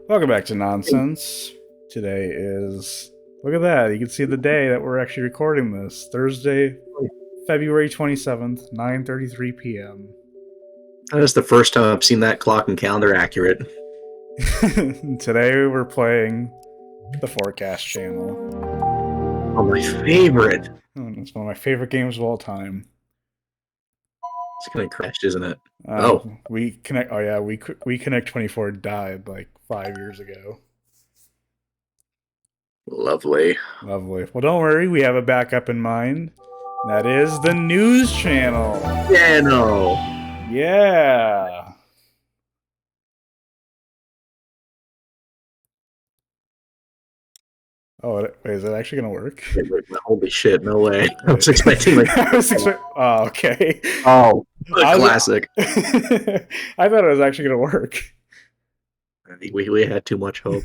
Welcome back to Nonsense. Today is... Look at that. You can see the day that we're actually recording this. Thursday, February 27th, 9:33 p.m. That is the first time I've seen that clock and calendar accurate. Today we're playing the Forecast Channel. Oh, my favorite. It's one of my favorite games of all time. It's gonna crash, isn't it? We Connect 24 died like 5 years ago. Lovely. Lovely. Well, don't worry. We have a backup in mind. That is the news channel. Channel. Yeah. Oh, wait, is that actually gonna work? Holy shit! No way. I was expecting like. Oh, okay. Oh, classic. I thought it was actually gonna work. I think we had too much hope.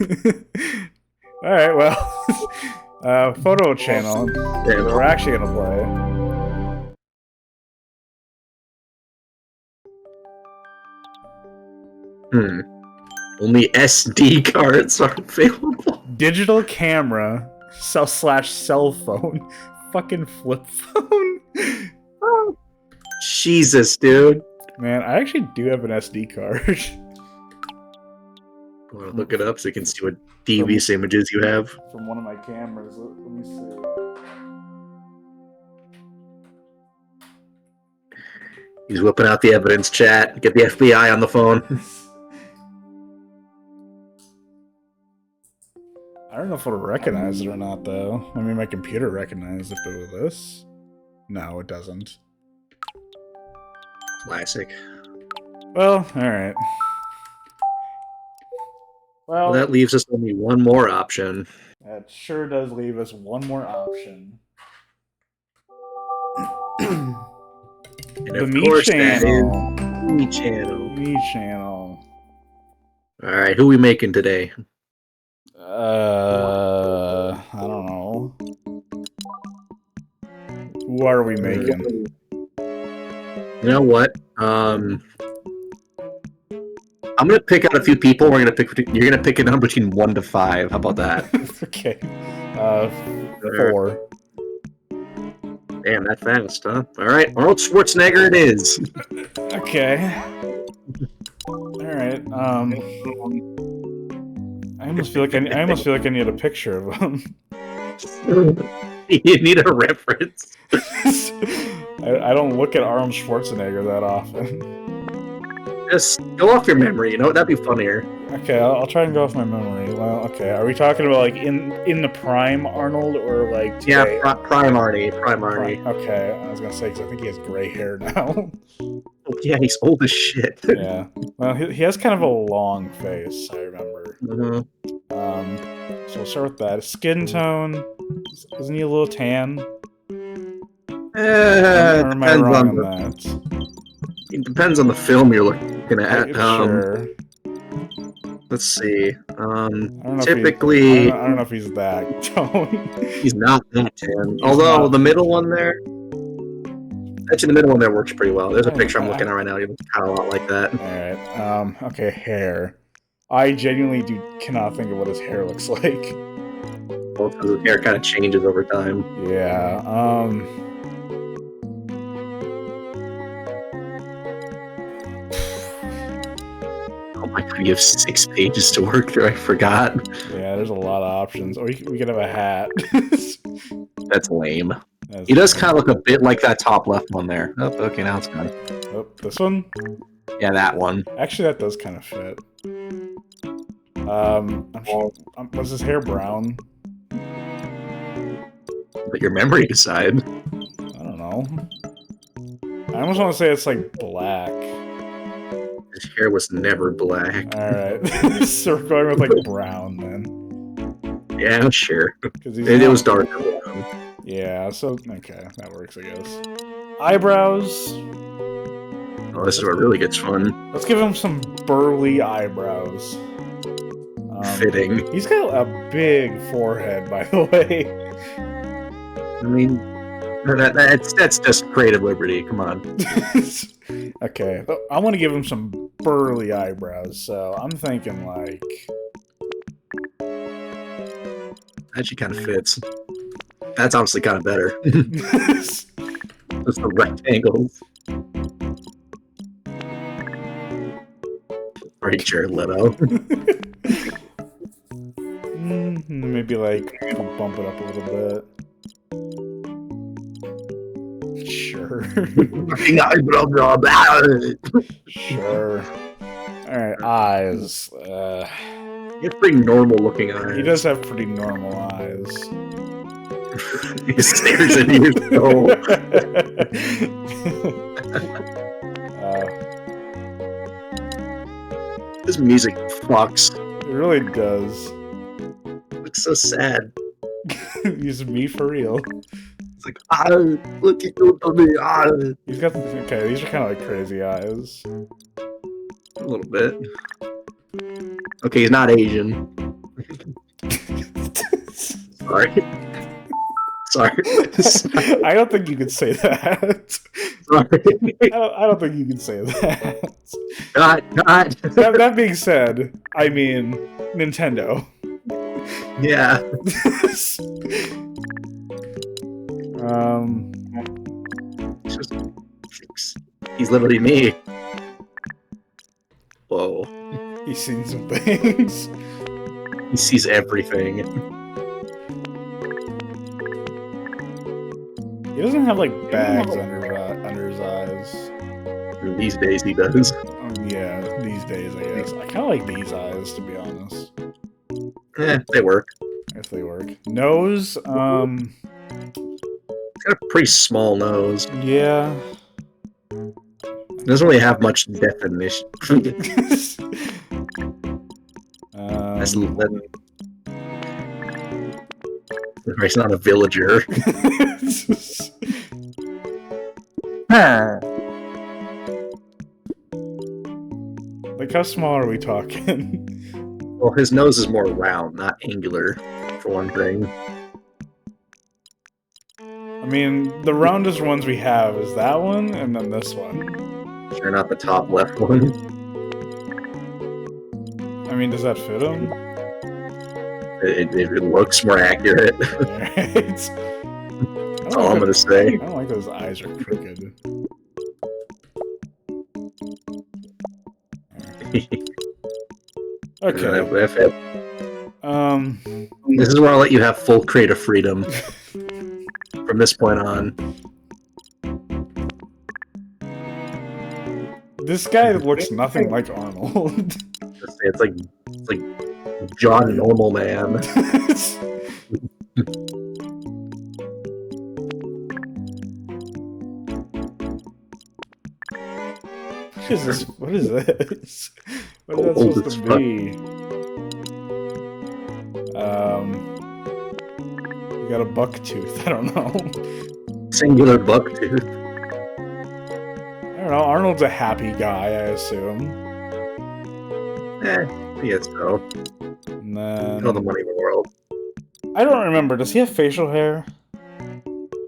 All right. Well, photo channel. Yeah, we're actually gonna play. Only SD cards are available. Digital camera, cell phone, fucking flip phone. Oh, Jesus, dude. Man, I actually do have an SD card. I want to look it up so you can see what devious images you have. From one of my cameras. Let me see. He's whipping out the evidence, chat. Get the FBI on the phone. I don't know if it'll recognize it or not, though. I mean, my computer recognized it, but with this? No, it doesn't. Classic. Well, alright. Well, that leaves us only one more option. That sure does leave us one more option. And of course, that is Mii Channel. Mii Channel. Alright, who are we making today? I don't know. Who are we making? You know what? I'm gonna pick out a few people. You're gonna pick a number between 1 to 5. How about that? Okay. 4. Damn, that fast, huh? All right, Arnold Schwarzenegger it is. Okay. All right. I almost feel like I need a picture of him. You need a reference. I don't look at Arnold Schwarzenegger that often. Just go off your memory. You know what? That'd be funnier. Okay, I'll try and go off my memory. Well, okay. Are we talking about like in the prime Arnold or like today? Yeah, prime Arnie. Prime Arnie. Okay, I was gonna say because I think he has gray hair now. Yeah, he's old as shit. Yeah. Well, he has kind of a long face. I remember. Mm-hmm. So we'll start with that. Skin tone. Isn't he a little tan? Or am I wrong on that? It depends on the film you're looking at. Sure. Let's see. Typically, I don't know if he's that tone. He's not that tan. Although the middle one there, actually the middle one there works pretty well. There's a picture I'm looking at right now. He looks kind of a lot like that. All right. Okay. Hair. I genuinely cannot think of what his hair looks like. Well, because his hair kind of changes over time. Yeah. Oh my god, you have 6 pages to work through. I forgot. Yeah, there's a lot of options. Or we could have a hat. That's lame. He does kind of look a bit like that top left one there. Oh, okay, now it's gone. Oh, this one? Yeah, that one. Actually, that does kind of fit. Was his hair brown? But your memory decide. I don't know. I almost want to say it's like black. His hair was never black. Alright. So we're going with like brown then. Yeah, sure. It was dark brown. Yeah, so okay, that works, I guess. Eyebrows. Oh, this is what really gets fun. Let's give him some burly eyebrows. Fitting. He's got a big forehead, by the way. I mean, that's just creative liberty. Come on. Okay, I want to give him some burly eyebrows, so I'm thinking like Actually kind of fits. That's obviously kind of better. Just the rectangles. Right, Jared Leto. Maybe like bump it up a little bit. Sure. Sure. Alright, eyes. He has pretty normal looking eyes. He does have pretty normal eyes. He stares at you. So. This music fucks. It really does. Looks so sad. He's me for real. It's like, look at me. He's got okay. These are kind of like crazy eyes. A little bit. Okay, he's not Asian. Sorry. Sorry. I don't think you could say that. Sorry. I don't think you can say that. God. That being said, I mean Nintendo. Yeah. He's literally me. Whoa. He's seen some things. He sees everything. He doesn't have like bags under his eyes. These days he does. Yeah, these days I guess. I kind of like these eyes, to be honest. They work. If they work. Nose, He's got a pretty small nose. Yeah. Doesn't really have much definition. That's he's not a villager. Like, how small are we talking? Well, his nose is more round, not angular, for one thing. I mean, the roundest ones we have is that one, and then this one. Sure, not the top left one. I mean, does that fit him? It looks more accurate. Alright. That's all I'm gonna say. I don't like those eyes are crooked. Okay. This is where I'll let you have full creative freedom from this point on. This guy looks nothing like Arnold. It's like John Normal Man. What is this? What is this? What is that supposed to be? We got a buck tooth. I don't know. Singular buck tooth. I don't know. Arnold's a happy guy, I assume. I guess so. And then... All the money in the world. I don't remember. Does he have facial hair?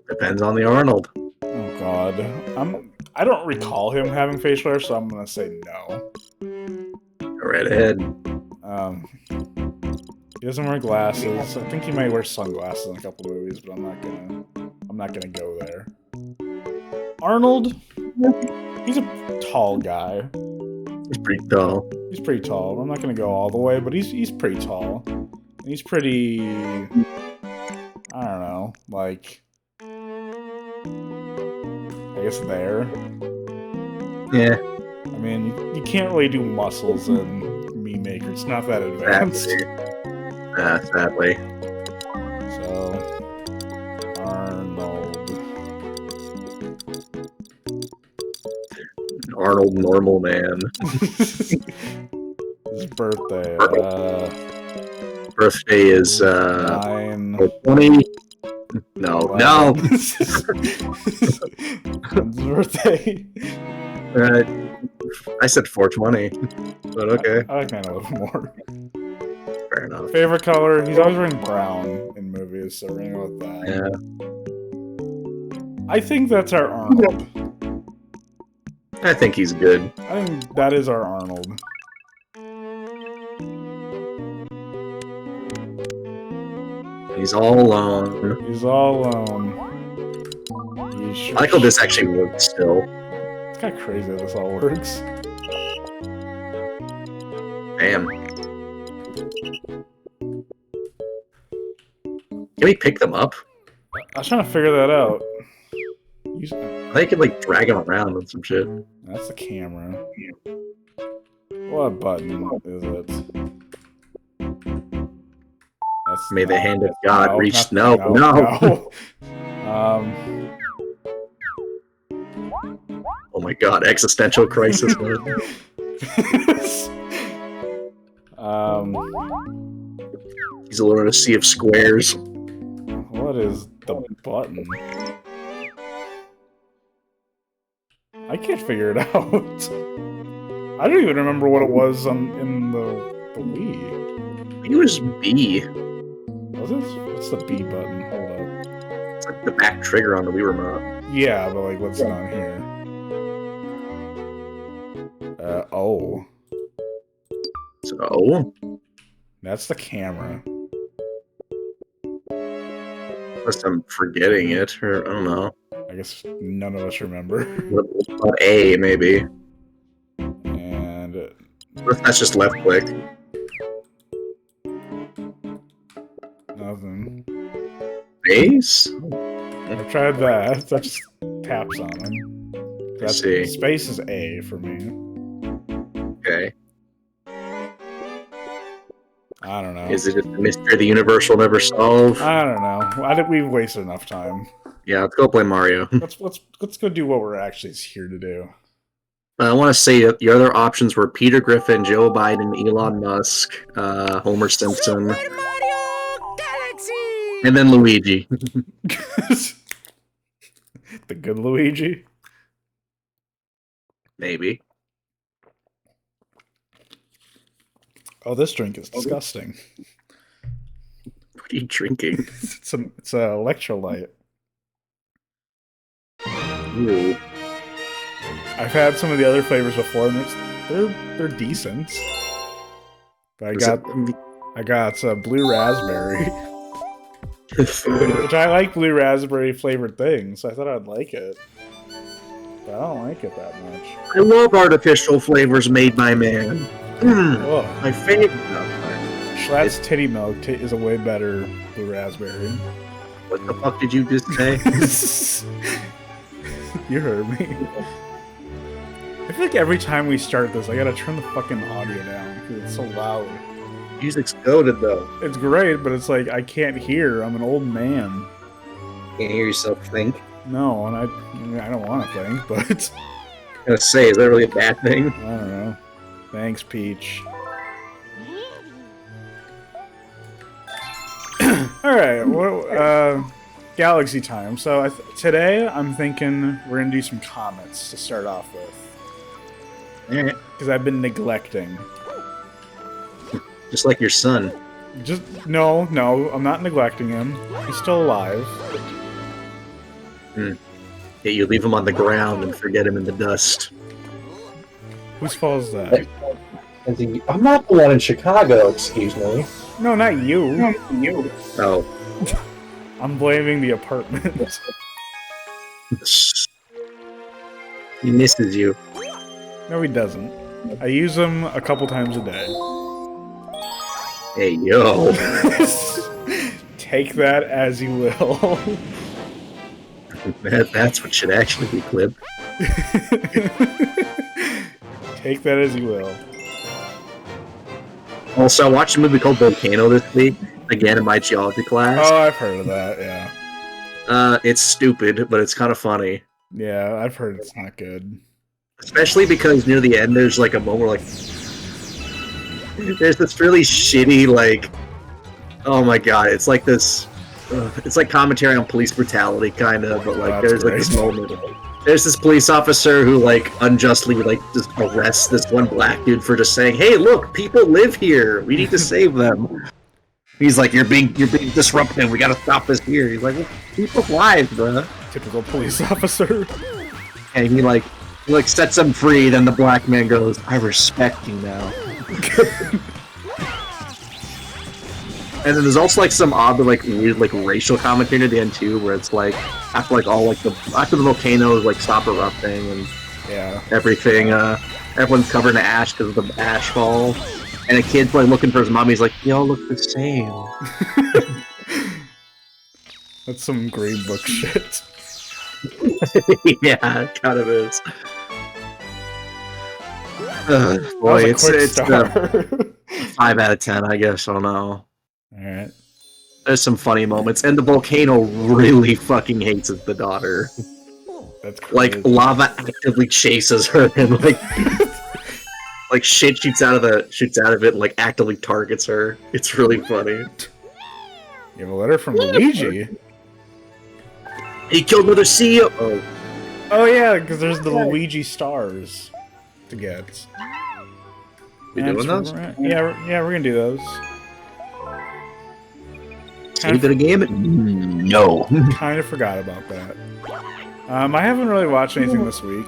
Depends on the Arnold. Oh god. I don't recall him having facial hair, so I'm gonna say no. Redhead. He doesn't wear glasses. I think he might wear sunglasses in a couple movies, but I'm not gonna go there. Arnold? He's a tall guy. He's pretty tall. He's pretty tall. I'm not gonna go all the way, but he's pretty tall. And he's pretty... I don't know, like... I guess there. Yeah. I mean, you can't really do muscles in Mii Maker. It's not that advanced. Sadly. So... Arnold Normal Man. His birthday. Birthday is 20. No. His birthday. I said 420, but okay. I like mine a little more. Fair enough. Favorite color? He's always wearing brown in movies, so we're gonna go with that. Yeah. I think that's our Arnold. I think he's good. I think that is our Arnold. He's all alone. He's all alone. I like how this actually works still. It's kind of crazy how this all works. Damn. Can we pick them up? I was trying to figure that out. I could like drag them around and some shit. That's the camera. What button is it? That's May the hand of God no, reach. no. Oh my god, existential crisis mode. He's alone in a sea of squares. What is the button? I can't figure it out. I don't even remember what it was in the Wii. I think it was B. Was it? What's the B button? Hold up. It's like the back trigger on the Wii remote. Yeah, but like, what's on here? Oh. So? That's the camera. Unless I'm forgetting it, or I don't know. I guess none of us remember. A, maybe. And... That's just left click. nothing. Space? I tried that. That just taps on him. That's, see. Space is A for me. Okay. I don't know. Is it just a mystery the universe will never solve? I don't know. I think we've wasted enough time. Yeah, let's go play Mario. Let's go do what we're actually here to do. I want to say that the other options were Peter Griffin, Joe Biden, Elon Musk, Homer Simpson, Super Mario Galaxy! and then Luigi. The good Luigi? Maybe. Oh, this drink is disgusting. What are you drinking? It's an electrolyte. Ooh. I've had some of the other flavors before, and they're decent. But I got blue raspberry, which I like blue raspberry flavored things. So I thought I'd like it, but I don't like it that much. I love artificial flavors made by man. Oh, My favorite. Schlatt's titty milk is a way better blue raspberry. What the fuck did you just say? You heard me. I feel like every time we start this, I gotta turn the fucking audio down because it's so loud. Music's goated though. It's great, but it's like I can't hear. I'm an old man. Can't hear yourself think. No, and I don't want to think, but I'm gonna say, is that really a bad thing? I don't know. Thanks, Peach. All right, well, Galaxy time. So today I'm thinking we're gonna do some Comets to start off with. Alright. Because I've been neglecting. Just like your son. No, I'm not neglecting him. He's still alive. Yeah, you leave him on the ground and forget him in the dust. Whose fault is that? I'm not the one in Chicago, excuse me. No, not you. Oh. I'm blaming the apartment. He misses you. No, he doesn't. I use him a couple times a day. Hey, yo. Take that as you will. That's what should actually be clipped. Take that as you will. Also, I watched a movie called Volcano this week, again in my geology class. Oh, I've heard of that, yeah. It's stupid, but it's kind of funny. Yeah, I've heard it's not good. Especially because near the end, there's like a moment where, like, there's this really shitty, like, oh my god, it's like this, it's like commentary on police brutality, kind of, but like, there's like this moment. There's this police officer who, like, unjustly, like, just arrests this one black dude for just saying, "Hey, look, people live here. We need to save them." He's like, "You're being disruptive. We gotta stop this here." He's like, well, "People's lives, bruh." Typical police officer. And he sets him free. Then the black man goes, "I respect you now." And then there's also like some odd like weird like racial commentary at the end too, where it's like after like all like after the volcanoes like stop erupting and everything, everyone's covered in ash because of the ash fall, and a kid's like looking for his mom. He's like, "Y'all look the same." That's some Green Book shit. Yeah, it kind of is. Boy, it's 5 out of 10, I guess. I don't know. Alright. There's some funny moments, and the volcano really fucking hates the daughter. That's crazy. Like, lava actively chases her, and like shit shoots out of it, and like actively targets her. It's really funny. You have a letter from Luigi. He killed another CEO. Oh yeah, because there's the Luigi Stars to get. We doing those? Yeah, we're gonna do those. Save the game? No. Kind of forgot about that. I haven't really watched anything this week.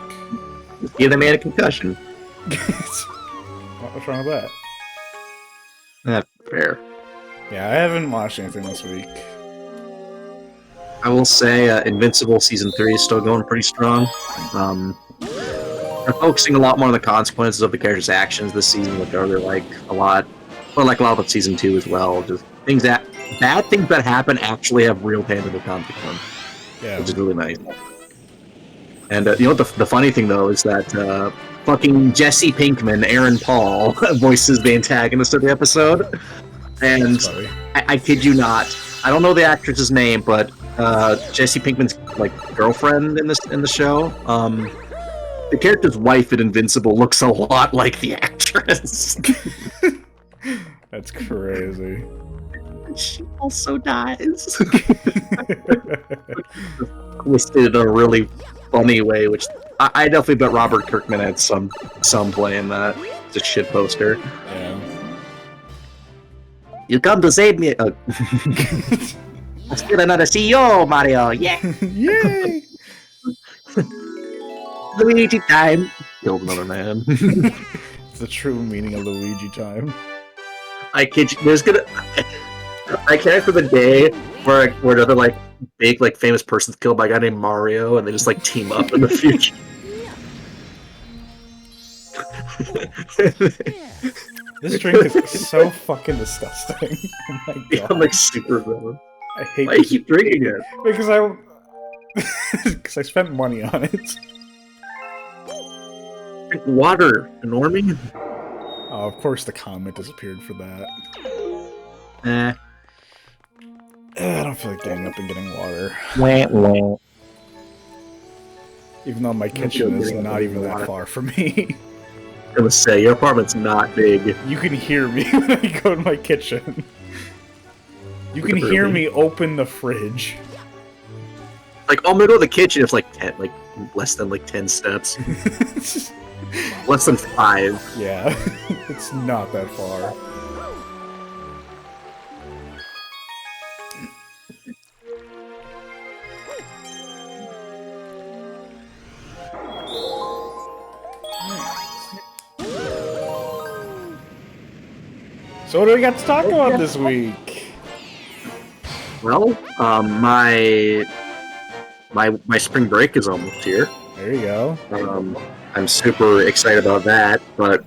Give the man a concussion. What's wrong with that? That's fair. Yeah, I haven't watched anything this week. I will say Invincible Season 3 is still going pretty strong. They're focusing a lot more on the consequences of the characters' actions this season, which I really like a lot. I like a lot of Season 2 as well. Just bad things that happen actually have real tangible consequences. Yeah. Which is really nice. And you know what the funny thing though is that fucking Jesse Pinkman, Aaron Paul, voices the antagonist of the episode. And I kid you not, I don't know the actress's name, but Jesse Pinkman's like girlfriend in the show, the character's wife in Invincible looks a lot like the actress. That's crazy. She also dies. Twisted in a really funny way, which I definitely bet Robert Kirkman had some play in that. It's a shit poster. Yeah. You come to save me. Let's get another CEO, Mario. Yeah. Yay! Luigi time. Killed another man. It's the true meaning of Luigi time. I kid you. I can't for the day where another like big like famous person's killed by a guy named Mario, and they just like team up in the future. This drink is so fucking disgusting. Oh my god. Yeah, I'm like super villain. I hate. Why do you keep drinking it? Because I spent money on it. Drink water, normie. Oh, of course the comment disappeared for that. I don't feel like getting up and getting water. Wah. Even though my kitchen is not even that far from me. I was say, your apartment's not big. You can hear me when I go in my kitchen. You can hear me open the fridge. Like, I'm gonna go to the kitchen, it's like 10, like less than like 10 steps. Less than 5. Yeah, it's not that far. So what do we got to talk about this week? Well, my spring break is almost here. There you go. I'm super excited about that, but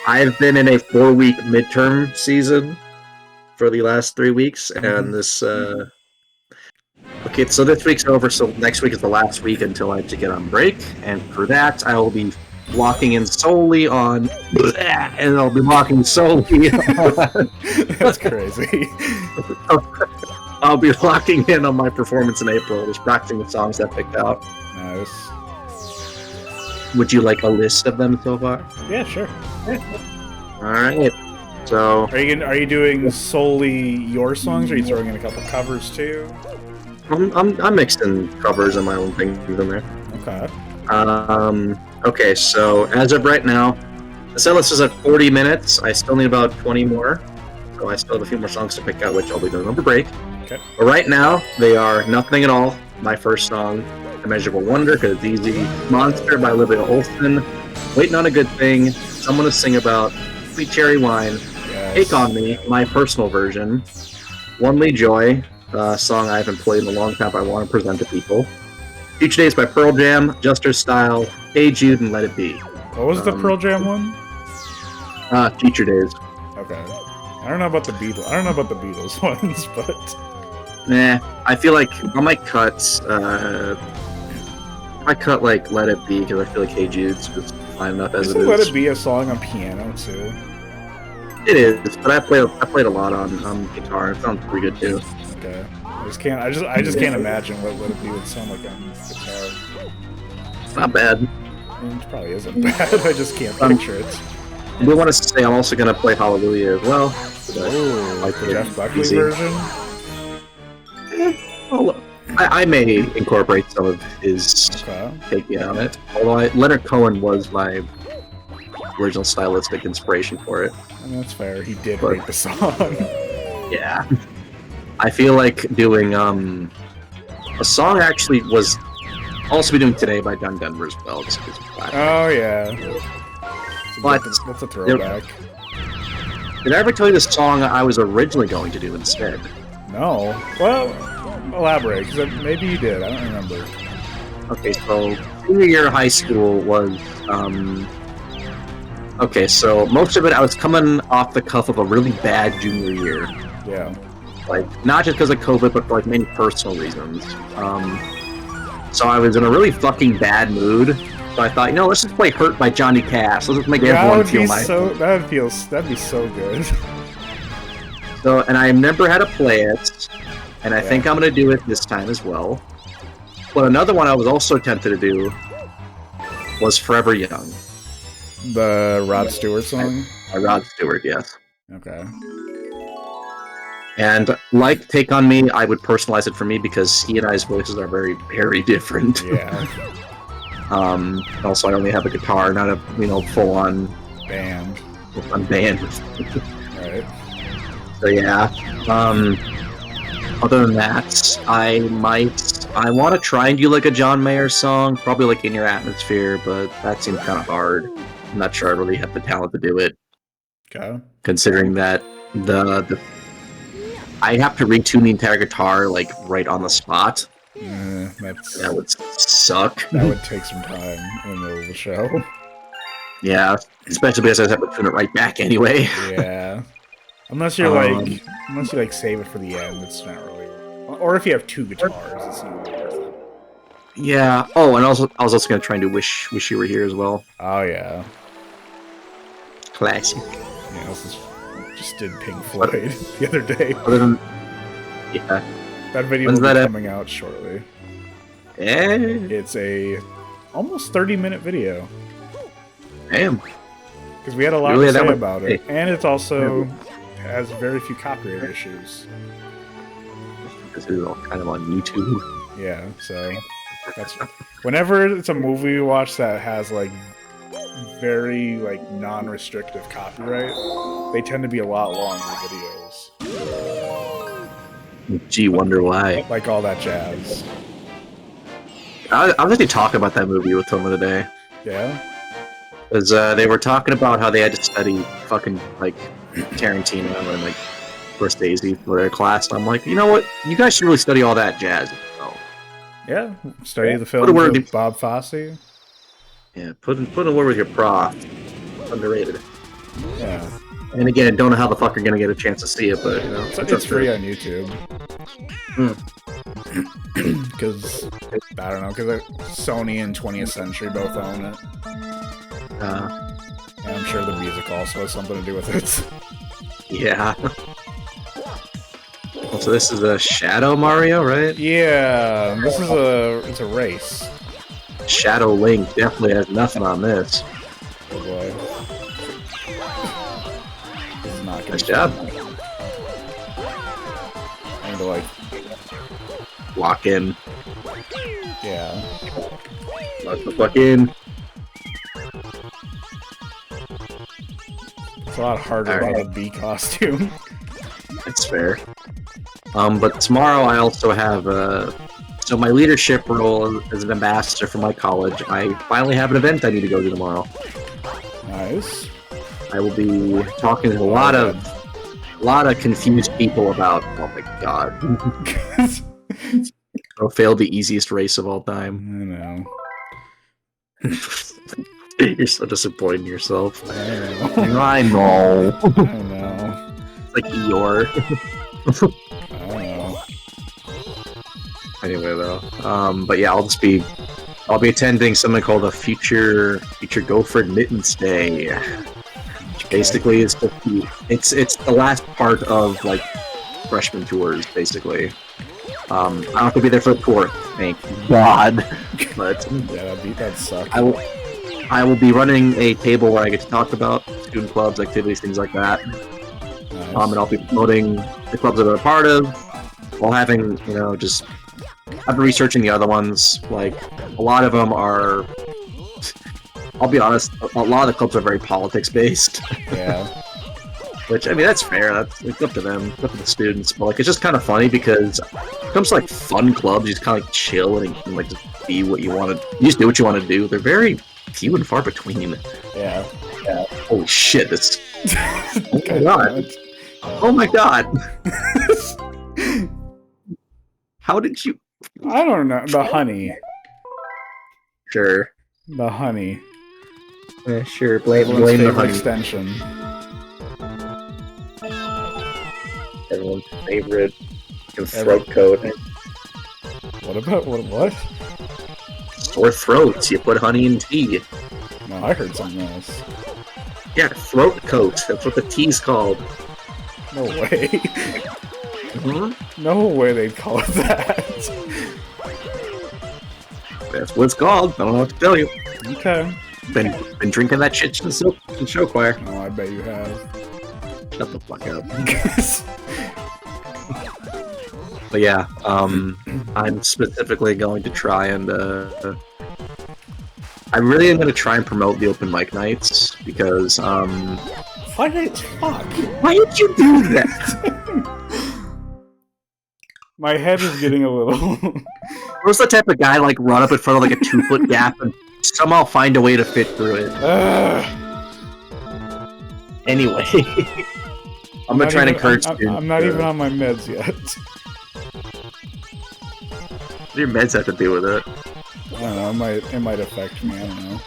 I've been in a 4-week midterm season for the last 3 weeks, and this okay, so this week's over, so next week is the last week until I have to get on break, and for that I will be locking in solely on and I'll be locking solely on That's crazy. I'll be locking in on my performance in April, just practicing the songs I picked out. Nice. Would you like a list of them so far? Yeah, sure. Alright. So Are you doing solely your songs, or are you throwing in a couple covers too? I'm mixing covers and my own things in there. Okay. Okay, so as of right now, the set list is at 40 minutes. I still need about 20 more. So I still have a few more songs to pick out, which I'll be doing over break. Okay. But right now, they are Nothing at All, my first song, Immeasurable Wonder, because it's easy. Monster by Olivia Olson. Waiting on a Good Thing. Someone to Sing About. Sweet Cherry Wine. Yeah, Take On Me, my personal version. One Lee Joy, a song I haven't played in a long time, but I want to present to people. Future Days by Pearl Jam, Juster Style, Hey Jude, and Let It Be. What was the Pearl Jam one? Future Days. Okay. I don't know about the Beatles. I don't know about the Beatles ones, but Nah, I feel like I might cut. I cut like Let It Be because I feel like Hey Jude's just fine enough as it is. Let It Be a song on piano too. It is, but I played a lot on guitar. It sounds pretty good too. Okay. I just can't imagine what Let It Be would sound like on guitar. It's not bad. I mean, it probably isn't bad. I just can't picture it. I do want to say I'm also gonna play Hallelujah as well. Oh, like the Jeff Buckley version. Well, I may incorporate some of his take on it. Although Leonard Cohen was my original stylistic inspiration for it. I mean, that's fair. He did write the song. Yeah. I feel like doing a song actually was also be doing Today by John Denver as well. Just oh yeah. But that's a throwback. Did I ever tell you the song I was originally going to do instead? No. Well, elaborate, because maybe you did. I don't remember. Okay, so senior year of high school was okay, so most of it I was coming off the cuff of a really bad junior year. Yeah. Like, not just because of COVID, but for like many personal reasons. So I was in a really fucking bad mood. So I thought, let's just play "Hurt" by Johnny Cash. Let's just make everyone feel my. That'd be so good. So, and I never had to play it, and I think I'm gonna do it this time as well. But another one I was also tempted to do was "Forever Young." The Rod Stewart song? Rod Stewart, yes. Okay. And like Take On Me, I would personalize it for me because he and I's voices are very, very different. Yeah. Also, I only have a guitar, not a full-on band. Right. So yeah. Other than that, I want to try and do like a John Mayer song, probably like In Your Atmosphere, but that seems kind of hard. I'm not sure I really have the talent to do it. Okay. Considering that I have to retune the entire guitar like right on the spot. That would suck. That would take some time in the middle of the show. Yeah, especially because I have to tune it right back anyway. Yeah. Unless you save it for the end, it's not really. Or if you have two guitars, it's not really worth it. Yeah. Oh, and also I was also gonna try and do "Wish You Were Here" as well. Oh yeah. Classic. Yeah, just did Pink Floyd the other day. Other than, yeah. That video will be coming out shortly. Yeah. It's a almost 30-minute video. Damn. Because we had a lot to say about it, and it also has very few copyright issues. This is all kind of on YouTube. Yeah, so that's whenever it's a movie we watch that has like very like non-restrictive copyright, they tend to be a lot longer videos. Gee, wonder why. Like all that jazz. I was actually talking about that movie with someone today. Yeah? Because they were talking about how they had to study fucking, like, Tarantino and, like, Scorsese for their class. And I'm like, you know what? You guys should really study all that jazz. So, yeah, study the film with Bob Fosse. Yeah, put in a word with your prof. Underrated. Yeah. And again, don't know how the fuck you're gonna get a chance to see it, but it's free on YouTube. Because I don't know, because Sony and 20th Century both own it. And I'm sure the music also has something to do with it. Yeah. So this is a Shadow Mario, right? Yeah, this is it's a race. Shadow Link definitely has nothing on this. Oh boy. Nice job. I need to like lock in. Yeah. Lock the fuck in. It's a lot harder than a bee costume. That's fair. But tomorrow I also have so my leadership role as an ambassador for my college. I finally have an event I need to go to tomorrow. Nice. I will be talking to a lot of a lot of confused people about. Oh my god! I failed the easiest race of all time. know. You're so disappointed in yourself. I I know. know. It's like Eeyore. I know. Anyway, though, but yeah, I'll be attending something called a Future Gopher Admittance Day. Which basically is it's the last part of like freshman tours, basically. I don't have to be there for the tour, thank God. But Yeah, that'd suck. I will be running a table where I get to talk about student clubs, activities, things like that. Nice. And I'll be promoting the clubs that I'm a part of, while having, just... I've been researching the other ones. Like, a lot of them are... I'll be honest, a lot of the clubs are very politics-based. Yeah. Which, I mean, that's fair. It's up to them. It's up to the students. But, like, it's just kind of funny because when it comes to, like, fun clubs, you just kind of, like, chill and, like, just be what you want to... You just do what you want to do. They're very few and far between. Yeah. Holy shit, this... Oh my God. god. Oh my god. How did you... I don't know. The honey. Sure. The honey. Yeah, sure. Blame Everyone's the favorite honey. extension. Everyone's favorite throat coat. What about what? Sore throats. You put honey in tea. No, I heard something else. Yeah, throat coat. That's what the tea's called. No way. Mm-hmm. No way they'd call it that. That's what it's called. I don't know what to tell you. Okay. Been drinking that shit since the show choir. Oh, I bet you have. Shut the fuck up. But yeah, I'm specifically going to try and I really am going to try and promote the open mic nights because Why fuck? why did you do that? My head is getting a little. Where's the type of guy like run up in front of like a 2-foot gap and somehow find a way to fit through it? Anyway, I'm gonna try and encourage students. I'm not even on my meds yet. What do your meds have to do with it? I don't know. It might affect me. I don't know.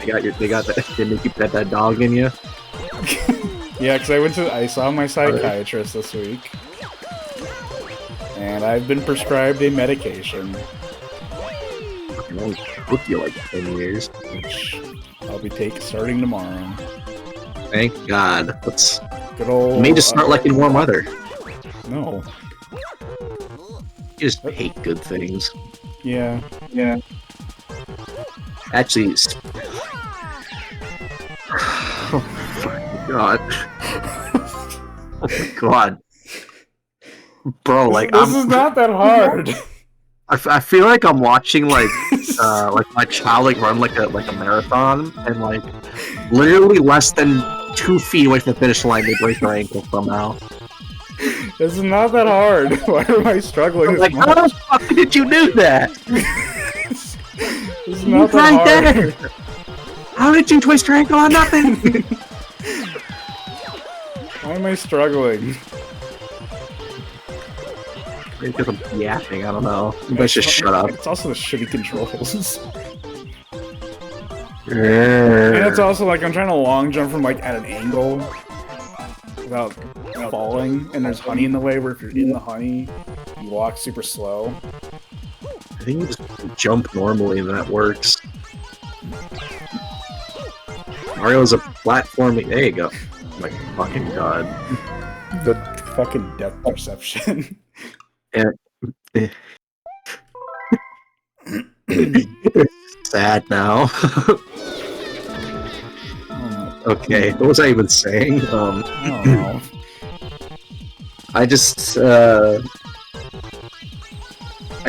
They make you pet that dog in you. Yeah, because I saw my psychiatrist this week, and I've been prescribed a medication, It only took you like 10 years. which I'll be taking starting tomorrow. Thank God. Let's. Good old. You may just start liking warm weather. No. You just hate good things. Yeah. Actually, oh my god. Oh my god. Bro, like This is not that hard. I feel like I'm watching like my child like run like a marathon and like literally less than 2 feet away from the finish line they break their ankle somehow. This is not that hard. Why am I struggling? Like, how the fuck did you do that? This is not that Right hard. there. How did you twist your ankle on nothing? Why am I struggling? Maybe because I'm yapping, I don't know. Maybe I should shut up. It's also the shitty controls. And it's also like I'm trying to long jump from like at an angle without falling, and there's honey in the way where if you're in the honey, you walk super slow. I think you just jump normally and that works. Mario's a platforming. There you go. Oh my fucking god. The fucking depth perception. And sad now. Okay, what was I even saying? I don't know. I just, I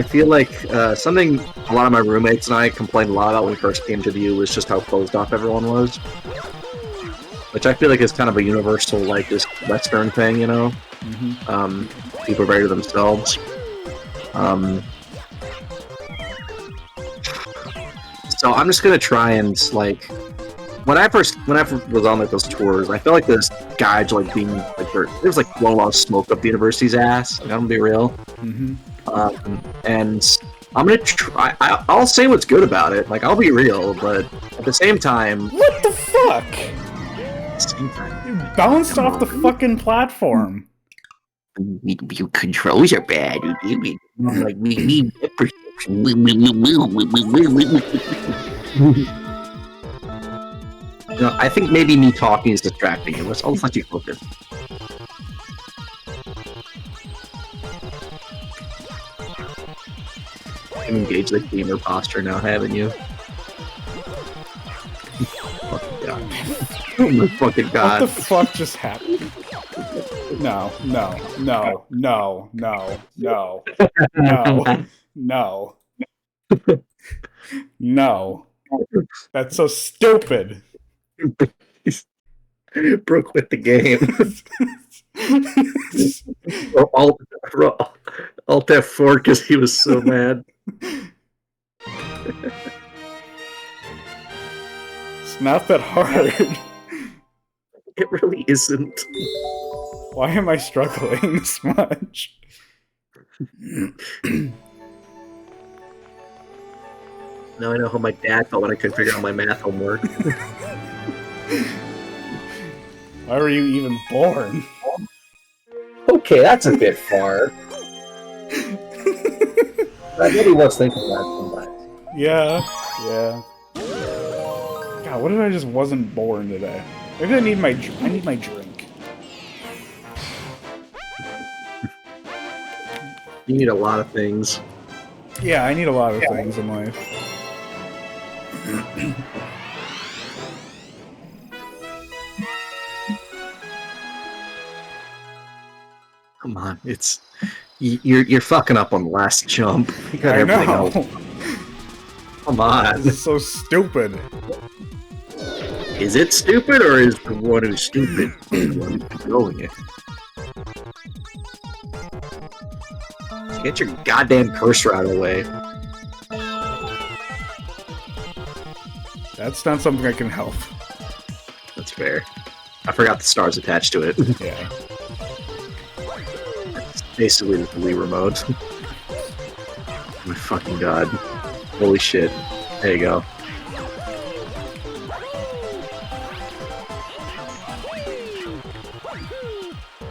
feel like something a lot of my roommates and I complained a lot about when we first came to the U was just how closed off everyone was. Which I feel like is kind of a universal, like, just Western thing, you know? Mm-hmm. People are very to themselves. So I'm just gonna try and, like, when I first was on like those tours, I felt like this guys like being like there was like blowing a lot of smoke up the university's ass. Like, I'm gonna be real. Mm-hmm. And I'm gonna try. I'll say what's good about it. Like I'll be real, but at the same time, What the fuck? at the same time, You bounced off the fucking platform. your controls are bad. Like we You know, I think maybe me talking is distracting you. I'll let you focus. You engage the gamer posture now, haven't you? Fucking god. Oh my fucking god. What the fuck just happened? No, no, no, no, no, no, no, no. No. That's so stupid. Bro quit the game. Alt F4 because he was so mad. It's not that hard. It really isn't. Why am I struggling this much? Now I know how my dad felt when I couldn't figure out my math homework. Why were you even born? Okay, that's a bit far. I really was thinking that sometimes. Yeah, yeah. God, what if I just wasn't born today? Maybe I need my drink. You need a lot of things. Yeah, I need a lot of things in life. Come on, it's you're fucking up on the last jump. You got I everything know. else. Come on. This is so stupid. Is it stupid or is the one who's stupid the one who's controlling it? Get your goddamn cursor out of the way. That's not something I can help. That's fair. I forgot the stars attached to it. Yeah. It's basically the Wii remote. Oh my fucking god. Holy shit. There you go.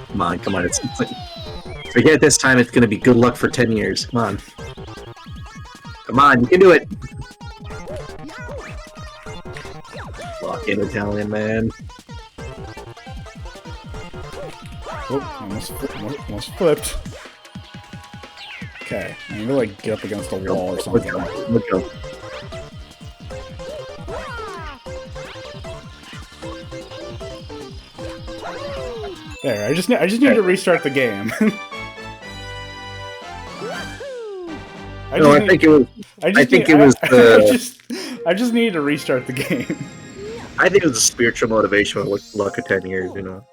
Come on. It's like, forget this time it's gonna be good luck for 10 years. Come on. Come on, you can do it! Fucking Italian man. Oh, almost flipped. Okay, I need to like get up against a wall or something. Let's go. There, I just need to restart the game. I just need to restart the game. I think it was a spiritual motivation with luck of 10 years, you know.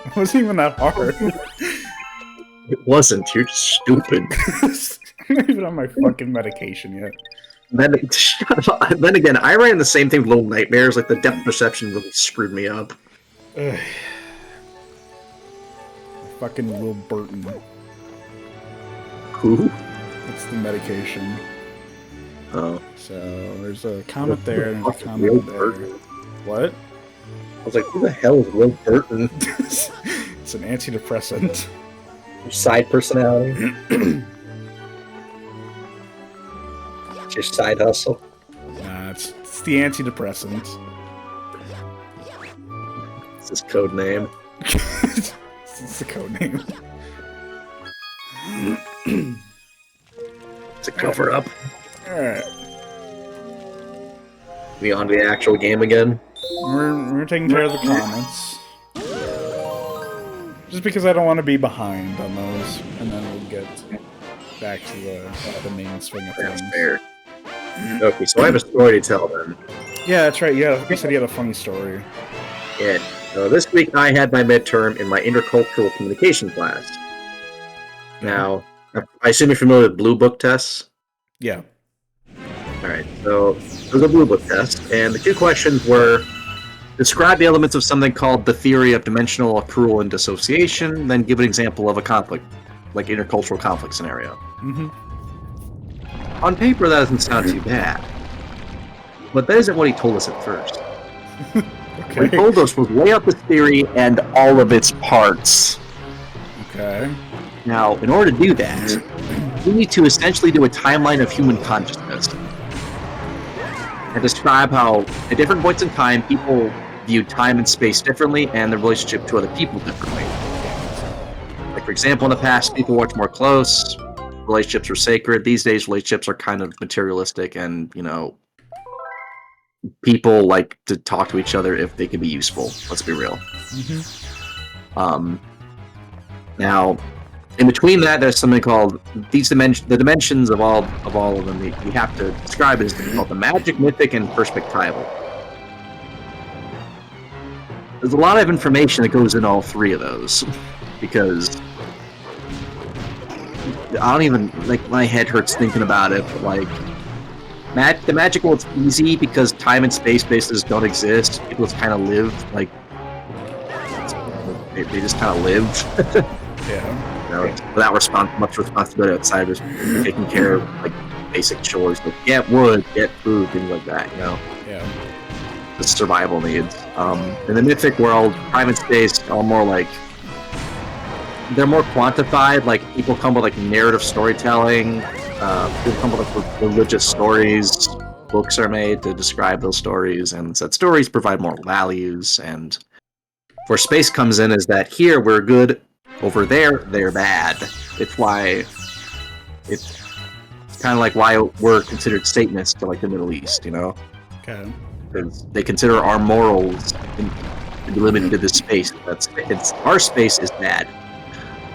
It wasn't even that hard. It wasn't, you're just stupid. I'm not even on my fucking medication yet. Shut up. Then again, I ran the same thing with Little Nightmares, like the depth perception really screwed me up. Fucking Will Burton. Who? That's the medication. Oh. So there's a comet there and there's a Will comet there. Burton? What? I was like, who the hell is Will Burton? It's an antidepressant. Your side personality? It's your side hustle? Nah, it's the antidepressant. It's his code name. It's the code name. It's a cover up. Alright. We on to the actual game again? We're taking care of the comments. Just because I don't want to be behind on those, and then we'll get back to the main swing of That's things. fair. Okay, so I have a story to tell then. Yeah, that's right. Yeah, you said you had a funny story. Yeah. So this week I had my midterm in my intercultural communication class. Now, I assume you're familiar with Blue Book tests? Yeah. Alright, so It was a blue book test, and the 2 questions were: describe the elements of something called the theory of dimensional accrual and dissociation, then give an example of a conflict, like intercultural conflict scenario. Mm-hmm. On paper, that doesn't sound too bad, but that isn't what he told us at first. Okay. What he told us was lay out the theory and all of its parts. Okay. Now, in order to do that, we need to essentially do a timeline of human consciousness and describe how, at different points in time, people view time and space differently and their relationship to other people differently. Like, for example, in the past, people were much more close, relationships were sacred. These days, relationships are kind of materialistic and, you know, people like to talk to each other if they can be useful. Let's be real. Mm-hmm. Now, in between that, there's something called the dimensions of all of them. We have to describe it as called the magic, mythic, and perspectival. There's a lot of information that goes in all 3 of those, because I don't even, like, my head hurts thinking about it, but, like, the magical, it's easy because time and space bases don't exist. People just kind of live, like, they just kind of live. Yeah. You know, without much responsibility outside of just taking care of, like, basic chores, like get wood, get food, things like that, you know? Yeah. The survival needs. In the mythic world, time and space are more like, they're more quantified. Like, people come with, like, narrative storytelling, people come with, like, religious stories, books are made to describe those stories, and said stories provide moral values. And where space comes in is that here we're good, over there they're bad. It's why it's kind of like why we're considered Satanists to, like, the Middle East, you know? Okay. Because they consider our morals to be limited to this space. Our space is bad.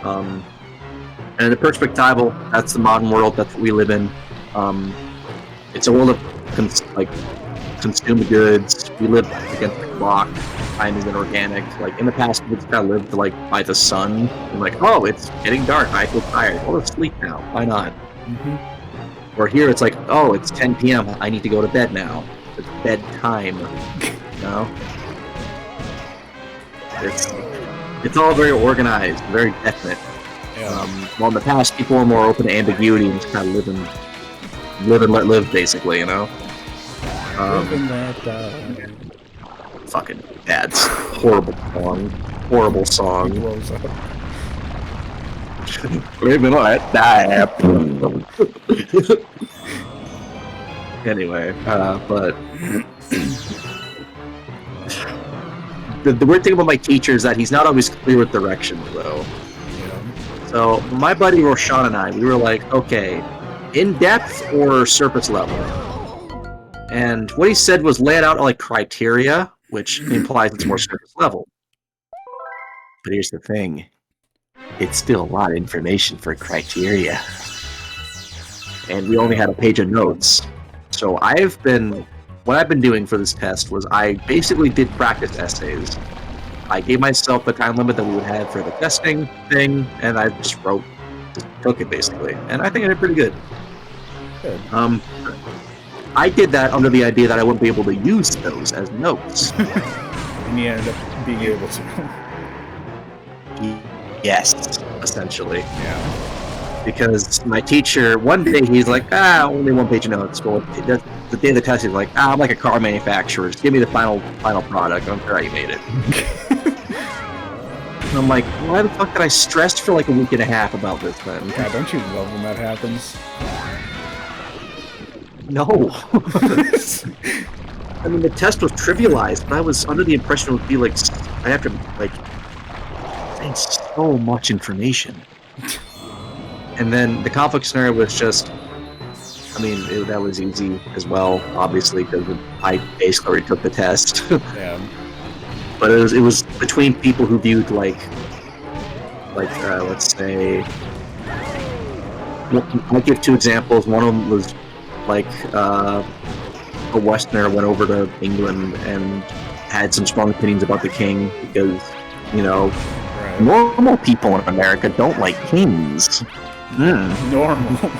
And the perspectival, that's the modern world. That's what we live in. It's a world of consumed goods. We live against the clock. Time is inorganic. Like, in the past, we just kind of lived like by the sun. And like, oh, it's getting dark. I feel tired. Well, let's sleep now. Why not? Mm-hmm. Or here, it's like, oh, it's 10 p.m. I need to go to bed now. It's bedtime. You know? It's all very organized, very definite. Yeah. While in the past, people were more open to ambiguity and just kind of live and let live, basically, you know? Fucking ads. Horrible song. Horrible song. Blows up. Living on that diet. Anyway, but the weird thing about my teacher is that he's not always clear with directions, though. Yeah. So my buddy Roshan and I, we were like, okay, in depth or surface level? And what he said was lay it out like criteria, which implies it's more surface level. But here's the thing. It's still a lot of information for criteria. And we only had a page of notes. So what I've been doing for this test was I basically did practice essays. I gave myself the time limit that we would have for the testing thing, and I just took it basically. And I think I did pretty good. Good. I did that under the idea that I wouldn't be able to use those as notes. And you ended up being able to. Yes, essentially. Yeah. Because my teacher, one day he's like, only 1 page of notes. Well, the day of the test, he's like, I'm like a car manufacturer. Just give me the final product. I don't care how you made it. And I'm like, why the fuck did I stress for like a week and a half about this then? Yeah, don't you love when that happens? No. I mean, the test was trivialized, but I was under the impression it would be like, I have to like, thanks so much information. And then the conflict scenario was just, I mean, that was easy as well, obviously, because I basically already took the test. Yeah. But it was between people who viewed like let's say, I'll give 2 examples. One of them was like a Westerner went over to England and had some strong opinions about the king because, you know, Right. normal people in America don't like kings. Normal.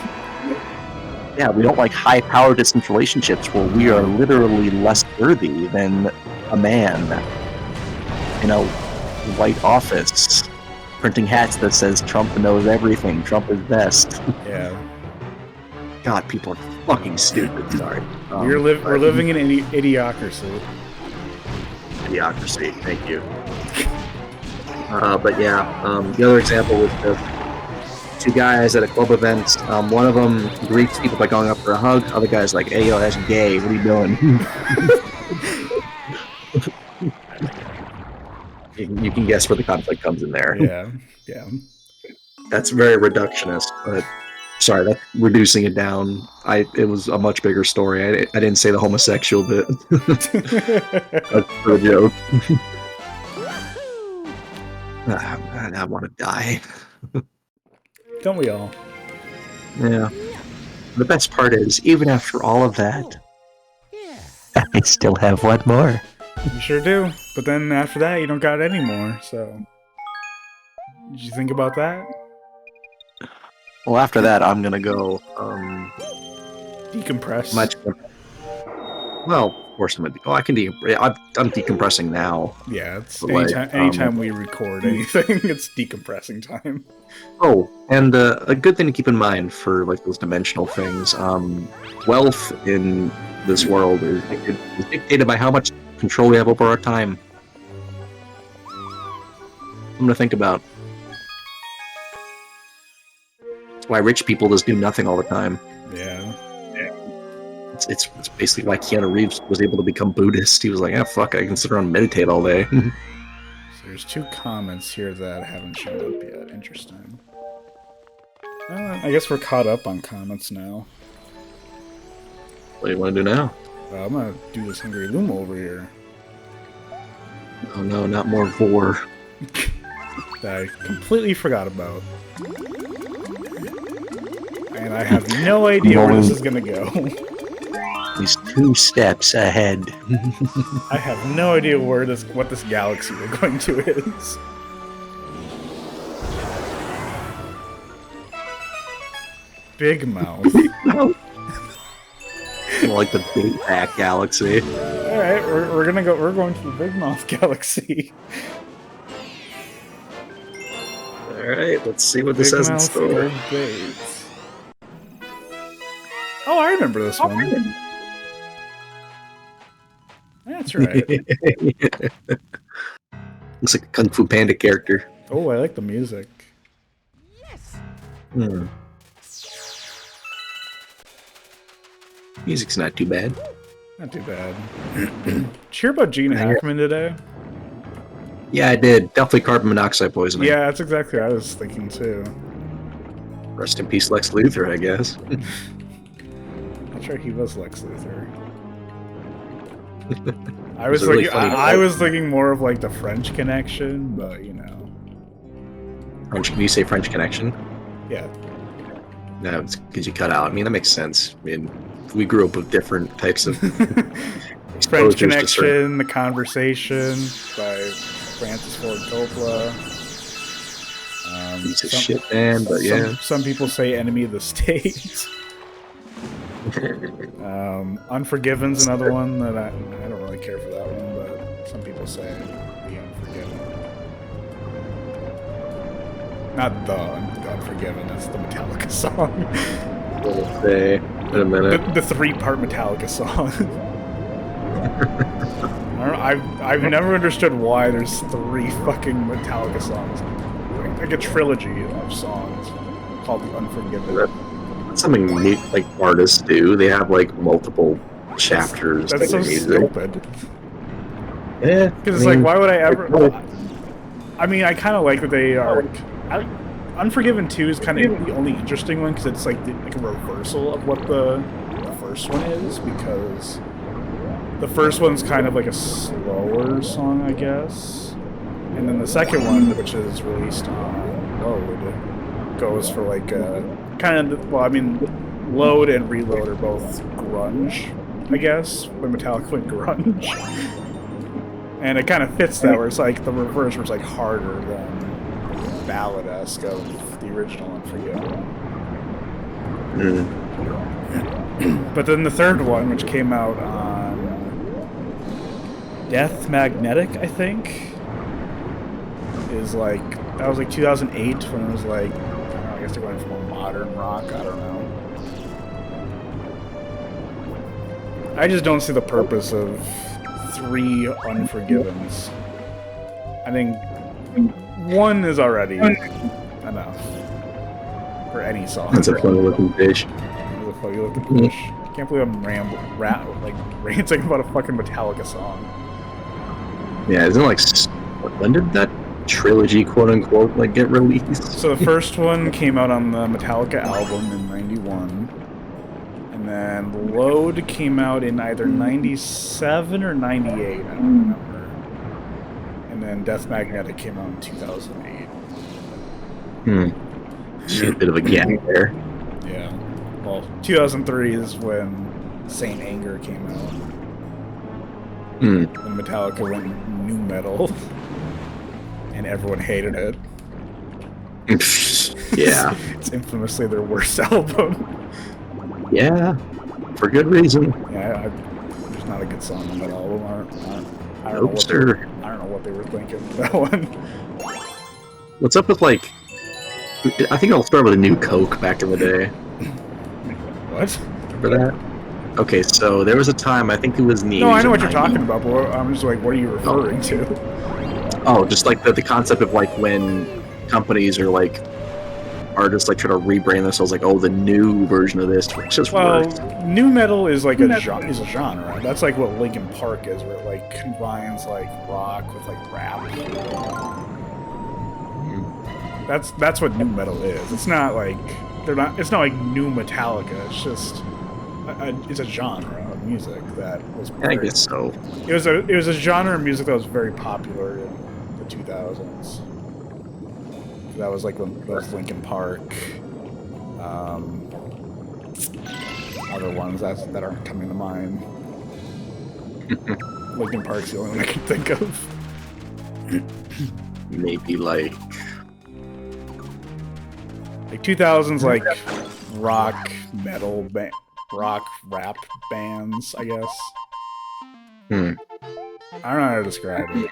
Yeah, we don't like high-power distance relationships where we are literally less worthy than a man in a white office printing hats that says Trump knows everything, Trump is best. Yeah. God, people are fucking stupid. Sorry. We're living in idiocracy. Idiocracy, thank you. But yeah, the other example was the two guys at a club event. One of them greets people by going up for a hug. Other guy's like, "Hey, yo, that's gay. What are you doing?" You can guess where the conflict comes in there. Yeah, yeah. That's very reductionist, but sorry, that's reducing it down. It was a much bigger story. I didn't say the homosexual bit. That's for a joke. I want to die. Don't we all? Yeah. The best part is, even after all of that, I still have one more. You sure do. But then after that, you don't got any more, so... Did you think about that? Well, after that, I'm gonna go, Decompress. Well, of course I'm gonna... Oh, I can I'm decompressing now. Yeah, it's Like, anytime we record anything, it's decompressing time. Oh, and a good thing to keep in mind for, like, those dimensional things, wealth in this world is dictated by how much control we have over our time. Something to think about. That's why rich people just do nothing all the time. Yeah. It's basically why Keanu Reeves was able to become Buddhist. He was like, fuck, I can sit around and meditate all day. So there's 2 comments here that haven't shown up yet. Interesting. I guess we're caught up on comments now. What do you want to do now? I'm gonna do this Hungry Loom over here. Oh no, not more vor. That I completely forgot about. And I have no idea where this is gonna go. He's 2 steps ahead. I have no idea what this galaxy we're going to is. Bigmouth. Like the Big Back Galaxy. Alright, we're going to the Bigmouth Galaxy. Alright, let's see what this has in store. Oh, I remember this one. That's right. Looks like a Kung Fu Panda character. Oh, I like the music. Music's not too bad. Not too bad. Did you hear about Gene Hackman today? Yeah, I did. Definitely carbon monoxide poisoning. Yeah, that's exactly what I was thinking too. Rest in peace, Lex Luthor, I guess. Not sure he was Lex Luthor. I was thinking more of like the French Connection, but you know. French? Can you say French Connection? Yeah. No, it's because you cut out. I mean, that makes sense. I mean, we grew up with different types of French Connection, The Conversation by Francis Ford Coppola. Piece of shit, man, but yeah. Some people say Enemy of the State. Unforgiven's another one that I don't really care for that one, but some people say The Unforgiven. Not the Unforgiven, that's the Metallica song. We'll say in a minute. The 3-part Metallica song. I've never understood why there's 3 fucking Metallica songs. Like a trilogy of songs called The Unforgiven. That's something neat, like artists do. They have like multiple chapters. That's so stupid. Yeah. Because it's like, why would I ever... I mean, I kind of like that they are... Unforgiven 2 is kind of the only interesting one, because it's like a reversal of what the first one is, because the first one's kind of like a slower song, I guess. And then the second one, which is released on Load, goes for like kind of... Well, I mean, Load and Reload are both grunge, I guess, when Metallica went grunge. And it kind of fits that, where it's like the reverse, where it's like harder than ballad-esque of the original Unforgiven. But then the third one, which came out on Death Magnetic, I think, is like, that was like 2008 when it was like, I don't know, I guess they're going from a modern rock, I don't know. I just don't see the purpose of 3 Unforgivens. I think 1 is already enough for any song. That's a funny looking fish. That's a funny looking fish. Can't believe I'm ranting about a fucking Metallica song. Yeah, isn't it like, when did that trilogy, quote unquote, like get released? So the first one came out on the Metallica album in '91, and then Load came out in either '97 or '98. I don't remember. And then Death Magnetic came out in 2008. A bit of a gap there. Yeah. Well, 2003 is when Saint Anger came out. And Metallica went nu metal, and everyone hated it. Yeah. It's infamously their worst album. Yeah, for good reason. Yeah, there's not a good song on that album. I don't know what they were thinking with that one. What's up with, like, I think I'll start with a New Coke back in the day. What? Remember that? Okay, so there was a time, I think it was No, I know what you're talking about, but I'm just like, what are you referring to? Oh, just like the concept of like when companies or like artists like try to rebrand themselves, like, oh, the new version of this, which just works. Nu metal is like a genre. That's like what Linkin Park is, where it like combines like rock with like rap. That's what nu metal is. It's not like it's not like new Metallica. It's just it's a genre of music that was. I guess so. It was a genre of music that was very popular in the 2000s. That was like when those Linkin Park, other ones that aren't coming to mind. Linkin Park's the only one I can think of. Maybe like 2000s, like rock, metal, rock, rap bands, I guess. I don't know how to describe it.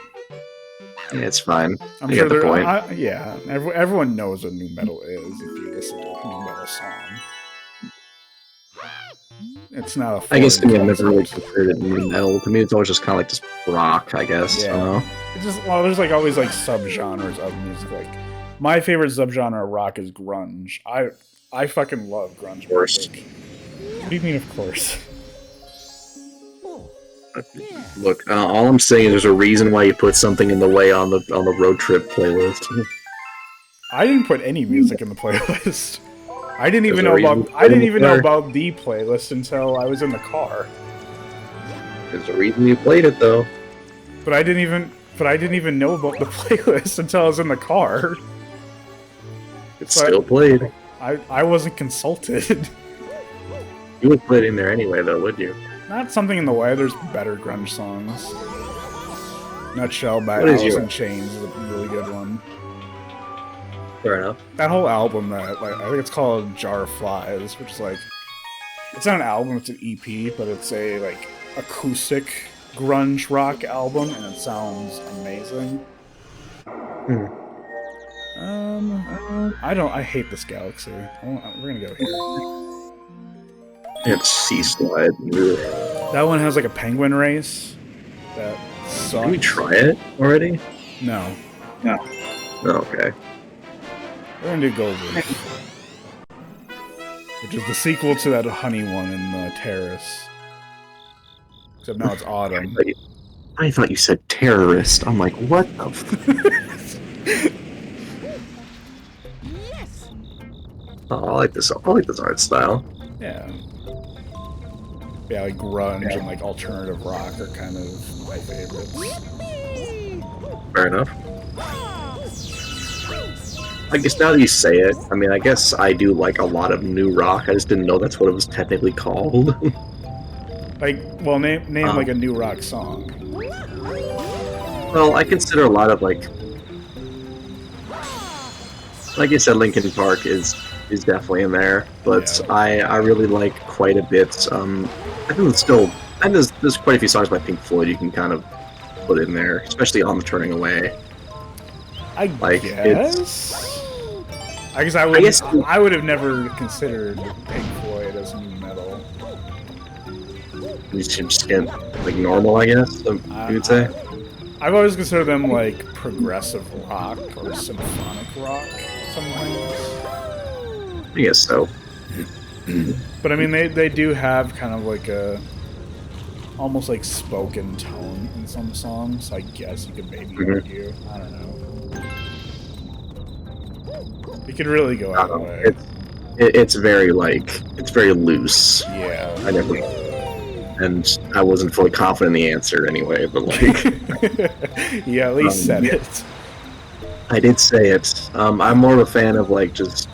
Yeah, it's fine. I'm I sure get the point. Yeah, everyone knows what nu metal is if you listen to a nu metal song. It's not a. I guess to me, I've never really concept. considered it nu metal. To me, it's always just kind of like just rock, I guess. Yeah. I don't know. It's just, well, there's like always like subgenres of music. Like my favorite subgenre of rock is grunge. I fucking love grunge music. What do you mean, of course? Look, all I'm saying is there's a reason why you put something in the way on the road trip playlist. I didn't put any music in the playlist. I didn't even There's a know reason about. I didn't even know there. about the playlist until I was in the car. There's a reason you played it, though. But I didn't even know about the playlist until I was in the car. It's still played. I wasn't consulted. You would put it in there anyway, though, would you? Not something in the way. There's better grunge songs. Nutshell by What is Alice your- in Chains is a really good one. Fair enough. That whole album, that like I think it's called Jar of Flies, which is like, it's not an album, it's an EP, but it's a like acoustic grunge rock album, and it sounds amazing. I hate this galaxy. We're gonna go here. It's Sea Slide. That one has like a penguin race. That sucks. Did we try it already? No. Oh, okay. We're gonna do Gold Leaf, which is the sequel to that honey one in the Terrace. Except now it's autumn. I thought you said terrorist. I'm like, what the Yes. Oh, I like this art style. Yeah. Yeah, like grunge and like alternative rock are kind of my favorites. Fair enough. I guess now that you say it, I mean, I guess I do like a lot of new rock. I just didn't know that's what it was technically called. Like, well, name like a new rock song. Well, I consider a lot of like you said, Linkin Park is is definitely in there, but Yeah. I really like quite a bit. I think there's quite a few songs by Pink Floyd you can kind of put in there, especially on the Turning Away. I Like, guess. I guess I would have never considered Pink Floyd as new metal. You just get like normal, I guess. You would say. I've always considered them like progressive rock or symphonic rock sometimes. I guess so. But I mean, they do have kind of like a almost like spoken tone in some songs. So I guess you could maybe argue. I don't know. You could really go either way. It's very loose. Yeah. And I wasn't fully confident in the answer anyway, but like yeah, at least said it. I did say it. I'm more of a fan of like just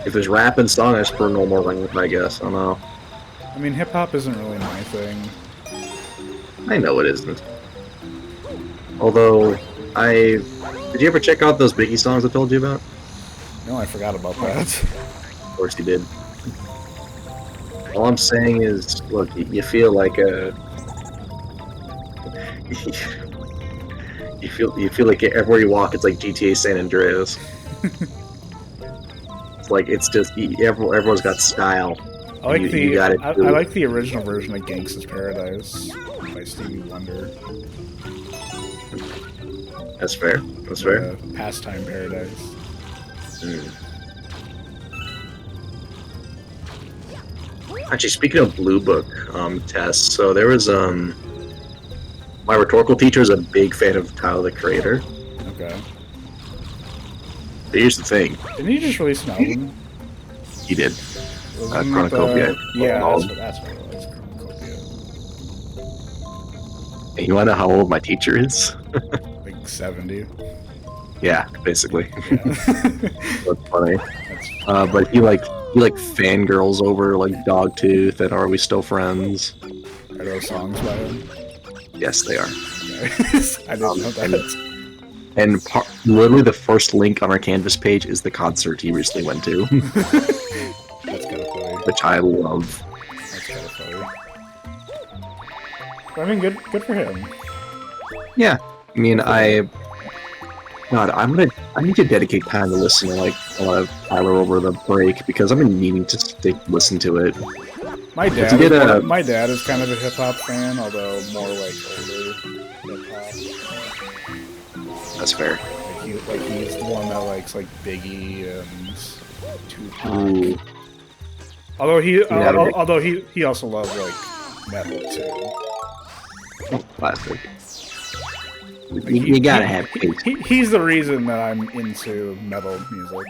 if there's rap and song, I just prefer normal language, I guess. I don't know. I mean, hip hop isn't really my thing. I know it isn't. Although did you ever check out those Biggie songs I told you about? No, I forgot about that. Of course you did. All I'm saying is, look, you feel like you feel like everywhere you walk, it's like GTA San Andreas. It's like it's just everyone's got style. I like the original version of Gangsta's Paradise by Stevie Wonder. That's fair. That's fair. Pastime Paradise. Actually, speaking of Blue Book tests, so there was my rhetorical teacher is a big fan of Tyler the Creator. Okay. But here's the thing. Didn't he just release an album? He did. Chronocopia. Yeah, that's what it was. Chronocopia. And you want to know how old my teacher is? Like 70. Yeah, basically. Yeah. That's funny. But he fangirls over like Dogtooth and Are We Still Friends? Are those songs by him? Yes, they are. I didn't know that. And literally the first link on our Canvas page is the concert he recently went to. That's kind of funny. Which I love. That's kind of funny. I mean, good for him. Yeah. I mean, God, I need to dedicate time to listen to like a lot of Tyler over the break because I've been needing to listen to it. My dad is kind of a hip hop fan, although more like older hip hop. That's fair. Like he's the one that likes like Biggie and Tupac. Ooh. Although he also loves like metal too. Classic. You gotta have taste. He's the reason that I'm into metal music.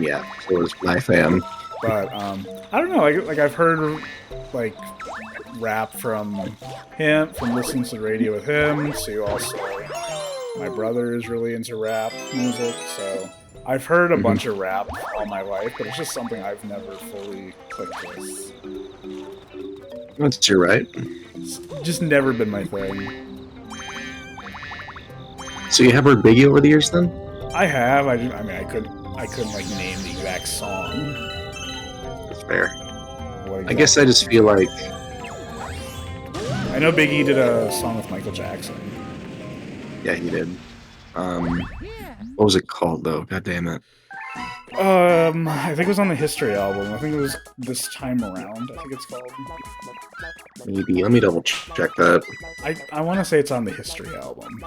Yeah, so is my fam. But I don't know. Like I've heard like rap from him, from listening to the radio with him. To also, my brother is really into rap music, so I've heard a bunch of rap all my life. But it's just something I've never fully clicked with. That's true, right? It's just never been my thing. So you have heard Biggie over the years, then? I have. I couldn't like name the exact song. That's fair. Exactly? I guess I just feel like I know Biggie did a song with Michael Jackson. yeah, he did. What was it called though? God damn it. I think it was on the History album. I think it was This Time Around, I think it's called. Maybe. Let me double check that. I want to say it's on the History album.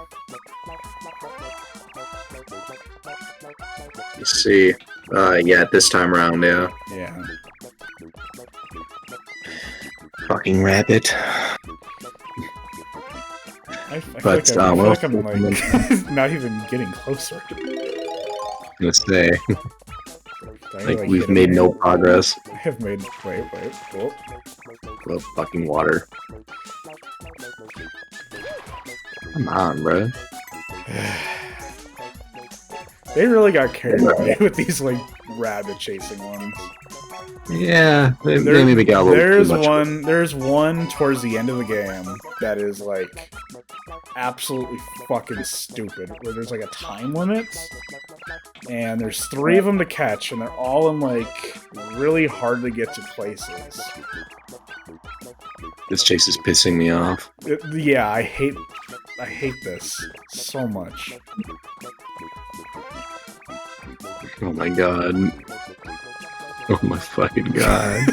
Let's see. Yeah, This Time Around, yeah. Yeah. Fucking rabbit. I feel like I'm like not even getting closer. Let's say. Like we've made no progress. I have made. Wait. Oh. The fucking water. Come on, bro. They really got carried away with these like rabbit chasing ones. Yeah, they maybe got a little too much. There's one towards the end of the game that is like absolutely fucking stupid. Where there's like a time limit, and there's 3 of them to catch, and they're all in like really hard to get to places. This chase is pissing me off. Yeah, I hate this so much. Oh my god. Oh my fucking god.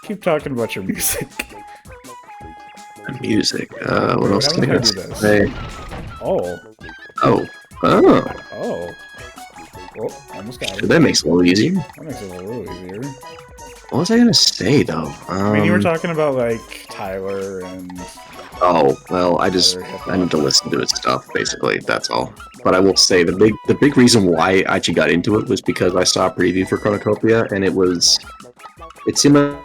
Keep talking about your music. Music. What else can I do say? this? Oh. Oh. Oh. Oh. Oh, almost got it. That makes it a little easier. That makes it a little easier. What was I gonna say though? I mean, you were talking about like Tyler and. Oh well, I need to listen to his stuff. Basically, that's all. But I will say the big reason why I actually got into it was because I saw a preview for Cornucopia, and it seemed like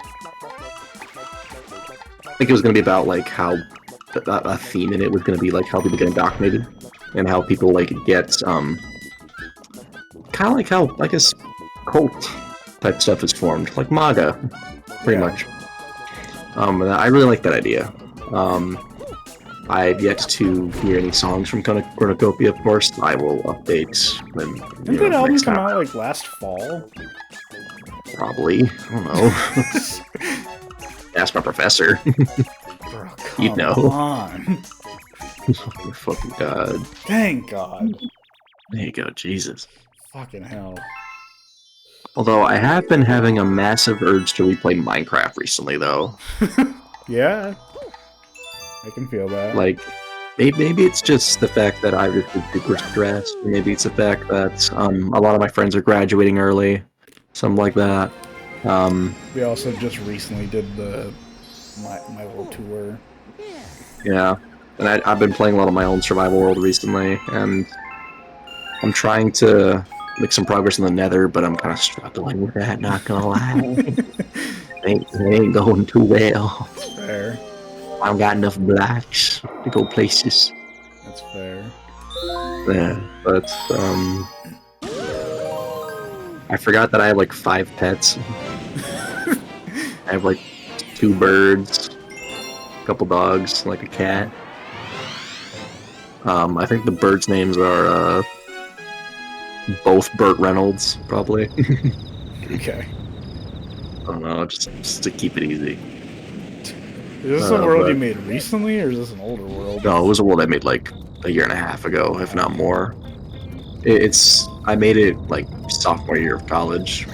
it was going to be about like how a theme in it was going to be like how people get indoctrinated and how people like get kind of like how I guess cult type stuff is formed, like MAGA, pretty much. And I really like that idea. I've yet to hear any songs from Cornucopia, of course. I will update when. Didn't that album come out like last fall? Probably. I don't know. Ask my professor. Bro, You'd know. On. Oh, fucking god. Thank God. There you go, Jesus. Fucking hell. Although I have been having a massive urge to replay Minecraft recently, though. Yeah. I can feel that. Like, maybe it's just the fact that I was super stressed. Maybe it's the fact that a lot of my friends are graduating early. Something like that. We also just recently did my little tour. Yeah. And I've been playing a lot of my own survival world recently, and I'm trying to make some progress in the nether, but I'm kind of struggling with that, not gonna lie. it ain't going too well. That's fair. I don't got enough blocks to go places. That's fair. Yeah, but, I forgot that I have, like, 5 pets. I have, like, 2 birds, a couple dogs, like a cat. I think the birds' names are, both Burt Reynolds, probably. Okay. I don't know, just to keep it easy. Is this a world you made recently, or is this an older world? No, it was a world I made like a year and a half ago, if not more. I made it like sophomore year of college.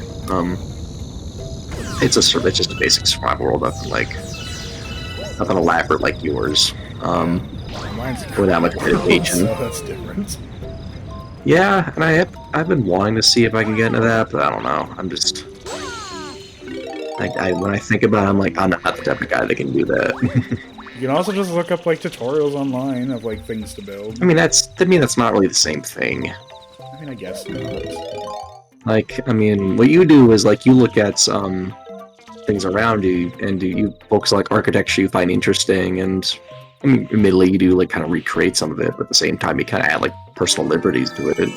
It's just a basic survival world, nothing elaborate like yours. Mine's Without much dedication. So that's different. Yeah, and I've been wanting to see if I can get into that, but I don't know. I'm just when I think about it, I'm like, I'm not the type of guy that can do that. You can also just look up like tutorials online of like things to build. I mean, that's not really the same thing. I mean, I guess not. Like, I mean, what you do is like you look at things around you, and you focus on, like, architecture you find interesting, and I mean, admittedly, you do like kind of recreate some of it, but at the same time, you kind of add like personal liberties to it.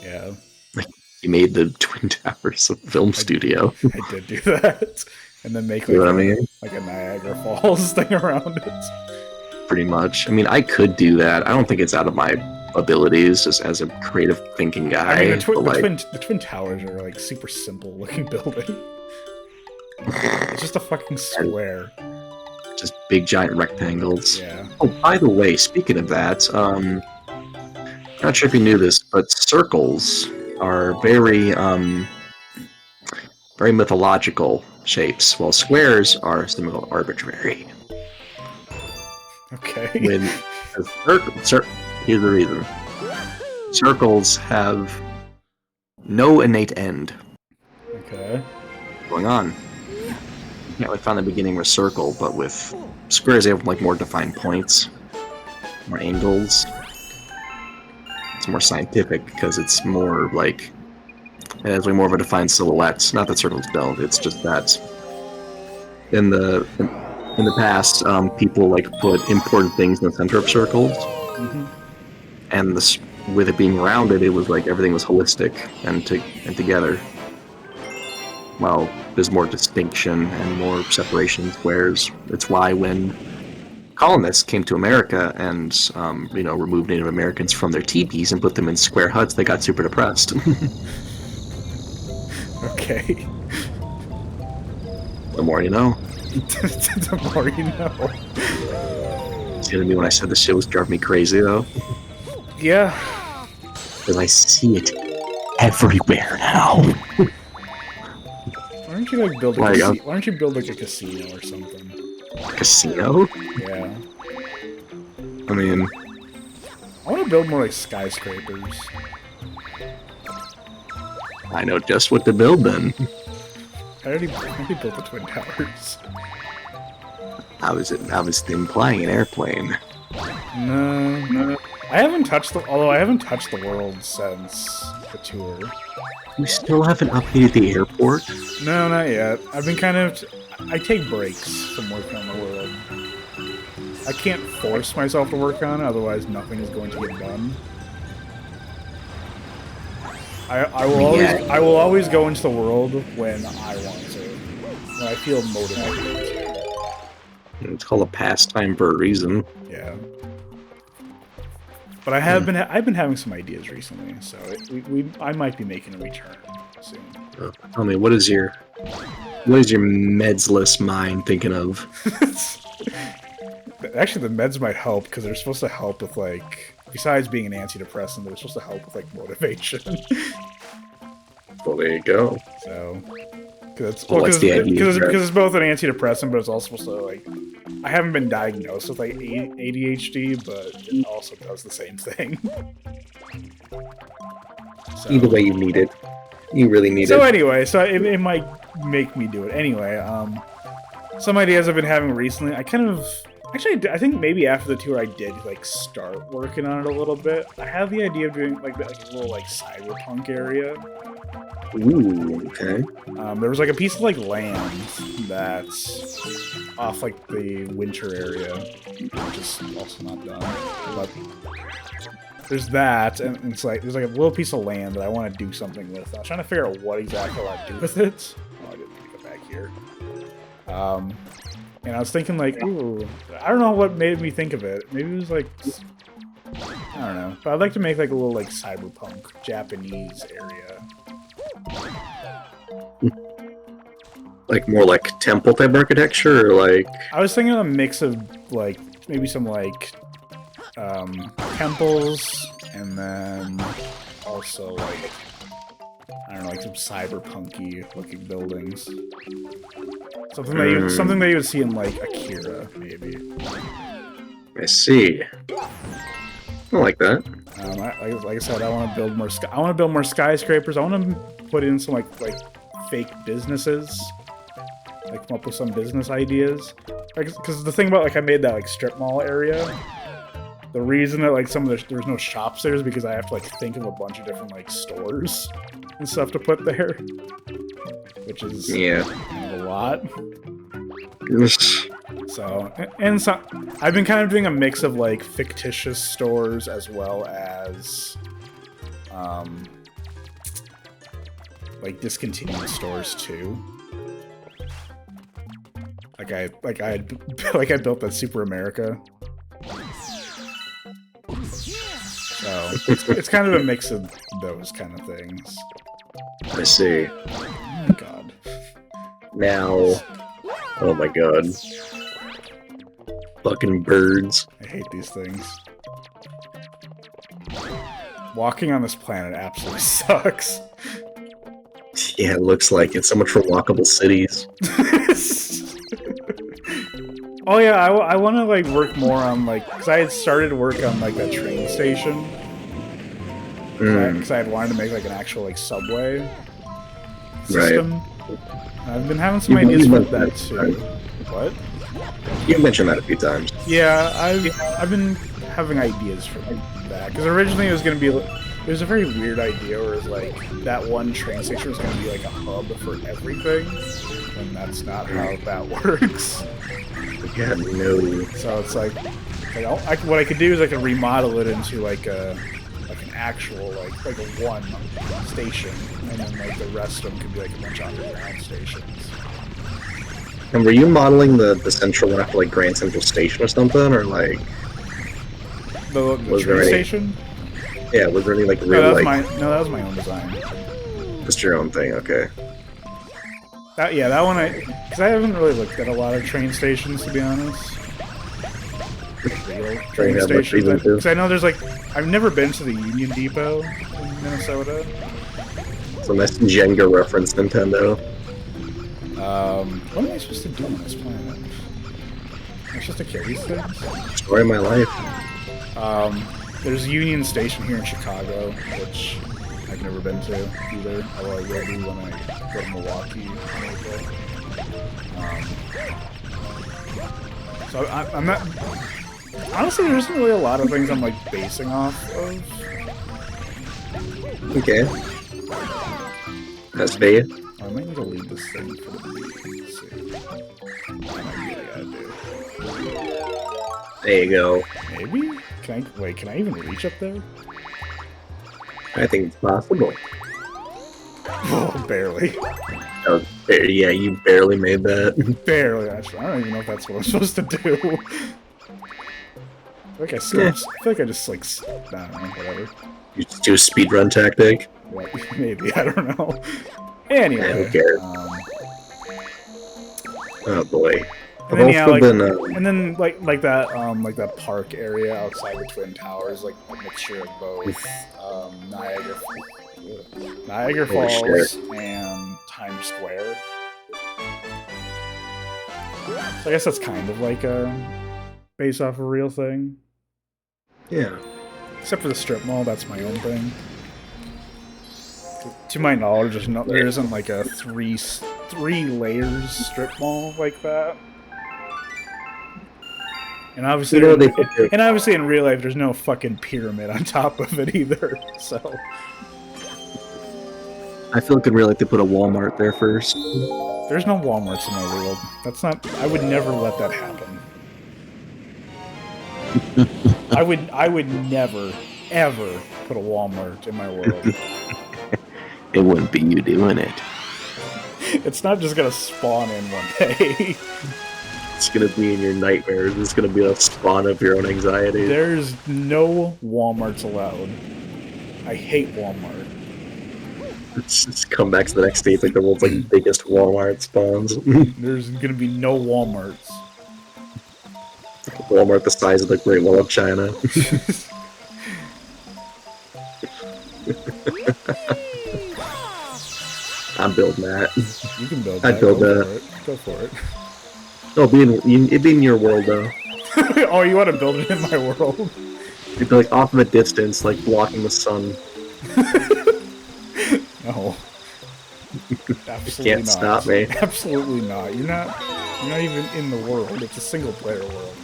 Yeah. Like, you made the Twin Towers of film studio. I did do that, and then make like, You know what I mean? like a Niagara Falls thing around it. Pretty much. I mean, I could do that. I don't think it's out of my abilities, just as a creative thinking guy. I mean, but, the Twin Towers are like super simple looking building. It's just a fucking square. just big giant rectangles. Yeah. Oh, by the way, speaking of that, not sure if you knew this, but circles are very mythological shapes, while squares are somewhat arbitrary. Okay. Here's the reason. Circles have no innate end. Okay. What's going on? Yeah, I found the beginning with circle, but with squares they have like more defined points, more angles. It's more scientific because it's more like it has way more of a defined silhouette. Not that circles don't. It's just that in the past, people like put important things in the center of circles, and with it being rounded, it was like everything was holistic and together. Well, there's more distinction and more separation in squares. It's why when colonists came to America and, removed Native Americans from their teepees and put them in square huts, they got super depressed. Okay. The more you know. The more you know. See what I mean when I said this shit was driving me crazy, though? Yeah. Because I see it everywhere now. Why don't you like build a casino? Why don't you build like a casino or something? Casino? Yeah. I mean, I want to build more like skyscrapers. I know just what to build then. I already built the Twin Towers. I was implying an airplane. No. I haven't touched the world since the tour. You still haven't updated the airport? No, not yet. I've been I take breaks from working on the world. I can't force myself to work on it, otherwise nothing is going to get done. I will always go into the world when I want to, when I feel motivated. It's called a pastime for a reason. Yeah. But I've been having some ideas recently, so I might be making a return soon. Tell me, what is your medsless mind thinking of? Actually, the meds might help because they're supposed to help with like, besides being an antidepressant, they're supposed to help with like motivation. Well, there you go. So, What's the idea? Because it's both an antidepressant, but it's also supposed to like. I haven't been diagnosed with like ADHD, but it also does the same thing. So, either way, you need it. You really need it. So anyway, it might make me do it anyway. Some ideas I've been having recently. I think maybe after the tour I did like start working on it a little bit. I have the idea of doing like a little like cyberpunk area. Ooh, okay. There was like a piece of like land that's off like the winter area, which is also not done. But there's that, and it's like there's like a little piece of land that I want to do something with. I was trying to figure out what exactly I want to do with it. Oh, I didn't need to go back here. And I was thinking like, ooh, I don't know what made me think of it. Maybe it was like, I don't know. But I'd like to make like a little like cyberpunk Japanese area. Like more like temple type architecture, or like I was thinking a mix of like maybe some like temples, and then also like I don't know, like some cyberpunky looking buildings. Something that you would see in like Akira, maybe. I see. I like that. Like I said, I want to build more. I want to build more skyscrapers. I want to put in some like fake businesses. Like come up with some business ideas. Because the thing about like I made that like strip mall area. The reason that like there's no shops there is because I have to like think of a bunch of different like stores and stuff to put there, which is kind of a lot. So I've been kind of doing a mix of like fictitious stores as well as like discontinued stores too. I built that Super America. So it's kind of a mix of those kind of things. I see. Oh my god. Now, oh my god. Fucking birds. I hate these things. Walking on this planet absolutely sucks. Yeah, it looks like it's so much for walkable cities. Oh yeah, I want to like work more on like, because I had started to work on like that train station. Because I had wanted to make like an actual like subway system. Right. I've been having some ideas for that too. What? You mentioned that a few times. Yeah, I've been having ideas for that because originally it was gonna be. It was a very weird idea where it was like that one train station was gonna be like a hub for everything, and that's not how that works. Yeah, no. So it's like what I could do is I could remodel it into like an actual like a one station, and then like the rest of them could be like a bunch of underground stations. And were you modeling the central one after like Grand Central Station or something, or like The train station? Yeah, was there any like real No, like? that was my own design. Just your own thing, okay. That one because I haven't really looked at a lot of train stations, to be honest. Real train stations, because I know there's like I've never been to the Union Depot in Minnesota. It's a nice Jenga reference, Nintendo. What am I supposed to do on this planet? Am I supposed to kill these things? Story of my life. There's Union Station here in Chicago, which I've never been to either, although I will be when I go to Milwaukee in April. So I'm not... Honestly, there isn't really a lot of things I'm, like, basing off of. Okay. That's me. I might need to leave this thing for the beat. Let's see. What I really gotta do. There you go. Maybe? Can I even reach up there? I think it's possible. Oh, barely. Yeah, you barely made that. Barely, actually. I don't even know if that's what I'm supposed to do. I feel like I just, like, I don't know, whatever. You just do a speedrun tactic? Well, maybe, I don't know. Anyway. Yeah, who cares? Oh boy. And then, yeah, like, and then like that park area outside the Twin Towers, like a mixture of both Niagara Falls and Times Square. So I guess that's kind of like a based off a real thing. Yeah. Except for the strip mall, that's my own thing. To my knowledge, there isn't like a three layers strip mall like that. And obviously, in real life, there's no fucking pyramid on top of it either. So I feel like in real life they put a Walmart there first. There's no Walmarts in my world. That's not. I would never let that happen. I would never, ever put a Walmart in my world. It wouldn't be you doing it. It's not just gonna spawn in one day. It's gonna be in your nightmares. It's gonna be a spawn of your own anxiety. There's no Walmarts allowed. I hate Walmart. It's just come back to the next day. It's like the world's like biggest Walmart spawns. There's gonna be no Walmarts. Walmart the size of the Great Wall of China. I'm building that. You can build that. I'd build that. Go for it. Oh, it'd be in your world though. Oh, you want to build it in my world? It'd be like off in the distance, like blocking the sun. No. Absolutely You can't not. stop me. Absolutely not. You're not even in the world. It's a single player world.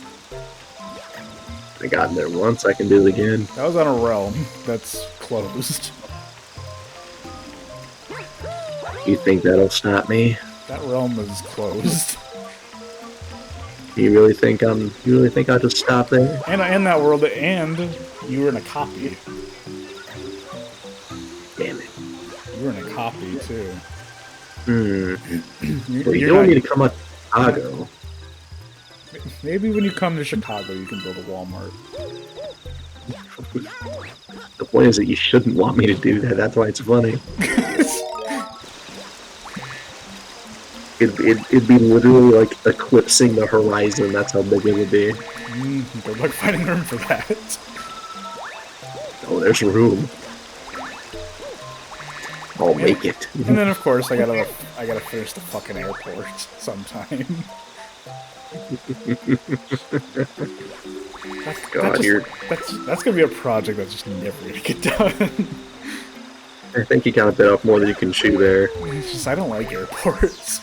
I got in there once, I can do it again. That was on a realm that's closed. You think that'll stop me? That realm is closed. You really think I'll just stop there? And in that world, and you were in a copy. Damn it. You were in a copy too. Well, you don't want me to come up to Chicago. Maybe when you come to Chicago, you can build a Walmart. The point is that you shouldn't want me to do that. That's why it's funny. It'd be literally like eclipsing the horizon. That's how big it would be. Good luck finding room for that. Oh, there's room. I'll make it. And then, of course, I gotta finish the fucking airport sometime. That's gonna be a project that's just never gonna get done. I think you got a bit off more than you can chew there. It's just I don't like airports.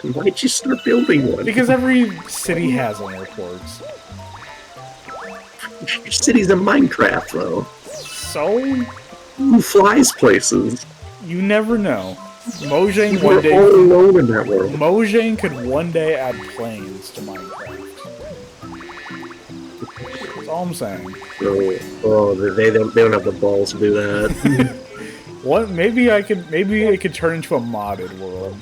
Why'd you start building one? Because every city has an airport. Your city's in Minecraft, though. So? Who flies places? You never know. Mojang one day. We're all alone in that world. Mojang could one day add planes to Minecraft. That's all I'm saying. They don't have the balls to do that. What? Maybe it could turn into a modded world.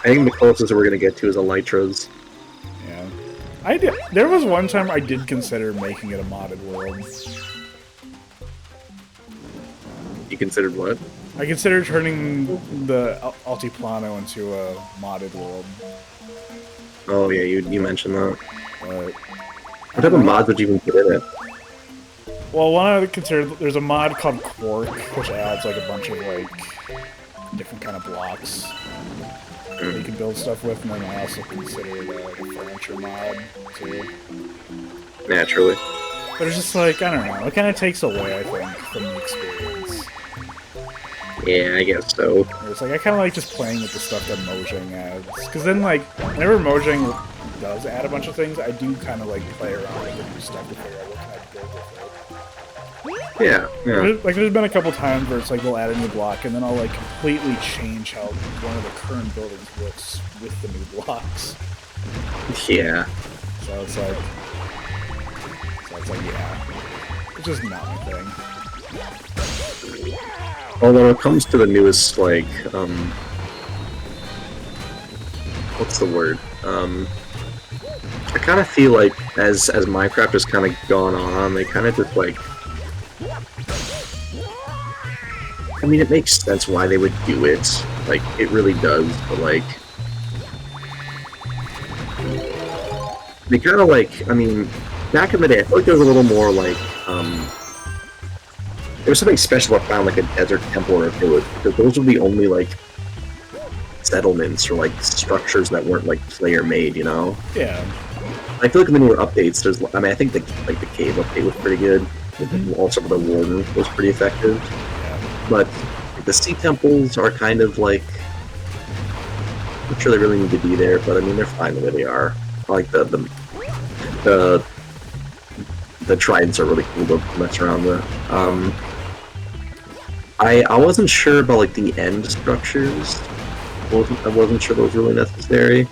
think the closest we're gonna get to is Elytras. Yeah. There was one time I did consider making it a modded world. You considered what? I considered turning the Altiplano into a modded world. Oh yeah, you mentioned that. But What type of mods would you even put in it? well, one I would consider, there's a mod called Quark, which adds like a bunch of like different kind of blocks that you can build stuff with, and then I also considered a furniture mod too. Naturally. But it's just like, I don't know, it kind of takes away, I think, from the experience. Yeah, I guess so. It's like, I kind of like just playing with the stuff that Mojang adds. Because then, like, whenever Mojang does add a bunch of things, I do kind of like play around with the new stuff to figure out what can I build with it. Yeah, yeah. Like, there's been a couple times where it's like, they'll add a new block, and then I'll, like, completely change how one of the current buildings looks with the new blocks. Yeah. So it's like, yeah. It's just not my thing. Although when it comes to the newest, like, what's the word? I kind of feel like as Minecraft has kind of gone on, they kind of just like, I mean, it makes sense why they would do it. Like, it really does, but like, they kind of like, I mean, back in the day, I feel like there was a little more like, there was something special about like a desert temple or a village, because those were the only like settlements or like structures that weren't like player made, you know? Yeah. I feel like in the newer updates, there's, I mean, I think the cave update was pretty good. Also, the warden was pretty effective. Yeah. But the sea temples are kind of like, I'm not sure they really need to be there, but I mean, they're fine the way they are. I like the tridents are really cool to mess around with. I wasn't sure about like the end structures. I wasn't sure those were really necessary.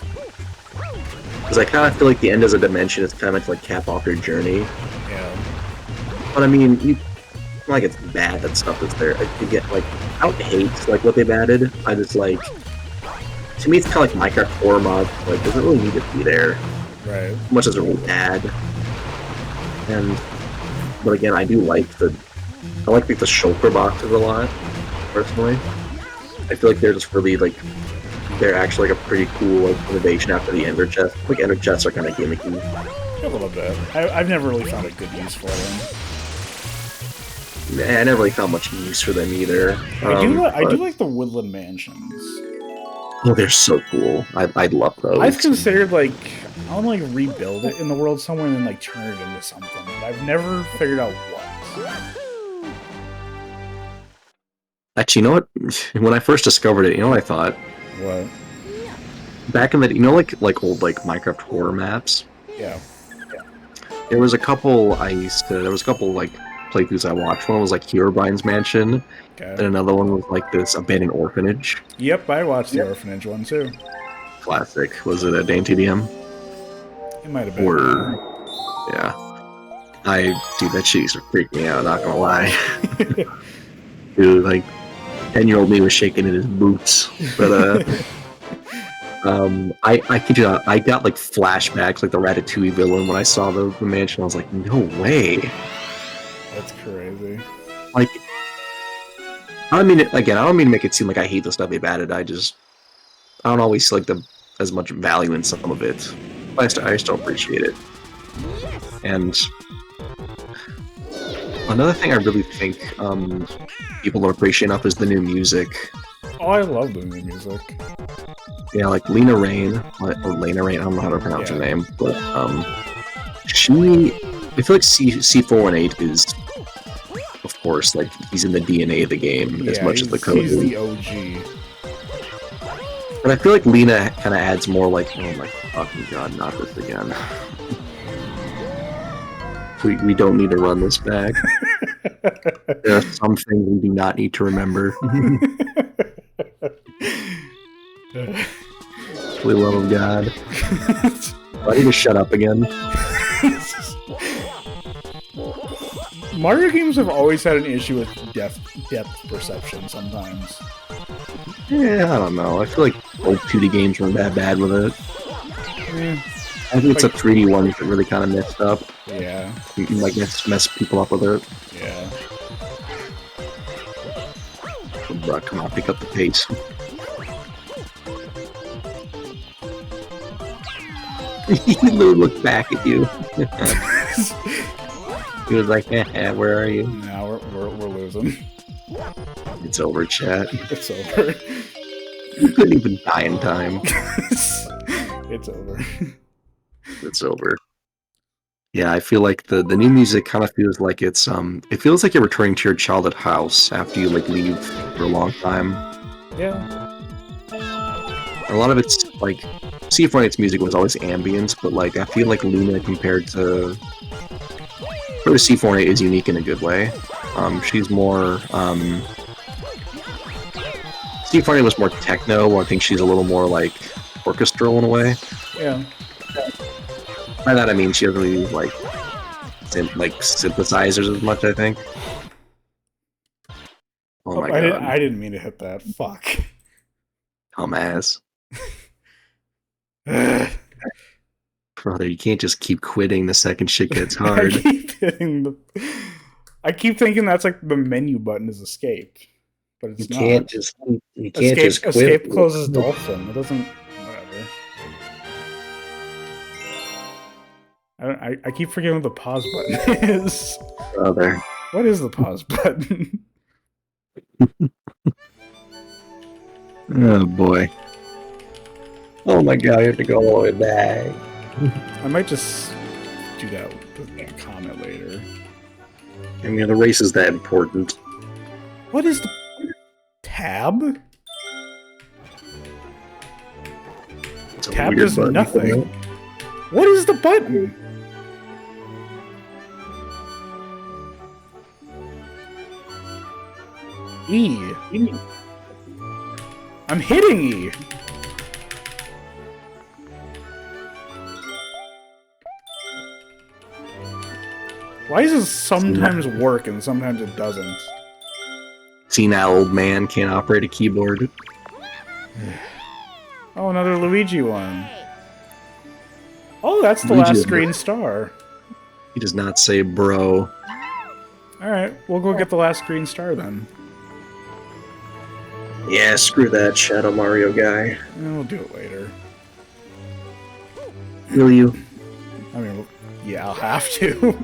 Because I kind of feel like the end as a dimension is kind of meant to like cap off your journey. Yeah. But I mean, it's not like it's bad that stuff is there. I get like, I don't hate like what they've added. I just like, to me it's kind of like Minecraft horror mod. Like, doesn't really need to be there. Right. As much as it really add. But again, I do like the shulker boxes a lot, personally. I feel like they're just really like, they're actually like a pretty cool like innovation after the ender chest. Like ender chests are kind of gimmicky. A little bit. I've never really found a good use for them. I never really found much use for them either. I do like the woodland mansions. Oh, they're so cool. I'd love those. I've considered like, I want to like rebuild it in the world somewhere and then like turn it into something, but I've never figured out what. Actually, you know what? When I first discovered it, you know what I thought? What? Back in the, you know, like old like Minecraft horror maps. Yeah. There was a couple like playthroughs I watched. One was like Herobrine's Mansion, Okay. and another one was like this abandoned orphanage. Yep, I watched the orphanage one too. Classic. Was it a Dane TDM? It might have been. Or yeah. Dude, that shit used to freak me out, not gonna lie. Dude, like 10-year-old me was shaking in his boots. But I kid you not, I got like flashbacks like the Ratatouille villain when I saw the mansion. I was like, no way. That's crazy. Like, I don't mean to make it seem like I hate the stuff they've added. I don't always see like as much value in some of it. But I still appreciate it. And another thing I really think people don't appreciate enough is the new music. Oh, I love the new music. Yeah, like Lena Rain, or Lena Rain, I don't know how to pronounce her name, but I feel like C418 is, of course, like he's in the DNA of the game as much as the code. He's the OG. But I feel like Lena kind of adds more like, oh my fucking god, not this again. We don't need to run this back. There are some things we do not need to remember. We love of God. I need to shut up again. Mario games have always had an issue with depth perception sometimes. Yeah, I don't know. I feel like old 2D games weren't that bad with it. Yeah. I think it's the 3D ones that really kind of messed up. Yeah. Like mess people up with it. Yeah. Bro, come on, pick up the pace. He literally looked back at you. He was like, where are you? Now we're losing. It's over, chat. It's over. You couldn't even die in time. It's over. It's over. Yeah, I feel like the new music kind of feels like it's it feels like you're returning to your childhood house after you like leave for a long time. Yeah. A lot of it's like C4's music was always ambient, but like I feel like Luna compared to C4 is unique in a good way. She's more C4 was more techno, where I think she's a little more like orchestral in a way. Yeah. By that I mean she doesn't really use like synthesizers as much, I think. Oh my god. I didn't mean to hit that. Fuck. Dumbass. Brother, you can't just keep quitting the second shit gets hard. I keep thinking that's like the menu button is escape. But it's not. You can't just quit. Escape closes dolphin. It doesn't. Whatever. I keep forgetting what the pause button is. Brother. What is the pause button? Oh boy. Oh my god, you have to go all the way back. I might just do that with a comment later. I mean, the race is that important. What is the tab? Tab does nothing. What is the button? E. I'm hitting E. Why does this sometimes work and sometimes it doesn't? Senile old man can't operate a keyboard. Oh, another Luigi one. Oh, that's the Luigi last green star. He does not say bro. Alright, we'll go get the last green star then. Yeah, screw that Shadow Mario guy. We'll do it later. Will you? I mean, yeah, I'll have to.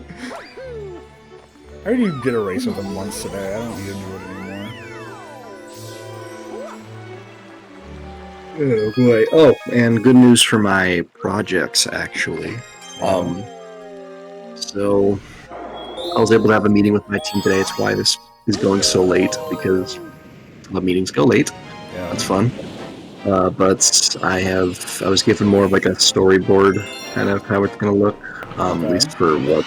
I already did a race with him once today. I don't need to do it anymore. Oh boy. Oh, and good news for my projects, actually. So I was able to have a meeting with my team today. It's why this is going so late, because the meetings go late. Yeah. That's fun. But I was given more of like a storyboard, kind of how it's gonna look. At least for what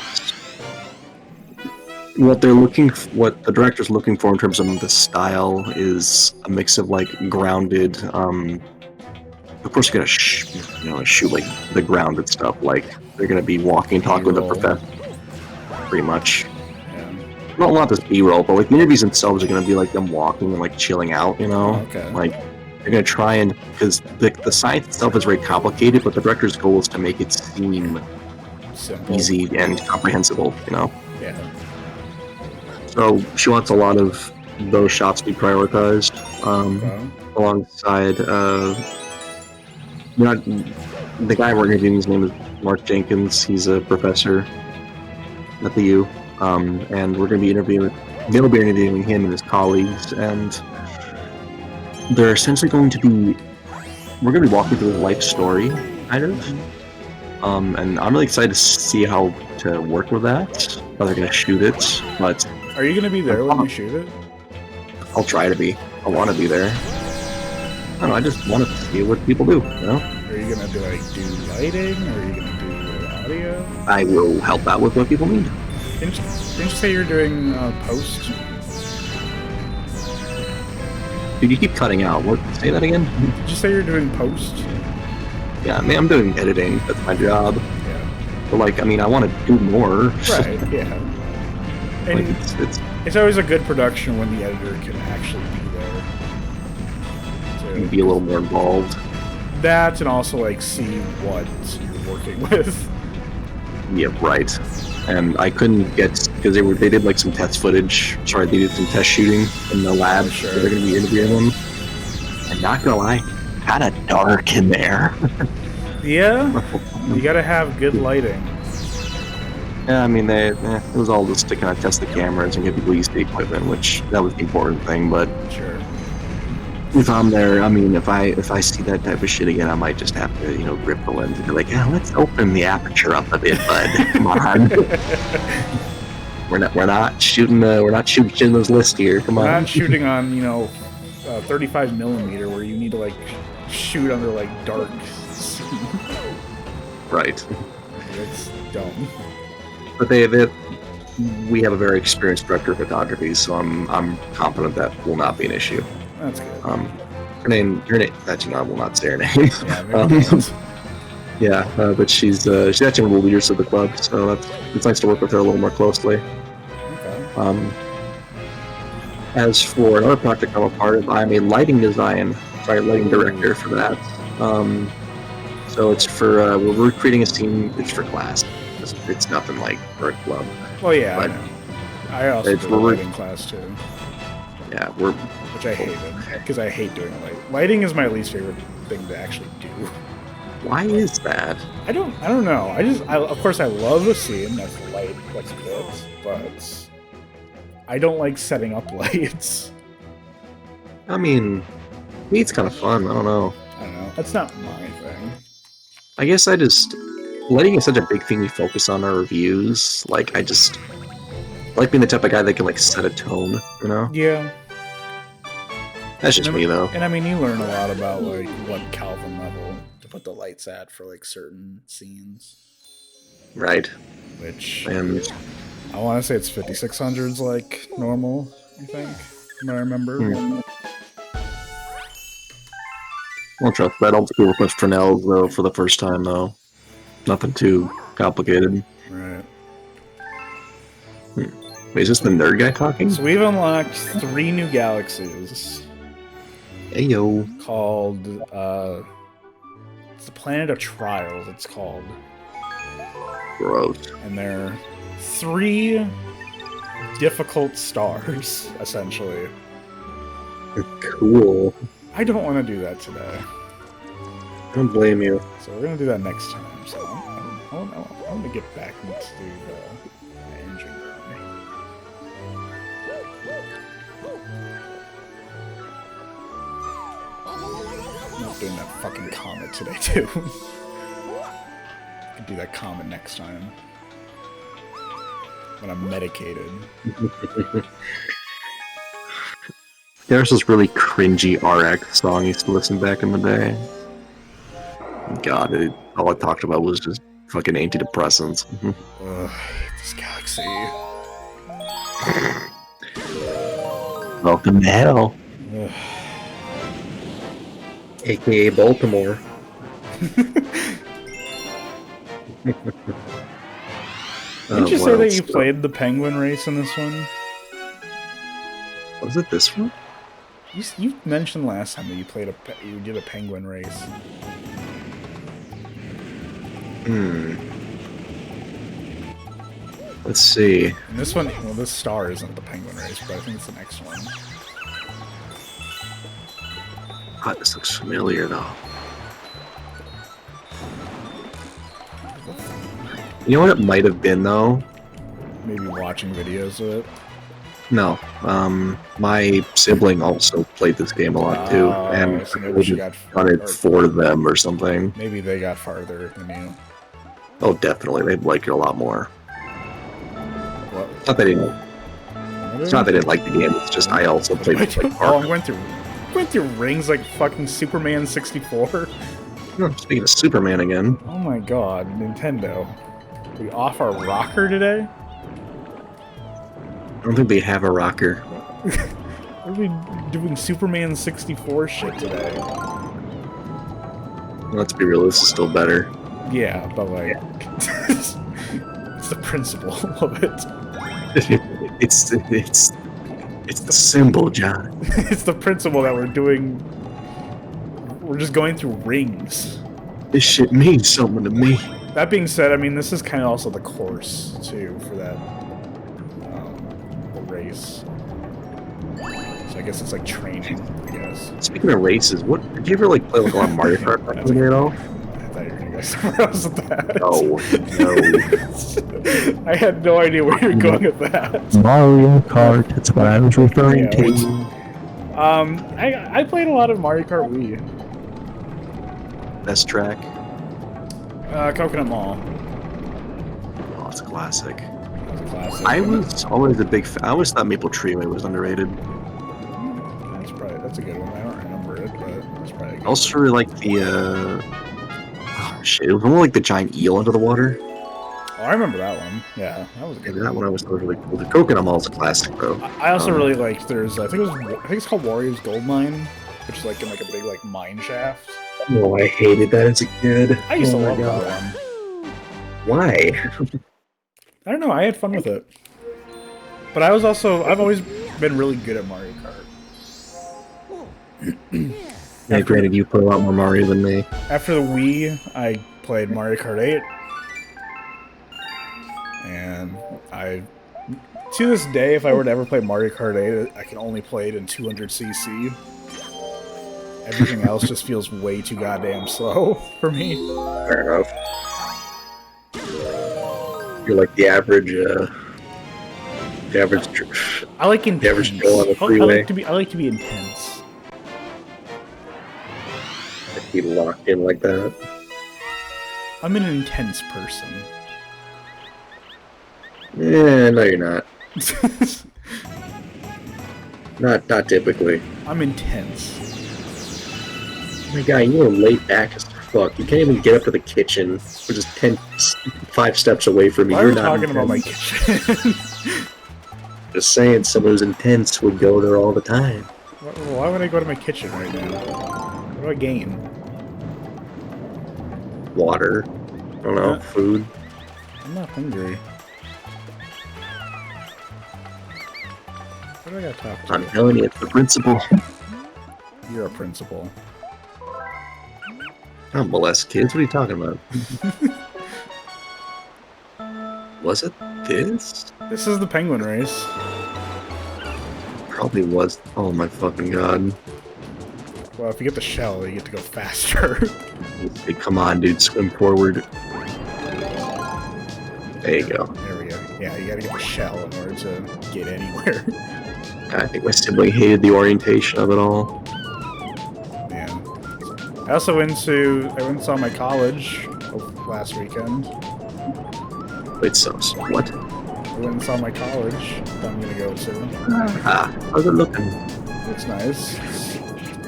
the director's looking for in terms of the style is a mix of like grounded. Of course, you're gonna shoot like the grounded stuff. Like they're gonna be walking, talking with the professor, pretty much. Yeah. Well, not just B-roll, but like the interviews themselves are gonna be like them walking and like chilling out. You know, Okay. like they're gonna try and because the science itself is very complicated, but the director's goal is to make it seem Simple. easy and comprehensible. You know. Yeah. So she wants a lot of those shots to be prioritized, alongside the guy we're interviewing. His name is Mark Jenkins. He's a professor at the U, and we're going to be interviewing. They'll be interviewing him and his colleagues, and they're essentially going to be. We're going to be walking through his life story, kind of. And I'm really excited to see how to work with that. How they're going to shoot it, but. Are you going to be there when you shoot it? I'll try to be. I want to be there. I don't know, I just want to see what people do, you know? Are you going to do lighting, or are you going to do audio? I will help out with what people need. Didn't you say you're doing post? Dude, you keep cutting out. What? Say that again? Did you say you're doing post? Yeah, I mean, I'm doing editing. That's my job. Yeah. But, like, I mean, I want to do more. Right, yeah. And Like, it's it's always a good production when the editor can actually be there. true. be a little more involved. That, and also, like, see what you're working with. Yeah, right. And I couldn't get, because they did like some test footage. Sorry, they did some test shooting in the lab. Sure. So they're going to be interviewing them. And not gonna lie, kind of dark in there. Yeah, you gotta have good lighting. Yeah, I mean, it was all just to kind of test the cameras and get people used to the equipment, which that was the important thing. But Sure. if I'm there, I mean, if I see that type of shit again, I might just have to, grip the lens and be like, yeah, let's open the aperture up a bit, bud. Come on. we're not shooting Schindler's List here. Come on. We're not shooting on 35 millimeter where you need to like shoot under like dark scene. Right. It's dumb. But we have a very experienced director of photography, so I'm confident that will not be an issue. That's good. Her name. Actually, no, I will not say her name. Yeah, But she's actually one of the leaders of the club, so it's nice to work with her a little more closely. Okay. As for another project I'm a part of, I'm a lighting director for that. So it's for we're recreating a scene. It's for class. It's nothing like for a club. Well, yeah, but I know. I also did a lighting class too. Yeah, which I hated because I hate doing lighting. Lighting is my least favorite thing to actually do. Why is that? I don't know. Of course I love the scene. That's the light, like it, but I don't like setting up lights. I mean, it's kind of fun. I don't know. That's not my thing. I guess lighting is such a big thing we focus on our reviews. Like, I like being the type of guy that can, like, set a tone, Yeah. That's just me, though. And I mean, you learn a lot about, like, what Kelvin level to put the lights at for, like, certain scenes. Right. Which, and I want to say it's 5600's, like, normal, I think, from what I remember. Well, trust that. I'll do request for Nels, though, for the first time, though. Nothing too complicated. Right. Wait, is this the nerd guy talking? So we've unlocked 3 new galaxies. Hey, yo. Called, it's the Planet of Trials, it's called. Gross. And they're 3 difficult stars, essentially. Cool. I don't want to do that today. I don't blame you. So we're going to do that next time. So I want to get back into the engine room. I'm not doing that fucking Comet today, too. I could do that Comet next time. When I'm medicated. There's this really cringy RX song I used to listen back in the day. God, all I talked about was just fucking antidepressants. Ugh, this galaxy. Welcome to hell. Ugh. AKA Baltimore. Didn't you say that you played the penguin race in this one? Was it this one? You mentioned last time that you did a penguin race. Let's see. And this one, well, this star isn't the penguin race, but I think it's the next one. God, this looks familiar, though. You know what it might have been, though? Maybe watching videos of it. No. My sibling also played this game a lot, too. And so maybe she got done it for them or something. Maybe they got farther than you. Oh, definitely. They'd like it a lot more. What? It's not that they didn't. It's not that they didn't like the game. It's just I also played it like Oh, I went through rings like fucking Superman 64. Speaking of Superman again. Oh my god, Nintendo. We off our rocker today? I don't think they have a rocker. Are we doing Superman 64 shit today? Let's be real, this is still better. Yeah, but like, it's the principle of it. It's the symbol, John. It's the principle that we're doing We're just going through rings. This shit means something to me. That being said, I mean, this is kind of also the course, too, for that, the race. So I guess it's like training, I guess. Speaking of races, did you ever like play like a lot of Mario Kart back in the day at all? I thought you were gonna go somewhere else with that. No. I had no idea where you're going with that. Mario Kart, that's what I was referring to. I played a lot of Mario Kart Wii. Best track? Coconut Mall. Oh, it's a classic. That was a classic. I was always a big fan. I always thought Maple Treeway was underrated. That's a good one. I don't remember it, but it's probably a good I also really like the, oh shit, it was more like the giant eel under the water. Oh, I remember that one. Yeah, that was a good Maybe that one. one I was really cool. The Coconut Mall is a classic, though. I also really liked, I think it's called Warrior's Gold Mine, which is like in like a big like mine shaft. Oh, I hated that as a kid. I used to my love God. that one. Why? I don't know, I had fun with it. But I've always been really good at Mario Kart. Yeah, granted, you play a lot more Mario than me. After the Wii, I played Mario Kart 8. And to this day, if I were to ever play Mario Kart 8, I can only play it in 200cc. Everything else just feels way too goddamn slow for me. Fair enough. You're like the average, I like intense. The average Joe on the freeway. I like to be intense. Be locked in like that. I'm an intense person. Yeah, no, you're not. Not typically. I'm intense. Oh my God, you were laid back as fuck. You can't even get up to the kitchen, which is 5 steps away from me. Why are You're we not talking about my intense. kitchen? Just saying, someone who's intense would go there all the time. Why would I go to my kitchen right now? What do I gain? Water. I don't know, food. I'm not hungry. What do I gotta talk to? I'm telling you, it's the principal. You're a principal. I don't molest kids. What are you talking about? Was it this? This is the penguin race. Probably was. Oh my fucking God. Well, if you get the shell, you get to go faster. Hey, come on, dude. Swim forward. There you go. There we go. Yeah, you gotta get the shell in order to get anywhere. I think my sibling hated the orientation of it all. Yeah. I also went and saw my college last weekend. Wait, so what? I went and saw my college that I'm gonna go to. Ah, how's it looking? It's nice. It's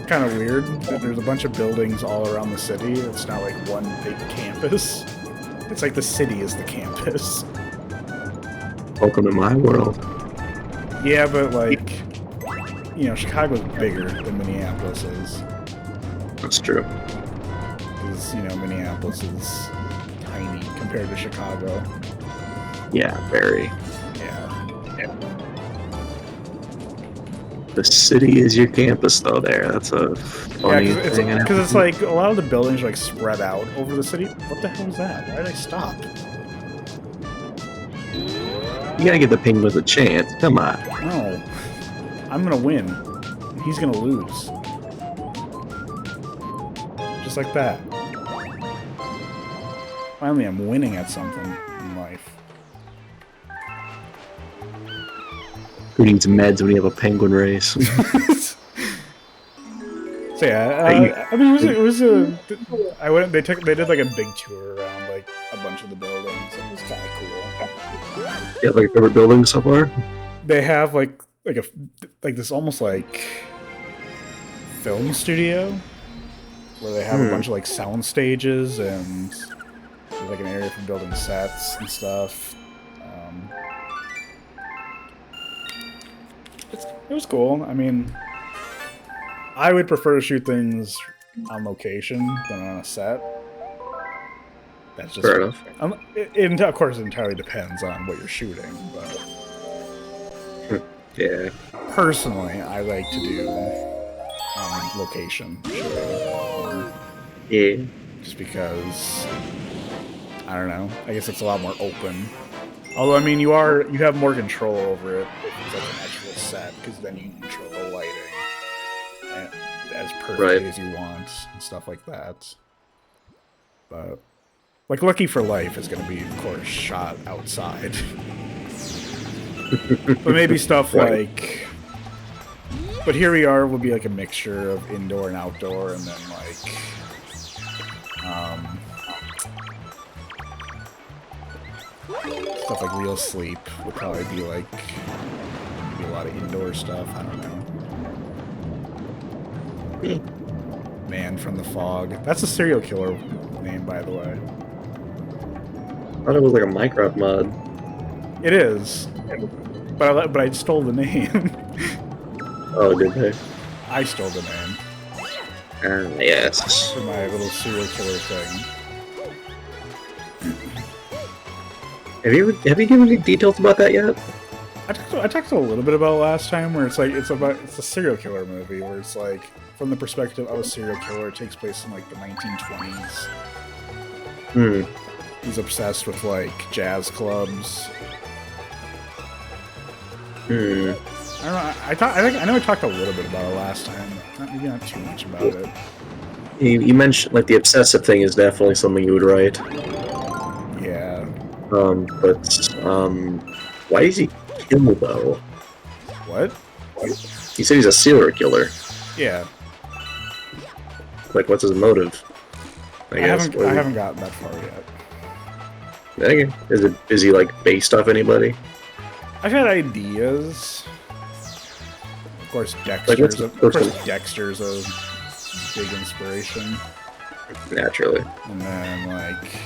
kind of weird. There's a bunch of buildings all around the city. It's not like one big campus. It's like the city is the campus. Welcome to my world. Yeah, but like, you know, Chicago's bigger than Minneapolis is. That's true. Because, you know, Minneapolis is tiny compared to Chicago. Yeah, very. Yeah. The city is your campus, though. That's a funny thing. Because it's like a lot of the buildings are like spread out over the city. What the hell was that? Why did I stop? You gotta give the penguins a chance. Come on. No. I'm gonna win. And he's gonna lose. Just like that. Finally, I'm winning at something in life. Who needs meds when you have a penguin race? So yeah, I mean, it was a. I went. They did like a big tour around like a bunch of the buildings. It was kind of cool. You have like a favorite building so far? They have like this almost like film studio where they have a bunch of like sound stages and there's like an area for building sets and stuff. It was cool. I mean, I would prefer to shoot things on location than on a set. That's just Fair enough. Of course, it entirely depends on what you're shooting, but Yeah. personally, I like to do location shooting. Yeah. Just because, I don't know. I guess it's a lot more open. Although, I mean, you have more control over it if it's like an actual set, because then you control the lighting as perfectly as you want and stuff like that. But like Lucky for Life is going to be, of course, shot outside. But maybe stuff like. But Here We Are will be like a mixture of indoor and outdoor, and then like. Stuff like Real Sleep would probably be like maybe a lot of indoor stuff. I don't know. Man from the Fog. That's a serial killer name, by the way. I thought it was like a Minecraft mod. It is, but I stole the name. Oh, did they? I stole the name. Yes. For my little serial killer thing. Have you given any details about that yet? I talked a little bit about it last time, where it's like it's a serial killer movie where it's like from the perspective of a serial killer. It takes place in like the 1920s. He's obsessed with like jazz clubs. I don't know. I know I talked a little bit about it last time. Maybe not too much about it. You mentioned like the obsessive thing is definitely something you would write. Yeah. Why is he killed though? What? He said he's a serial killer. Yeah. Like, what's his motive? I haven't gotten that far yet. Okay. Is he like based off anybody? I've had ideas. Of course, Dexter's a big inspiration. Naturally. And then, like,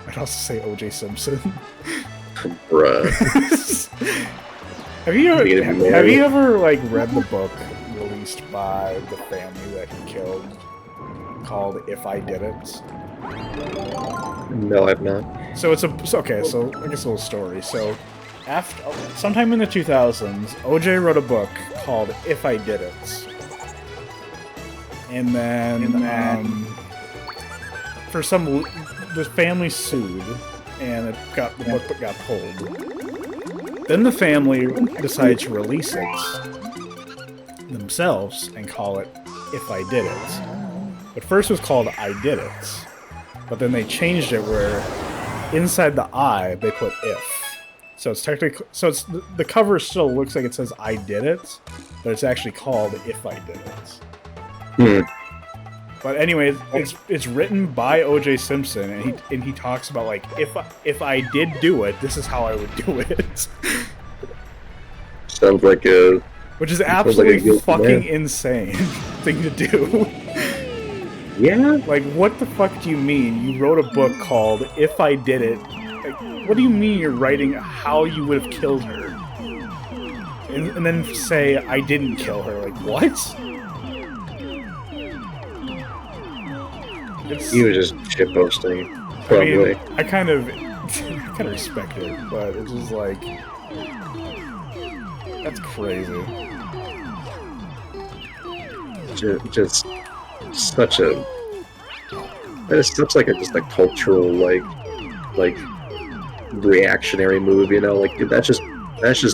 I'd also say O.J. Simpson. Bruh. Have you ever like read the book released by the family that he killed called "If I Did It"? No, I've not. So I guess a little story. So sometime in the 2000s, OJ wrote a book called "If I Did It," and then the family sued, and the book got pulled. Then the family decided to release it themselves and call it "If I Did It." But first it was called "I Did It," but then they changed it where inside the I they put "if." So it's technically the cover still looks like it says "I Did It," but it's actually called "If I Did It." But anyway, it's written by O.J. Simpson, and he talks about like if I did do it, this is how I would do it. Sounds like a. Which is absolutely fucking insane thing to do. Yeah. Like, what the fuck do you mean? You wrote a book called "If I Did It." Like, what do you mean you're writing how you would have killed her? And then say I didn't kill her. Like, what? He was just shitposting. Probably. I mean, I kind of respect it, but it's just like that's crazy. Just such a. It looks like just like cultural like reactionary move, you know? Like that's just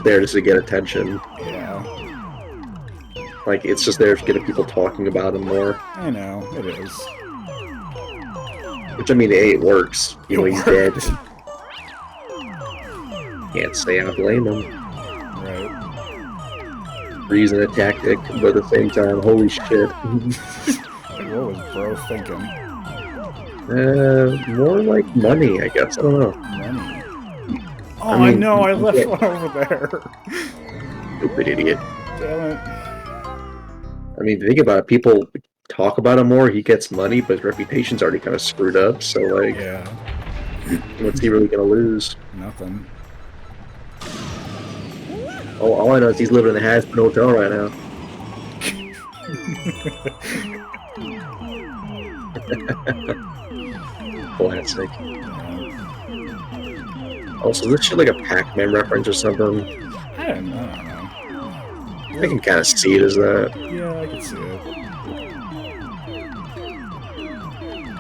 there just to get attention. Yeah. Like it's just there to get people talking about him more. I know it is. Which I mean, it works. You know, he's dead. Can't say I blame him. Right. Reason a tactic, but at the same time, holy shit. Like, what was bro thinking? More like money, I guess. I don't know. Money. Oh, I know. I left one over there. Stupid idiot. Damn it. I mean, think about it. People talk about him more. He gets money, but his reputation's already kind of screwed up. So, like, yeah. What's he really gonna lose? Nothing. Oh, all I know is he's living in the Hasbro Hotel right now. Classic. Also, is this shit like a Pac-Man reference or something? I don't know. I can kind of see it as that. Yeah, I can see it.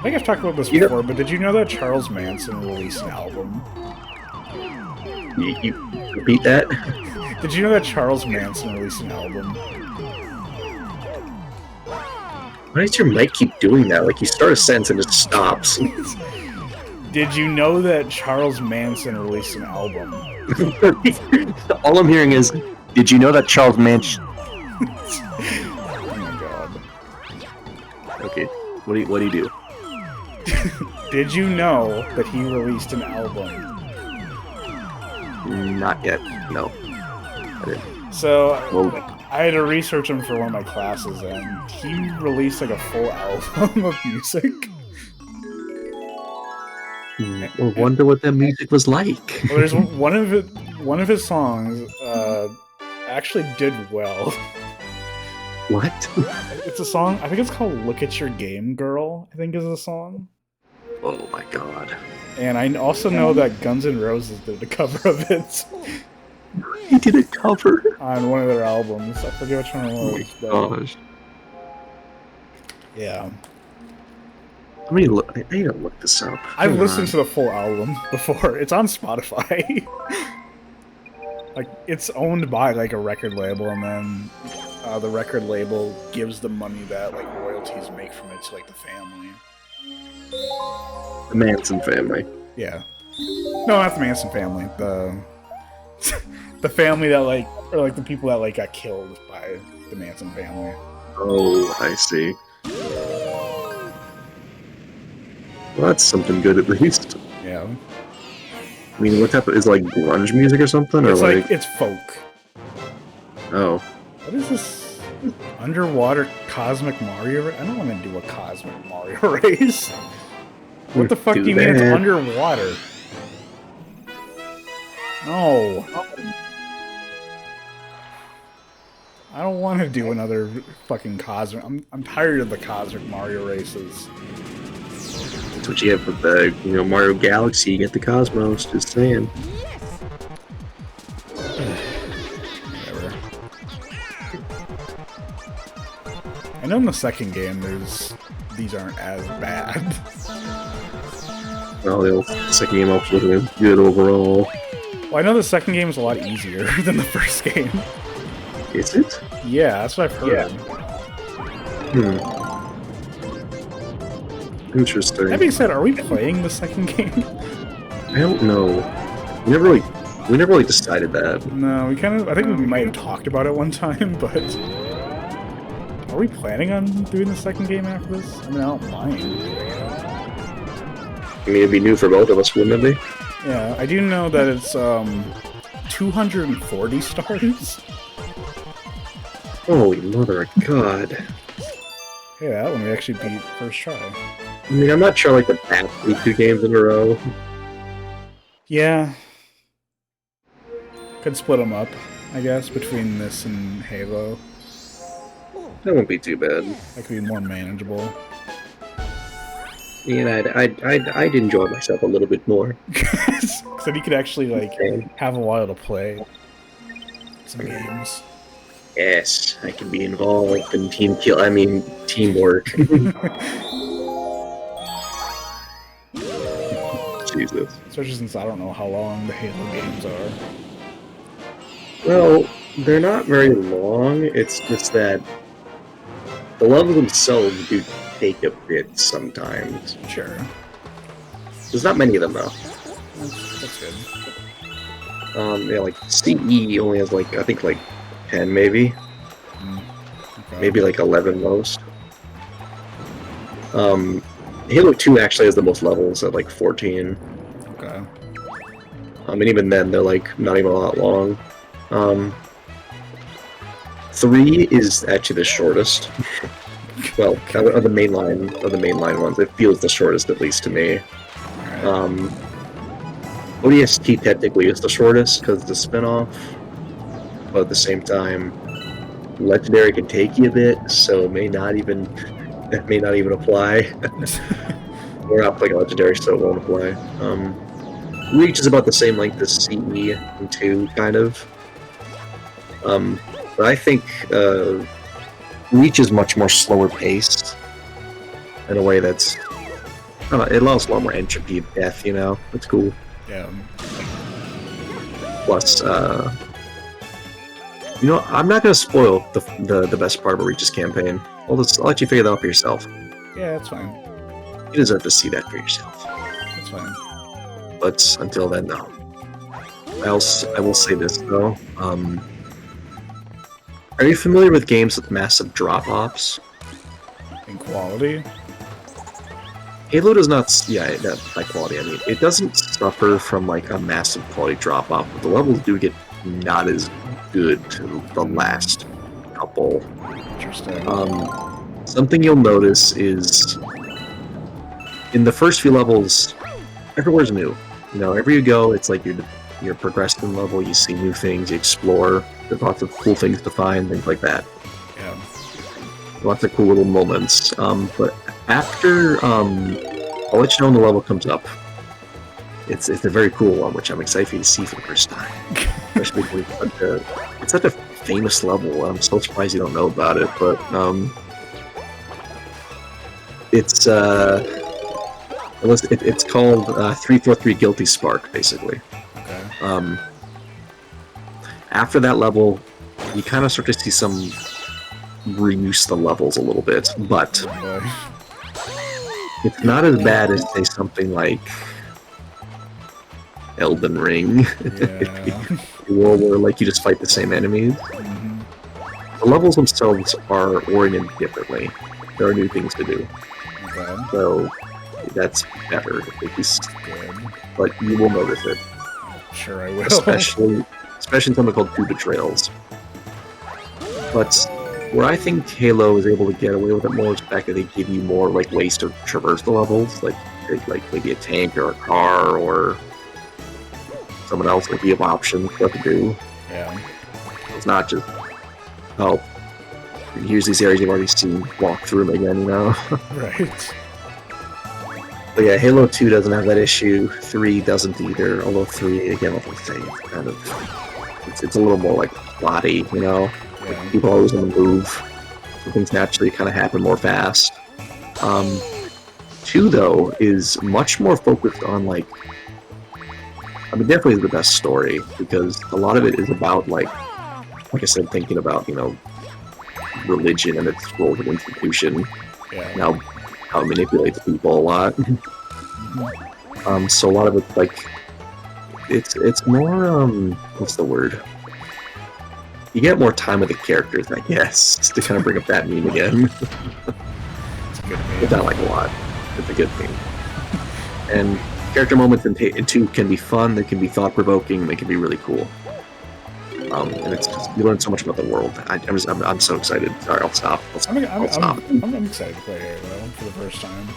I think I've talked about this before, but did you know that Charles Manson released an album? You repeat that? Did you know that Charles Manson released an album? Why does your mic keep doing that? Like, you start a sentence and it stops. Did you know that Charles Manson released an album? All I'm hearing is, did you know that Charles Manson... Oh my god. Okay, what do you do? Did you know that he released an album? Not yet, no. I didn't. So, Well, I had to research him for one of my classes, and he released like a full album of music. I wonder what that music was like. Well, there's one of his songs actually did well. What? It's a song, I think it's called Look at Your Game Girl, I think is the song. Oh my god. And I also know that Guns N' Roses did a cover of it He did a cover? on one of their albums. I forget which one it was. But Gosh. yeah. I need to look this up. I've listened to the full album before. It's on Spotify. Like, it's owned by, like, a record label, and then the record label gives the money that, like, royalties make from it to, like, the family. The Manson family. Yeah. No, not the Manson family. The the family that, like, or, like, the people that, like, got killed by the Manson family. Oh, I see. Well, that's something good at least. Yeah. I mean, what type of, is it like grunge music or something? It's or like, it's folk. Oh. What is this? Underwater Cosmic Mario race? I don't want to do a Cosmic Mario race. What the fuck do you mean it's underwater? No. I don't want to do another fucking Cosmic. I'm tired of the Cosmic Mario races. That's what you have with the, Mario Galaxy. You get the Cosmos, just saying. Whatever. I know in the second game these aren't as bad. Well, the second game also was good overall. Well, I know the second game is a lot easier than the first game. Is it? Yeah, that's what I've heard. Interesting. That being said, are we playing the second game? I don't know. We never really decided that. No, I think we might have talked about it one time, but are we planning on doing the second game after this? I mean, I don't mind. I mean, it'd be new for both of us, wouldn't it be? Yeah, I do know that it's 240 stars. Holy mother of God. Yeah, that one we actually beat first try. I mean, I'm not sure like the past 2 games in a row. Yeah. Could split them up, I guess, between this and Halo. That won't be too bad. That could be more manageable. And I'd enjoy myself a little bit more. So you could actually, like, have a while to play some games. Yes, I can be involved in teamwork. Jesus. Especially since I don't know how long the Halo games are. Well, they're not very long, it's just that the levels themselves do take a bit sometimes. Sure. There's not many of them, though. That's good. Yeah, like, CE only has, like, I think, like, 10, maybe? Okay. Maybe, like, 11 most. Halo 2 actually has the most levels at, like, 14. Okay. And even then, they're, like, not even a lot long. 3 is actually the shortest. Well, of the mainline ones, it feels the shortest, at least to me. ODST technically is the shortest because it's a spin-off, but at the same time, Legendary can take you a bit, so it may not even apply. We're not playing Legendary, so it won't apply. Reach is about the same length as CE and 2, kind of. But I think Reach is much more slower paced in a way that's It allows a lot more entropy of death, you know? It's cool. Yeah. Plus, you know, I'm not gonna spoil the best part of Reach's campaign. I'll let you figure that out for yourself. Yeah, that's fine. You deserve to see that for yourself. That's fine. But until then, no. I will say this though. Are you familiar with games with massive drop-offs? In quality? Halo does not, by quality, I mean, it doesn't suffer from, like, a massive quality drop-off, but the levels do get not as good to the last couple. Interesting. Something you'll notice is, in the first few levels, everywhere's new. You know, everywhere you go, it's like you're progressing level, you see new things, you explore, there's lots of cool things to find, things like that. Yeah. Lots of cool little moments. But after, I'll let you know when the level comes up. It's a very cool one, which I'm excited for you to see for the first time. Especially because it's such a famous level. I'm so surprised you don't know about it, but it's called 343 Guilty Spark, basically. Okay. After that level, you kind of start to see some reduce the levels a little bit, but it's not as bad as, say, something like Elden Ring, Yeah. where like you just fight the same enemies. Mm-hmm. The levels themselves are oriented differently. There are new things to do, Okay. so that's better, at least. Good. But you will notice it, Sure I will. especially in something called Two Betrayals. But where I think Halo is able to get away with it more is the fact that they give you more like ways to traverse the levels, like maybe a tank or a car or someone else. Like you have options what to do. Yeah. It's not just, oh, here's these areas you've already seen, walk through them again, you know. Right. But yeah, Halo 2 doesn't have that issue. 3 doesn't either. Although 3, again, like I say, it's kind of it's a little more like plotty, you know. Yeah. People are always on the move, so things naturally kind of happen more fast. 2 though is much more focused on like, I mean, definitely the best story because a lot of it is about like I said, thinking about, you know, religion and its role as an institution, Yeah. and how it manipulates people a lot. So a lot of it's like, it's more, what's the word? You get more time with the characters, I guess, to kind of bring up that meme again. It's a good But meme. not like a lot. It's a good thing. And character moments in 2 can be fun, they can be thought-provoking, they can be really cool. And it's just, you learn so much about the world. I'm so excited. Sorry, I'll stop. I'll stop. I'm excited to play Halo for the first time.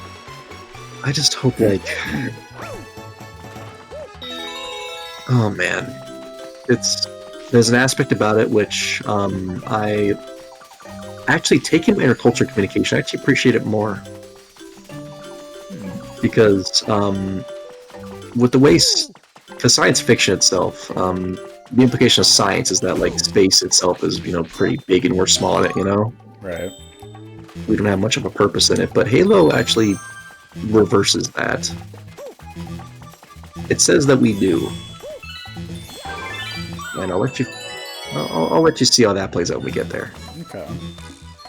I just hope, like, oh man, there's an aspect about it which I actually take in intercultural communication. I actually appreciate it more because with the way, because science fiction itself, the implication of science is that like space itself is, you know, pretty big and we're small in it, you know. Right. We don't have much of a purpose in it, but Halo actually reverses that. It says that we do, and I'll let you see how that plays out when we get there, Okay.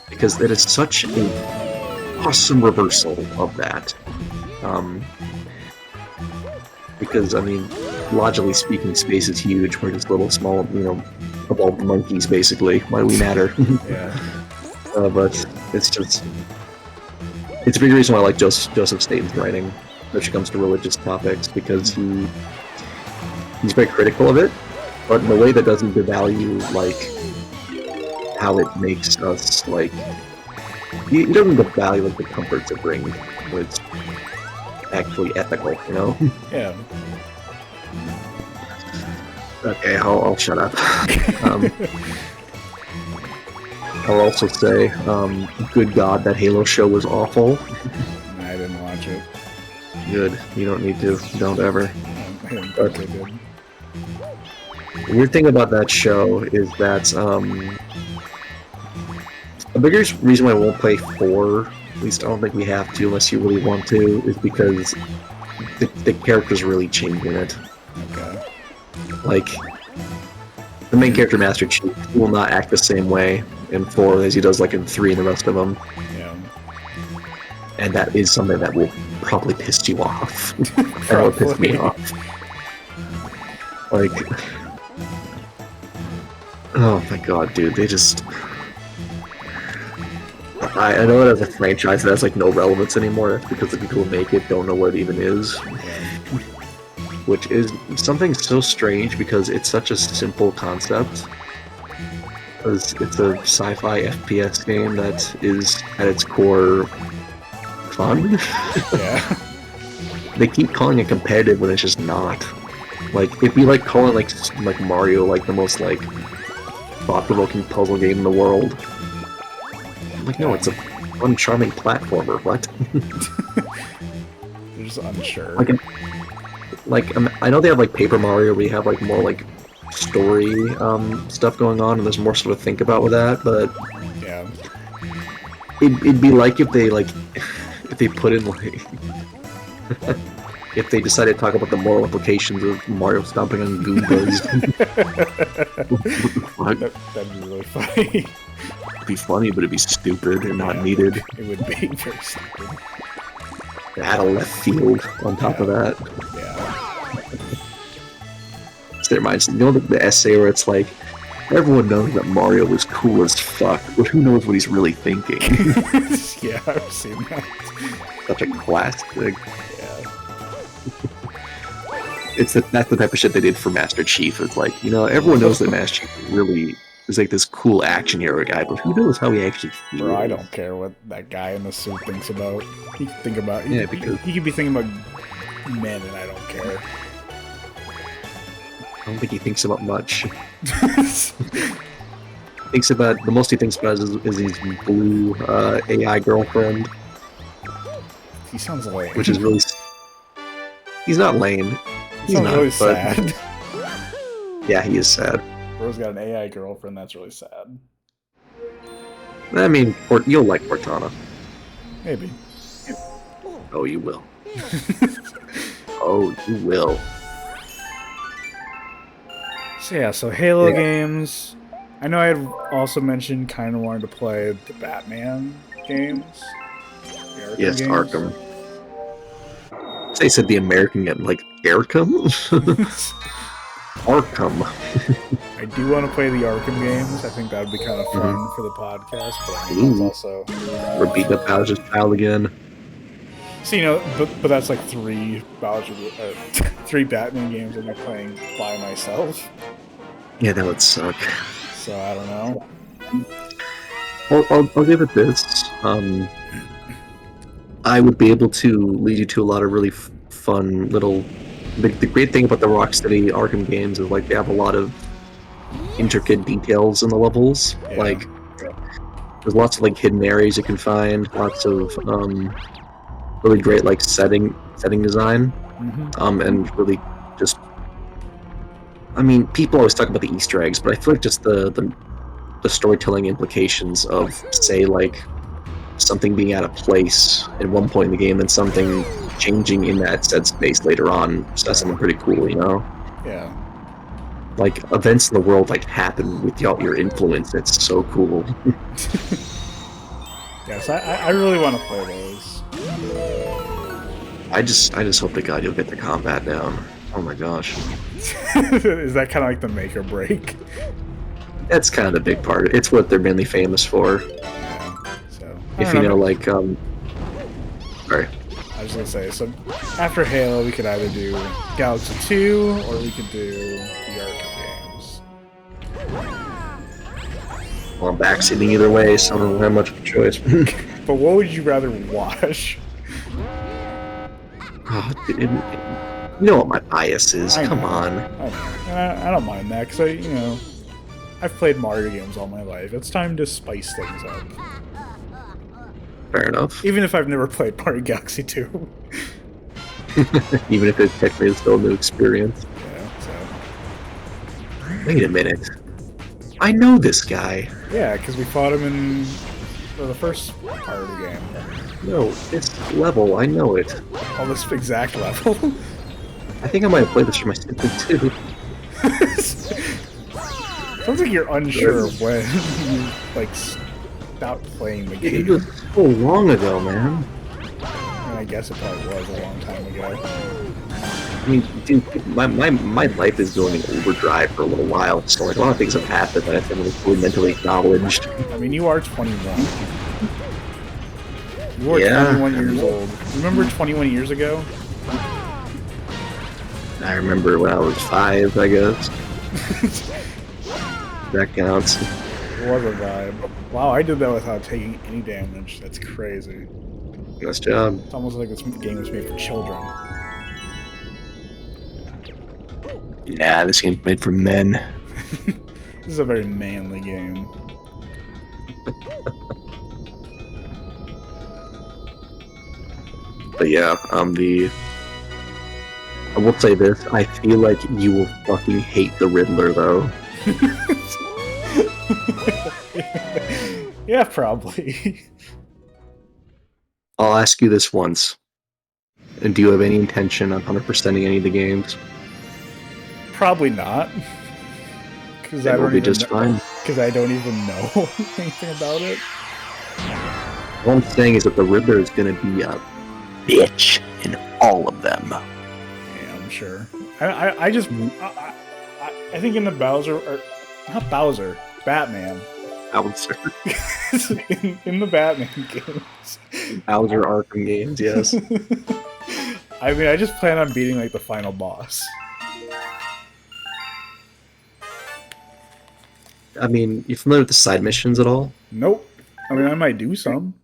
because it is such an awesome reversal of that. Because I mean, logically speaking, space is huge. We're just little small, you know, evolved monkeys basically. Why do we matter? Yeah. But it's just, it's a big reason why I like Joseph Staten's writing, especially when it comes to religious topics, because he's very critical of it, but in a way that doesn't devalue like how it makes us like. He doesn't devalue like the comforts it brings when it's actually ethical, you know. Yeah. Okay, I'll shut up. I'll also say, good God, that Halo show was awful. I didn't watch it. Good. You don't need to. Don't ever. I didn't think I did. The weird thing about that show is that, a bigger reason why I won't play 4 least I don't think we have to unless you really want to, is because the characters really change in it. Okay. Like, the main character, Master Chief, will not act the same way in 4 as he does like in 3 and the rest of them. Yeah. And that is something that will probably piss you off. That will piss me off. Like, oh my god, dude, they just... I know that as a franchise that has like no relevance anymore, that's because the people who make it don't know what it even is. Which is something so strange because it's such a simple concept. Because it's a sci-fi FPS game that is, at its core, fun. Yeah. They keep calling it competitive when it's just not. Like, it'd be like calling like Mario like the most like thought-provoking puzzle game in the world. I'm like, no, it's a fun, charming platformer. What? You're just unsure. I know they have like Paper Mario where you have like more like story stuff going on, and there's more sort of think about with that. But yeah, it'd be like if they put in like if they decided to talk about the moral implications of Mario stomping on Goombas. that'd be really funny. It'd be funny, but it'd be stupid and not needed. It would be very stupid. Add a left field on top of that. Yeah. So it reminds you know the essay where it's like, everyone knows that Mario is cool as fuck, but who knows what he's really thinking? Yeah, I've seen that. Such a classic. Yeah. That's the type of shit they did for Master Chief. It's like, you know, everyone knows that Master Chief really is like this cool action hero guy, but who knows how he actually feels? Bro, I don't care what that guy in the suit thinks about. He can think about because he could be thinking about men, and I don't care. I don't think he thinks about much. Thinks about the most he thinks about is his blue AI girlfriend. He sounds lame. Which is really. He's not lame. He's sounds not, really but sad. Yeah, he is sad. Bro's got an AI girlfriend. That's really sad. I mean, you'll like Cortana. Maybe. Oh, you will. Oh, you will. So yeah, so Halo games. I know I had also mentioned kind of wanted to play the Batman games. The Arkham Yes, games. Arkham. They said the American game, like Arkham? Arkham. I do want to play the Arkham games. I think that would be kind of fun for the podcast, but I mean, that's also... Repeat the Bowser's child again. So, you know, but that's like three Batman games I'll be playing by myself. Yeah, that would suck. So, I don't know. I'll give it this. I would be able to lead you to a lot of really fun little... The great thing about the Rocksteady Arkham games is, like, they have a lot of intricate details in the levels. Yeah. Like, there's lots of, like, hidden areas you can find, lots of, really great, like, setting design. Mm-hmm. And really just... I mean, people always talk about the Easter eggs, but I feel like just the storytelling implications of, say, like, something being out of place at one point in the game and something changing in that said space later on. So that's something pretty cool, you know? Yeah. Like, events in the world, like, happen without your influence. It's so cool. Yes, I really want to play those. I just hope to God you'll get the combat down. Oh my gosh. Is that kind of like the make or break? That's kind of the big part. It's what they're mainly famous for. Yeah, so, If you know, like, sorry. I was gonna say, so after Halo, we could either do Galaxy 2 or we could do the Arkham games. Well, I'm backseating either way, so I don't have much of a choice. But what would you rather watch? Oh, you know what my bias is. I Come know. on. I don't mind that, because I've played Mario games all my life. It's time to spice things up. Fair enough. Even if I've never played Mario Galaxy 2. Even if it's technically still a new experience. Yeah, so. Wait a minute. I know this guy. Yeah, because we fought him in For the first part of the game. No, this level, I know it. Oh, this exact level. I think I might have played this for my stupid too. Sounds like you're unsure of when you like stopped playing the game. It was so long ago, man. And I guess it probably was a long time ago. I mean, dude, my life is going in overdrive for a little while, so like a lot of things have happened that I haven't really fully mentally acknowledged. I mean, you are 21. You are 21 years old. Remember 21 years ago? I remember when I was 5, I guess. That counts. It was a vibe. Wow, I did that without taking any damage. That's crazy. Nice job. It's almost like this game was made for children. Yeah, this game's made for men. This is a very manly game. But yeah, I will say this, I feel like you will fucking hate the Riddler, though. Yeah, probably. I'll ask you this once. And do you have any intention of 100%ing any of the games? Probably not. Because I It will don't be even just fine. Because I don't even know anything about it. All I'm saying is that the Riddler is gonna be a bitch in all of them. Yeah, I'm sure. I think in the Bowser, or not Bowser, Batman. Bowser. in the Batman games. Bowser Arkham games, yes. I mean, I just plan on beating like the final boss. I mean, you familiar with the side missions at all? Nope. I mean, I might do some.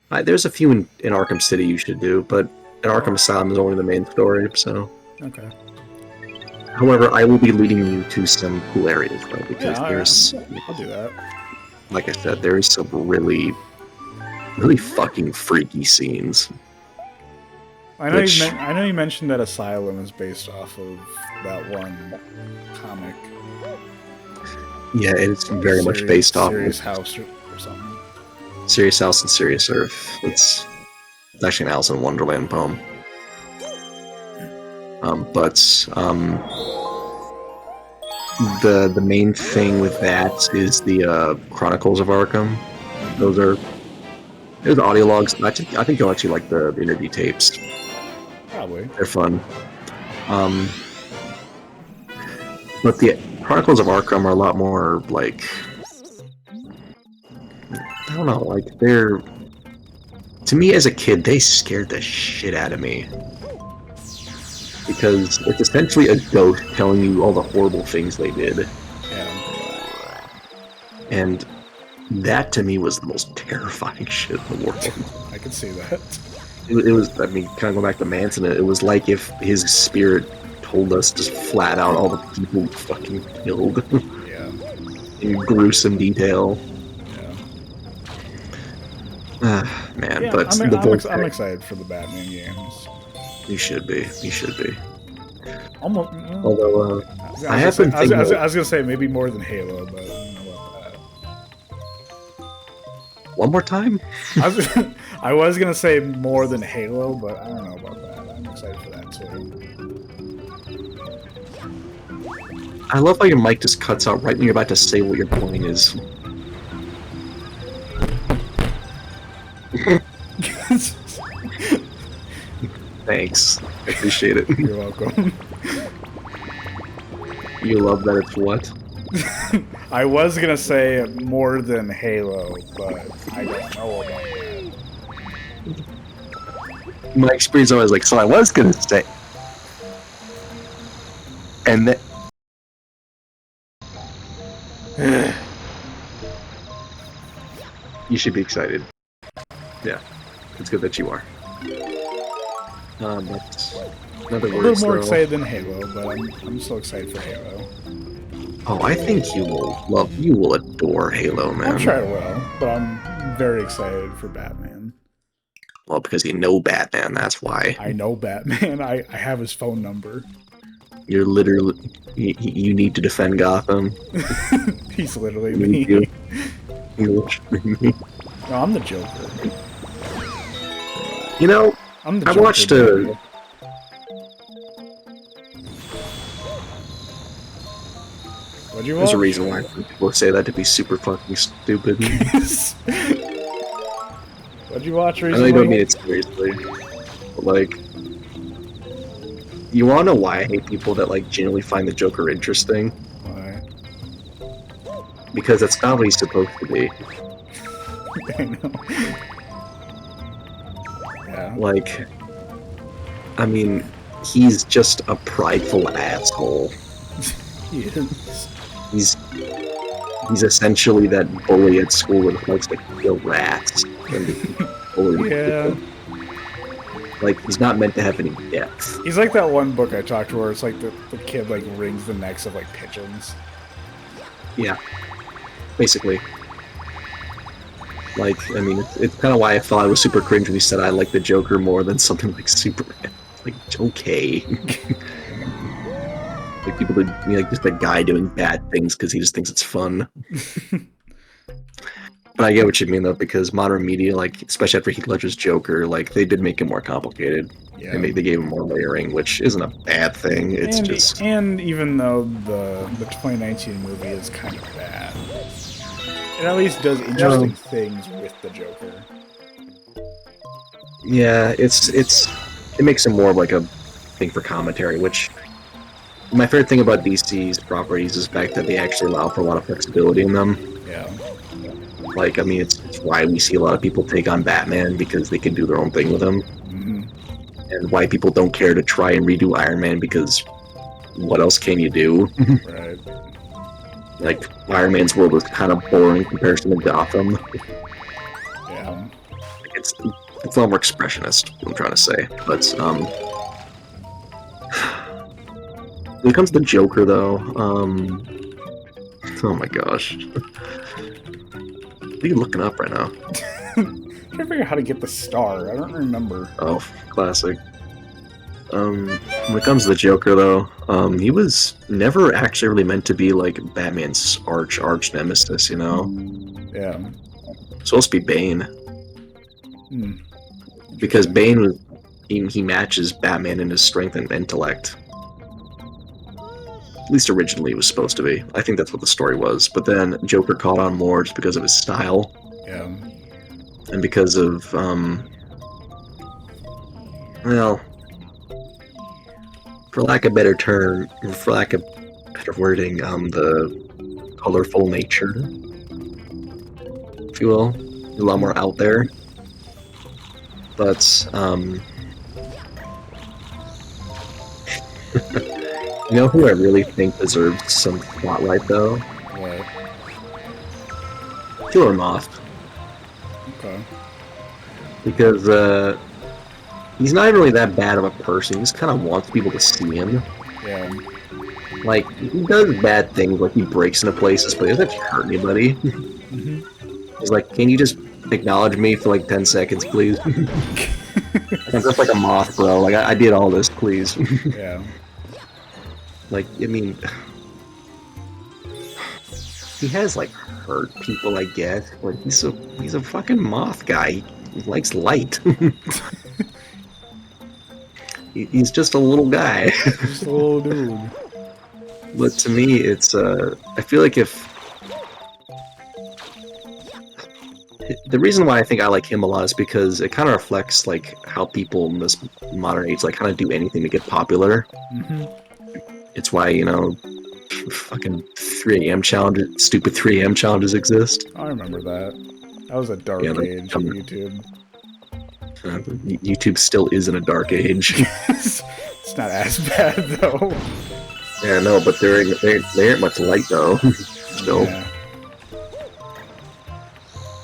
There's a few in Arkham City you should do, but in Arkham Asylum is only the main story, so... Okay. However, I will be leading you to some cool areas, though, because there's... I'll do that. Like I said, there is some really fucking freaky scenes. I know you mentioned that Asylum is based off of that one comic. Yeah, it's very much based off Serious of House or something. Serious House and Serious Earth. It's actually an Alice in Wonderland poem. The main thing with that is the Chronicles of Arkham. There's audio logs. I think you'll actually like the interview tapes. Probably. They're fun. But the Chronicles of Arkham are a lot more like, I don't know, like they're, to me as a kid, they scared the shit out of me. Because it's essentially a ghost telling you all the horrible things they did. Yeah. And that to me was the most terrifying shit in the world. I can see that. It was, I mean, kind of going back to Manson, it was like if his spirit told us just flat out all the people he fucking killed. Yeah. In gruesome detail. Yeah. Man, Yeah, but I'm excited for the Batman games. You should be. You should be. Almost. Although, I was gonna say maybe more than Halo, but I don't know about that. One more time? I was gonna say more than Halo, but I don't know about that. I'm excited for that too. I love how your mic just cuts out right when you're about to say what your point is. Thanks. I appreciate it. You're welcome. You love that it's what? I was gonna say more than Halo, but I don't know about that. My experience always like, so I was gonna say. And then... You should be excited. Yeah. It's good that you are. But in other A words, little more though, excited than Halo, but I'm so excited for Halo. Oh, I think you will adore Halo, man. I'm sure I will, but I'm very excited for Batman. Well, because you know Batman, that's why. I know Batman. I have his phone number. You're literally... You need to defend Gotham. He's literally Me me. too. You No, I'm the Joker. know, I'm the I Joker. watched baby. What'd you watch? There's a reason why people say that to be super fucking stupid. What'd you watch I know recently? you don't mean it seriously, but like, you wanna know why I hate people that like genuinely find the Joker interesting? Why? Because that's not what he's supposed to be. I know. Yeah. Like, I mean, he's just a prideful asshole. He is. He's essentially that bully at school that likes to kill rats and bully Yeah. people. Like, he's not meant to have any depth. He's like that one book I talked to where it's like the kid like wrings the necks of like pigeons. Yeah, basically. Like, I mean, it's kind of why I thought I was super cringe when he said I like the Joker more than something like Superman. Like, okay. Like, people that, like, just a guy doing bad things because he just thinks it's fun. But I get what you mean, though, because modern media, like, especially after Heath Ledger's Joker, like, they did make it more complicated. Yeah. They gave him more layering, which isn't a bad thing. It's just... And even though the 2019 movie is kind of bad, it at least does interesting things with the Joker. Yeah, it makes it more of like a thing for commentary, which my favorite thing about DC's properties is the fact that they actually allow for a lot of flexibility in them. Yeah. Like, I mean, it's why we see a lot of people take on Batman, because they can do their own thing with him. Mm-hmm. And why people don't care to try and redo Iron Man, because what else can you do? Right. Like, Iron Man's world is kind of boring in comparison to Gotham. Yeah. Like, it's a lot more expressionist, what I'm trying to say. But, when it comes to the Joker, though, oh my gosh. What are you looking up right now? I'm trying to figure out how to get the star. I don't remember. Oh, classic. When it comes to the Joker, though, he was never actually really meant to be, like, Batman's arch nemesis, you know? Yeah. Supposed to be Bane. Hmm. Because Bane was... He matches Batman in his strength and intellect. At least originally it was supposed to be. I think that's what the story was. But then Joker caught on more just because of his style. Yeah. And because of, well, for lack of better term, for lack of better wording, the colorful nature, if you will, a lot more out there. But, you know who I really think deserves some spotlight, though? What? Killer Moth. Okay. Because, he's not even really that bad of a person, he just kind of wants people to see him. Yeah. Like, he does bad things, like he breaks into places, but he doesn't actually hurt anybody. Mm-hmm. He's like, can you just acknowledge me for like 10 seconds, please? I'm just like a moth, bro. Like, I did all this, please. Yeah. Like, I mean... He has, like, hurt people, I guess. Like, he's a fucking moth guy. He likes light. He's just a little guy. Just a little dude. But to me, it's, I feel like if... The reason why I think I like him a lot is because it kind of reflects, like, how people in this modern age, like, kind of do anything to get popular. Mm-hmm. It's why, you know, fucking 3 AM challenges, stupid 3 AM challenges exist. I remember that. That was a dark age on YouTube. YouTube still is in a dark age. It's not as bad, though. Yeah, no, but there ain't much light, though. Still. Yeah.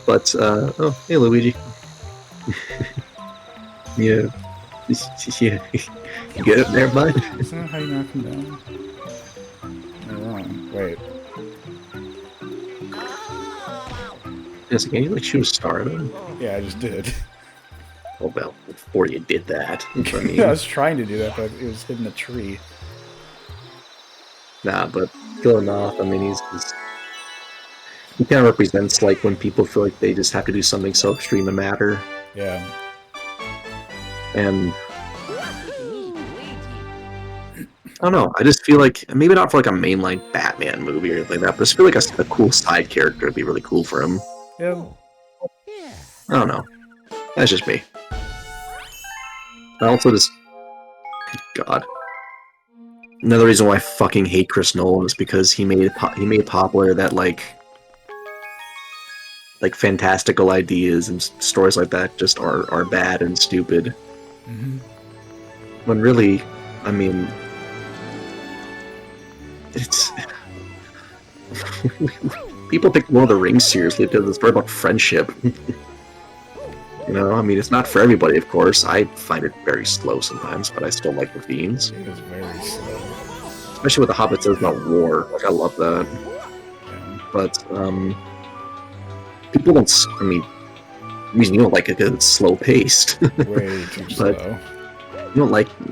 But, oh, hey, Luigi. Yeah. Yeah. You get up there, bud? Is that how you knock him down? You're wrong. Wait. Yes, can you, like, shoot a star at him? Yeah, I just did. Oh, well, before you did that. I mean, I was trying to do that, but it was hidden in a tree. nah, but killing off, I mean, He kind of represents like when people feel like they just have to do something so extreme to matter. Yeah. And I don't know. I just feel like maybe not for like a mainline Batman movie or anything like that, but I just feel like a cool side character would be really cool for him. Yeah. I don't know. That's just me. I also just God. Another reason why I fucking hate Chris Nolan is because he made popular that like fantastical ideas and stories like that just are bad and stupid. Mm-hmm. When really, I mean, it's people take Lord of the Rings seriously because it's a story about friendship. You know, I mean, it's not for everybody, of course. I find it very slow sometimes, but I still like the themes. It is very slow. Especially with the Hobbit says about war. Like, I love that. Yeah. But, people don't, I mean, the reason you don't like it because it's slow-paced. Way too slow. You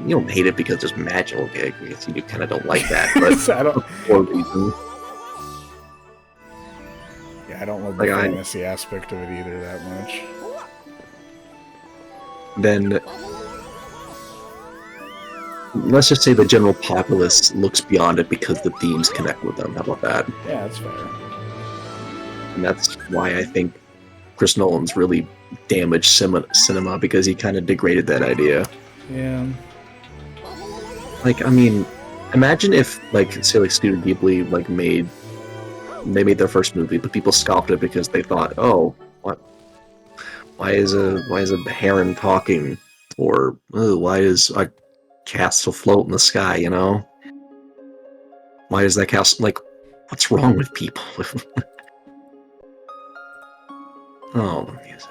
don't hate it because there's magical characters. You kind of don't like that, but I don't, for a reason. yeah, I don't love the fantasy aspect of it either that much. Then let's just say the general populace looks beyond it because the themes connect with them. How about that? Yeah, that's fair. And that's why I think Chris Nolan's really damaged cinema because he kind of degraded that idea. Yeah. Like, I mean, imagine if, like, say, like, Studio Ghibli, like, made their first movie, but people scoffed it because they thought, oh, what? Why is a heron talking? Or, oh, why is a castle float in the sky, you know? Why is that castle, like, what's wrong with people? Oh, the music.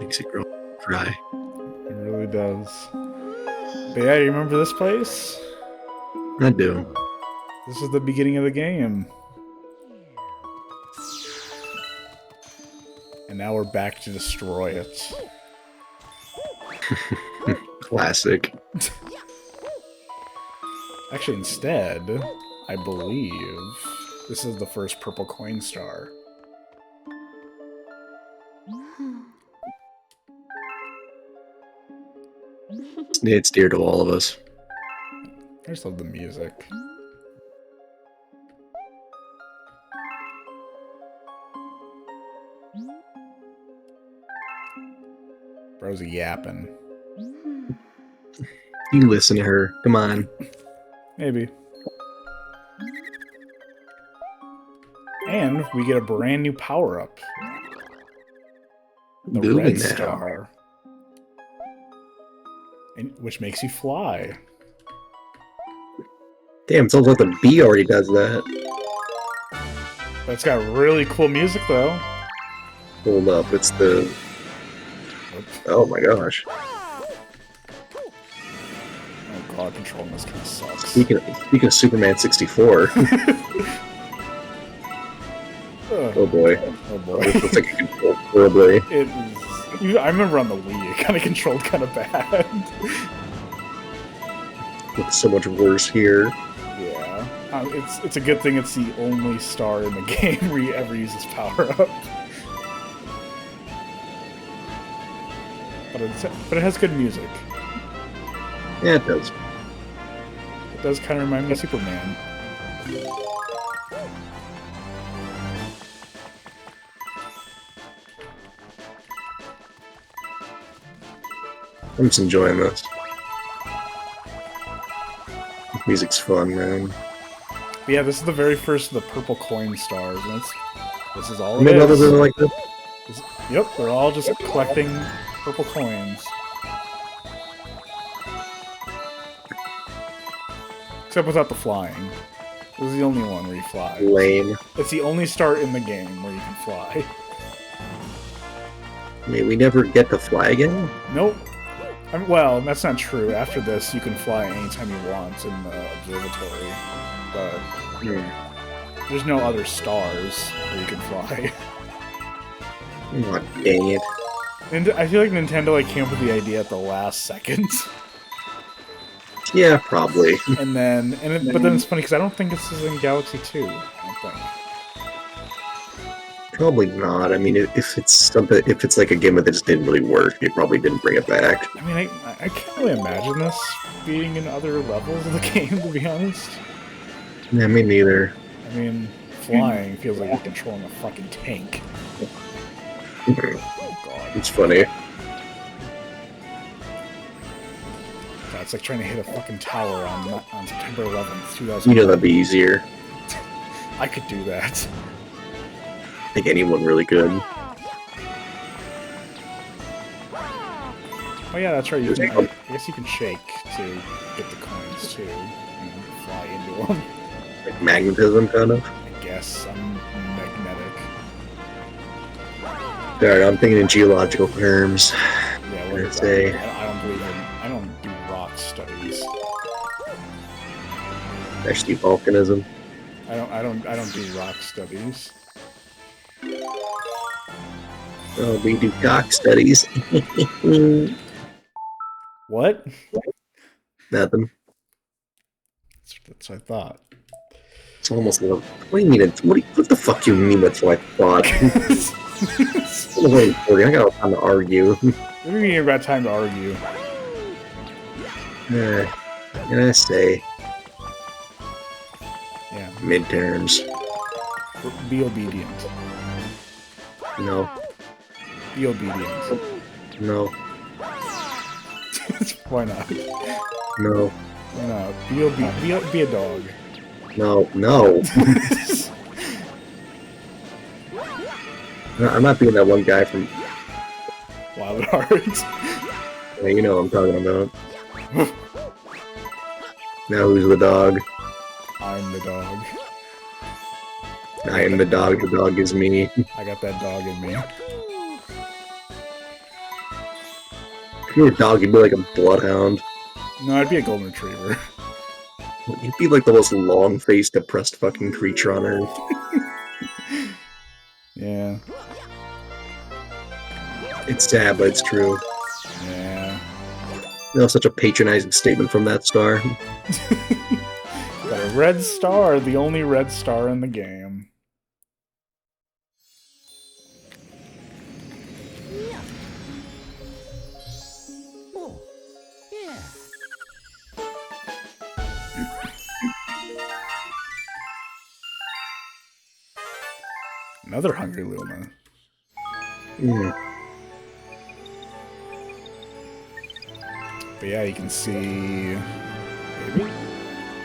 Makes it cry. It really does. But yeah, you remember this place? I do. This is the beginning of the game. And now we're back to destroy it. Classic. Actually, instead, I believe this is the first purple coin star. It's dear to all of us. I just love the music. Bro's yapping. You listen to her. Come on. Maybe. And we get a brand new power-up. The Doing Red that. Star. Which makes you fly. Damn, it sounds like the bee already does that. But it's got really cool music, though. Hold up, it's the... Oh my gosh. Oh god, controlling this kind of sucks. Speaking of Superman 64. Oh boy. Oh boy. This looks like it controlled horribly. It is... I remember on the Wii, it kind of controlled kind of bad. Looks so much worse here. Yeah. It's a good thing it's the only star in the game where you ever use this power-up. But it has good music. Yeah, it does. It does kind of remind me of Superman. I'm just enjoying this. Music's fun, man. But yeah, this is the very first of the purple coin stars, and this is all it Many others is. are like this? Yep, they're all just collecting purple coins. Except without the flying. This is the only one where you fly. Lame. It's the only star in the game where you can fly. May we never get to fly again? Nope. Well, that's not true. After this, you can fly anytime you want in the observatory. But there's no other stars where you can fly. Oh, dang it. And I feel like Nintendo like came up with the idea at the last second. Yeah, probably. But then it's funny because I don't think this is in Galaxy 2. I don't think. Probably not. I mean, if it's like a gimmick that just didn't really work, they probably didn't bring it back. I mean, I can't really imagine this being in other levels of the game, to be honest. Yeah, me neither. I mean, flying feels like you're controlling a fucking tank. Oh god. It's funny. God, it's like trying to hit a fucking tower on September 11th, 2000. You know that'd be easier. I could do that. I think anyone really could. Oh yeah, that's right. I guess you can shake to get the coins too, and fly into them. Like magnetism, kind of? I guess I'm magnetic. Alright, I'm thinking in geological terms. Yeah, what is say? that? I don't believe in. I don't do rock studies. Actually, volcanism. I don't do rock studies. Oh, we do cock studies. What? Nothing. That's what I thought. It's almost like, what do you mean? What the fuck do you mean that's what I thought? Wait, I got time to argue. What do you mean you've got time to argue? What can I say? Yeah. Midterms. Be obedient. No. Be obedient. No. Why not? No. Why not? Be obedient. Be a dog. No. No. I'm not being that one guy from... Wild at Heart. Yeah, you know what I'm talking about. Now who's the dog? I'm the dog. I am the dog is me. I got that dog in me. If you were a dog, you'd be like a bloodhound. No, I'd be a golden retriever. You'd be like the most long-faced, depressed fucking creature on Earth. Yeah. It's sad, but it's true. Yeah. You know, such a patronizing statement from that star. Got a red star, the only red star in the game. Oh, yeah. Another Hungry Luma. Mm. But yeah, you can see maybe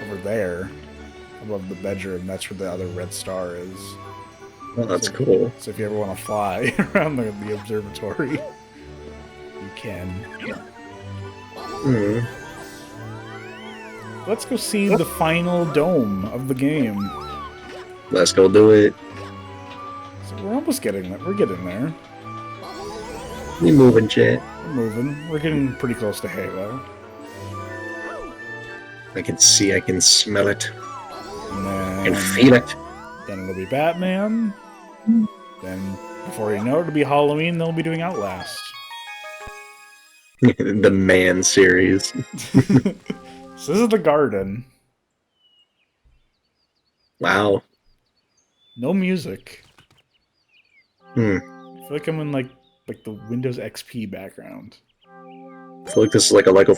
over there above the bedroom. That's where the other red star is. Oh, that's cool. So if you ever want to fly around the observatory, you can. Mm. Let's go see the final dome of the game. Let's go do it. So we're almost getting there. We're getting there. We moving, chat. We're moving. We're getting pretty close to Halo. I can see, I can smell it. And I then, can feel it. then it'll be Batman. Then, before you know it, it'll be Halloween. They'll be doing Outlast. The Man series. So this is the garden. Wow. No music. Hmm. I feel like I'm in like the Windows XP background. I feel like this is like a level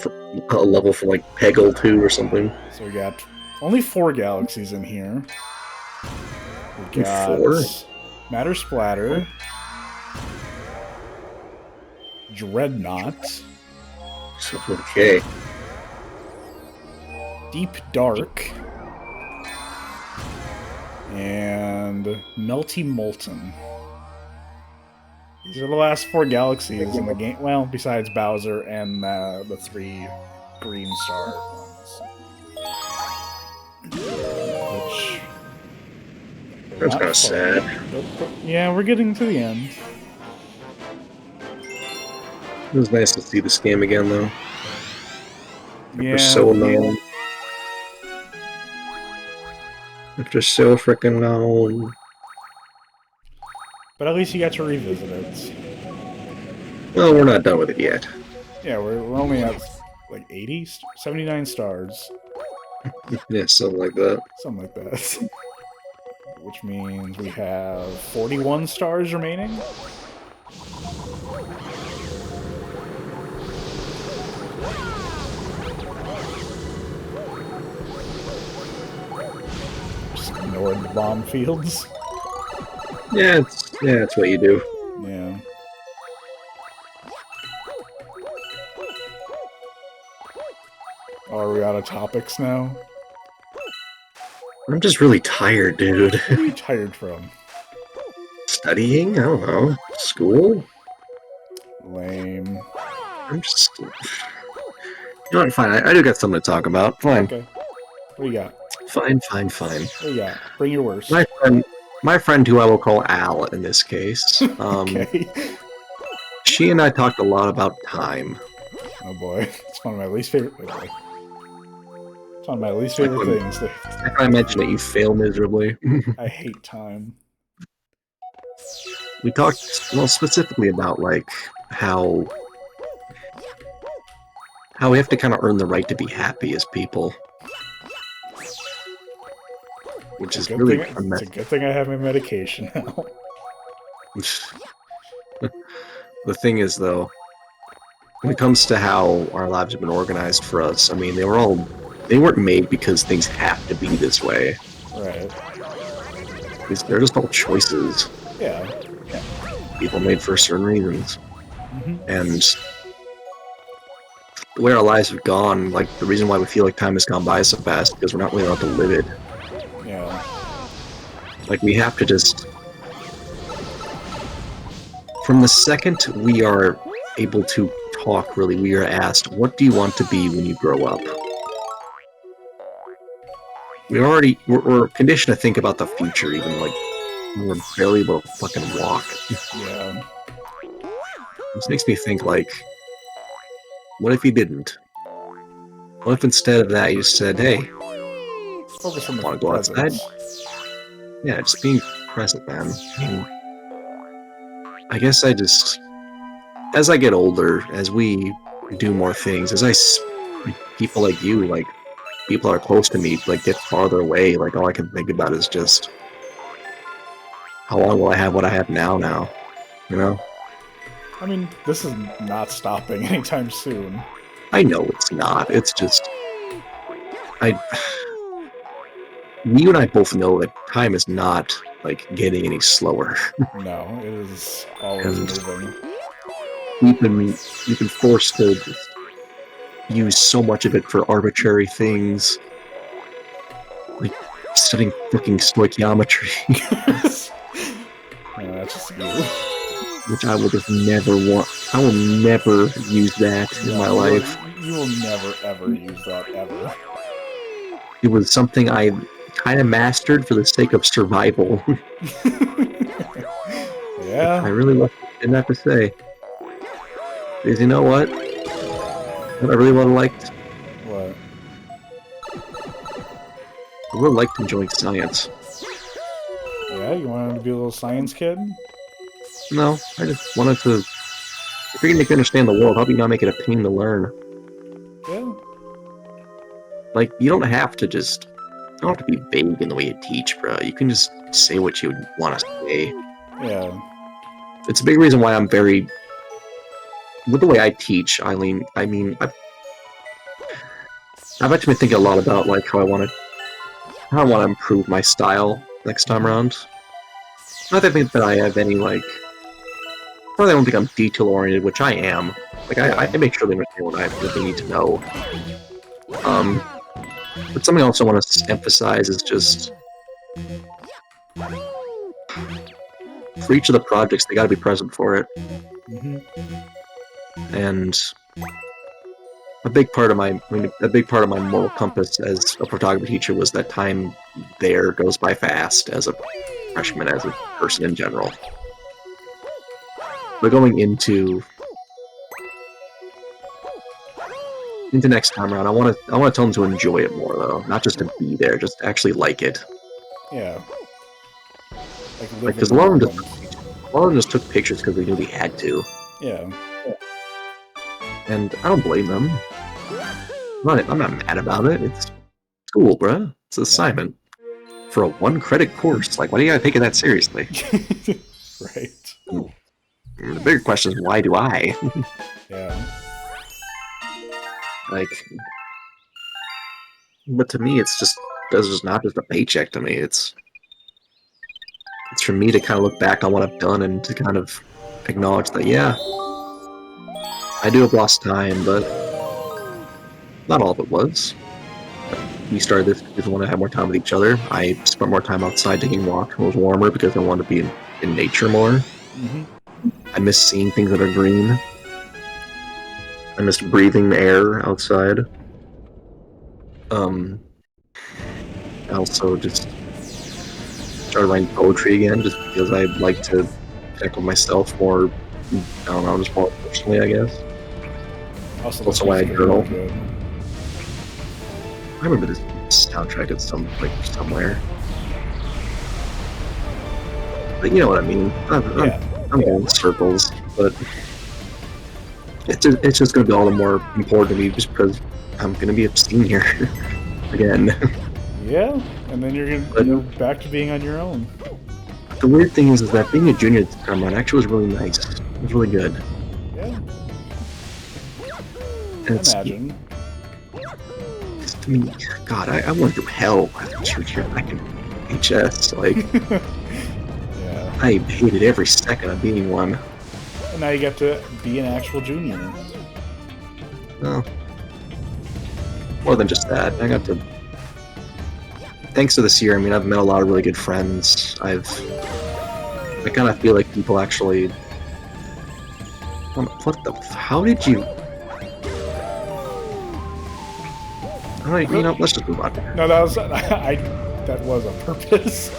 from like Peggle 2 or something. So we got only 4 galaxies in here. We got 4? Matter Splatter, Dreadnought, So, okay. Deep Dark, and Melty Molten. These are the last 4 galaxies in the game. Well, besides Bowser and the 3 green star ones. Which... That's kind of sad. Yeah, we're getting to the end. It was nice to see this game again, though. Yeah. For so long. After so freaking long. But at least you got to revisit it. Well, we're not done with it yet. Yeah, we're only at like 80, 79 stars. Yeah, something like that. Something like that. Which means we have 41 stars remaining. Just ignoring the bomb fields. Yeah, it's what you do. Yeah. Oh, are we out of topics now? I'm just really tired, dude. What are you tired from? Studying? I don't know. School? Lame. I'm just... You know what, fine. I do got something to talk about. Fine. Okay. What do you got? Fine. What do you got? Bring your worst. My friend, who I will call Al in this case, Okay. she and I talked a lot about time. Oh boy. It's one of my least favorite... Wait, wait. It's one of my least favorite things. After I mentioned it, you fail miserably. I hate time. We talked, well, specifically about, like, how we have to kind of earn the right to be happy as people. Which is really... It's a good thing I have my medication now. The thing is, though, when it comes to how our lives have been organized for us, I mean, they weren't made because things have to be this way. Right. They're just all choices. Yeah. People made for certain reasons. Mm-hmm. And the way our lives have gone, like, the reason why we feel like time has gone by so fast is because we're not really allowed to live it. Yeah. Like, we have to just... From the second we are able to talk, really, we are asked, what do you want to be when you grow up? We're conditioned to think about the future, even, like, when we're barely able to fucking walk. Yeah. This makes me think, like, what if you didn't? What if instead of that you just said, hey, Focus on the want to go outside? present. Yeah, just being present, man. I mean, I guess as I get older, as we do more things, people like you, like, people that are close to me, like, get farther away, like, all I can think about is just, how long will I have what I have now, you know? I mean, this is not stopping anytime soon. I know it's not, it's just, you and I both know that time is not, like, getting any slower. No, it is always moving. We've been forced to just use so much of it for arbitrary things, like studying fucking stoichiometry, No, that's just you. which I will just never want. I will never use that in my life. You will never, ever use that, ever. It was something I kind of mastered for the sake of survival. Yeah. I really didn't have to say. Because you know what? What I really would have liked? What? I would have liked enjoying science. Yeah, you wanted to be a little science kid? No, I just wanted to... If you're going to understand the world, how about you not make it a pain to learn? Yeah. Like, you don't have to just... You don't have to be vague in the way you teach, bro. You can just say what you want to say. Yeah. It's a big reason why I'm very... With the way I teach, Eileen, I mean, I've actually been thinking a lot about, like, how I want to improve my style next time around. Not that I think that I have any, like... Not that I don't think I'm detail-oriented, which I am. Like, I make sure they understand what they need to know. But something else I want to emphasize is just... For each of the projects, they gotta be present for it. Mm-hmm. And a big part of my moral compass as a photography teacher was that time there goes by fast as a freshman, as a person in general. But going into next time around, I want to tell them to enjoy it more, though, not just to be there, just to actually like it. Yeah. Because a lot of them just took pictures because they knew they had to. Yeah. And I don't blame them. I'm not mad about it. It's school, bruh. It's an assignment. For a 1-credit course. Like, why do you gotta take it that seriously? Right. The bigger question is, why do I? Yeah. Like... But to me, it's just not just a paycheck to me. It's for me to kind of look back on what I've done and to kind of acknowledge that, yeah, I do have lost time, but not all of it was. We started this because we wanted to have more time with each other. I spent more time outside taking walks when it was warmer because I wanted to be in nature more. Mm-hmm. I miss seeing things that are green. I missed breathing the air outside. I also just started writing poetry again, just because I like to connect with myself more. I don't know, just more personally, I guess. Also, why I journal. I remember this soundtrack at somewhere. But you know what I mean. I'm going in circles, but it's just going to be all the more important to me just because I'm going to be a senior again. Yeah, and then you're back to being on your own. The weird thing is that being a junior this time around actually was really nice. It was really good. Yeah. Imagine. To me, God, I went through hell as a junior back in HS. Like, yeah. I hated every second of being one. And now you get to be an actual junior. Well, more than just that, I got to. Thanks to this year, I mean, I've met a lot of really good friends. I kind of feel like people actually. What the? How did you? Alright, you know, let's just move on. No, that was that was on purpose.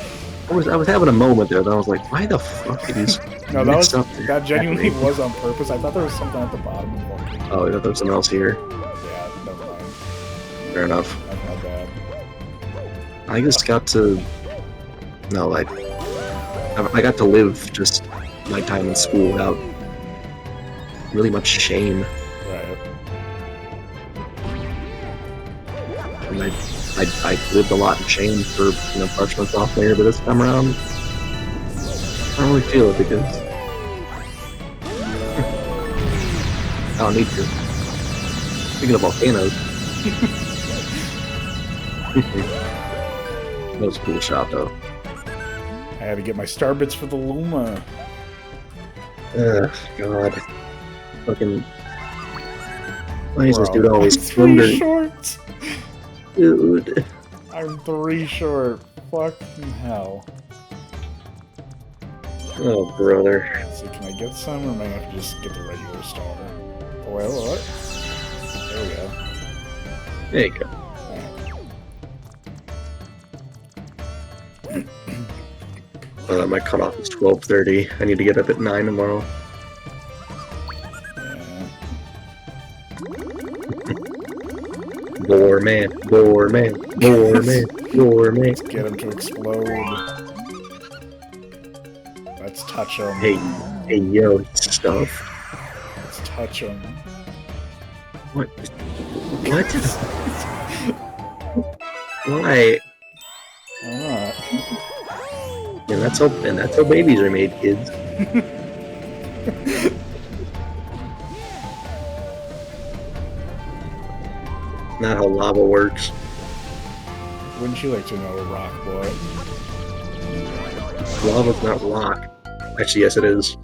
I was having a moment there, and I was like, why the fuck did you? No, that genuinely was on purpose. I thought there was something at the bottom of the book. Oh, I thought there was something else here. Yeah, never mind. Fair enough. That's not bad. I just got to. No, like, I got to live just my time in school without really much shame. Right. And I lived a lot in shame for, freshman, sophomore year, but this time around, I don't really feel it because I don't need to. Speaking of volcanoes, that was a cool shot though. I had to get my star bits for the Luma. Ugh, God. Fucking. Why is this Bro, dude always I'm 3 short. Dude. I'm 3 short. Fucking hell. Oh, brother. Let's see, can I get some, or am I gonna have to just get the regular star? Oh, wait, what? There we go. There you go. My cutoff is 12:30. I need to get up at 9 tomorrow. Bore man, bore man, bore man, bore man. Let's get him to explode. Let's touch him. Hey, yo, stuff. Let's touch him. What? What? Why? Why not? And that's how babies are made, kids. Not how lava works. Wouldn't you like to know, Rock Boy? Lava's not rock. Actually, yes, it is.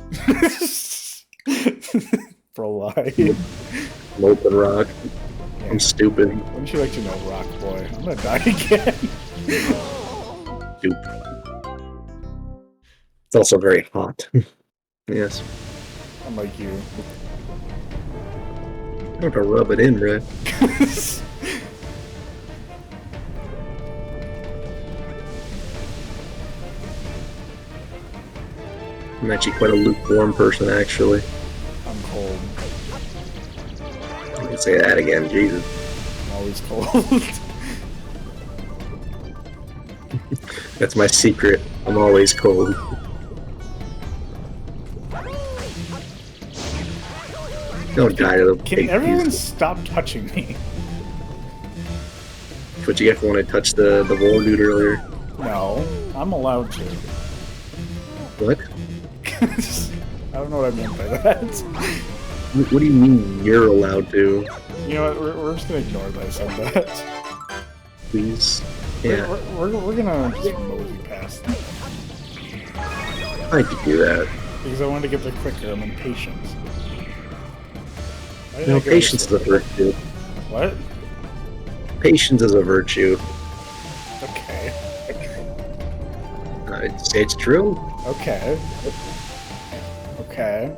Bro, lie. Molten rock. I'm stupid. Wouldn't you like to know, Rock Boy? I'm gonna die again. Stupid. It's also very hot. Yes. Unlike you. I have to rub it in, bro. I'm actually quite a lukewarm person, actually. I'm cold. I can say that again, Jesus. I'm always cold. That's my secret. I'm always cold. Don't die to the Can fake everyone peas. stop touching me? What you get for when I touched the war dude earlier? No, I'm allowed to. What? I don't know what I meant by that. What do you mean you're allowed to? You know what? We're just gonna ignore that I said that. Please? Yeah, We're gonna just mosey past that I could do that. because I wanted to get there quicker. I'm impatient. Why did I No, go patience is this a way? virtue. What? Patience is a virtue. Okay. I'd say it's true. Okay. Okay.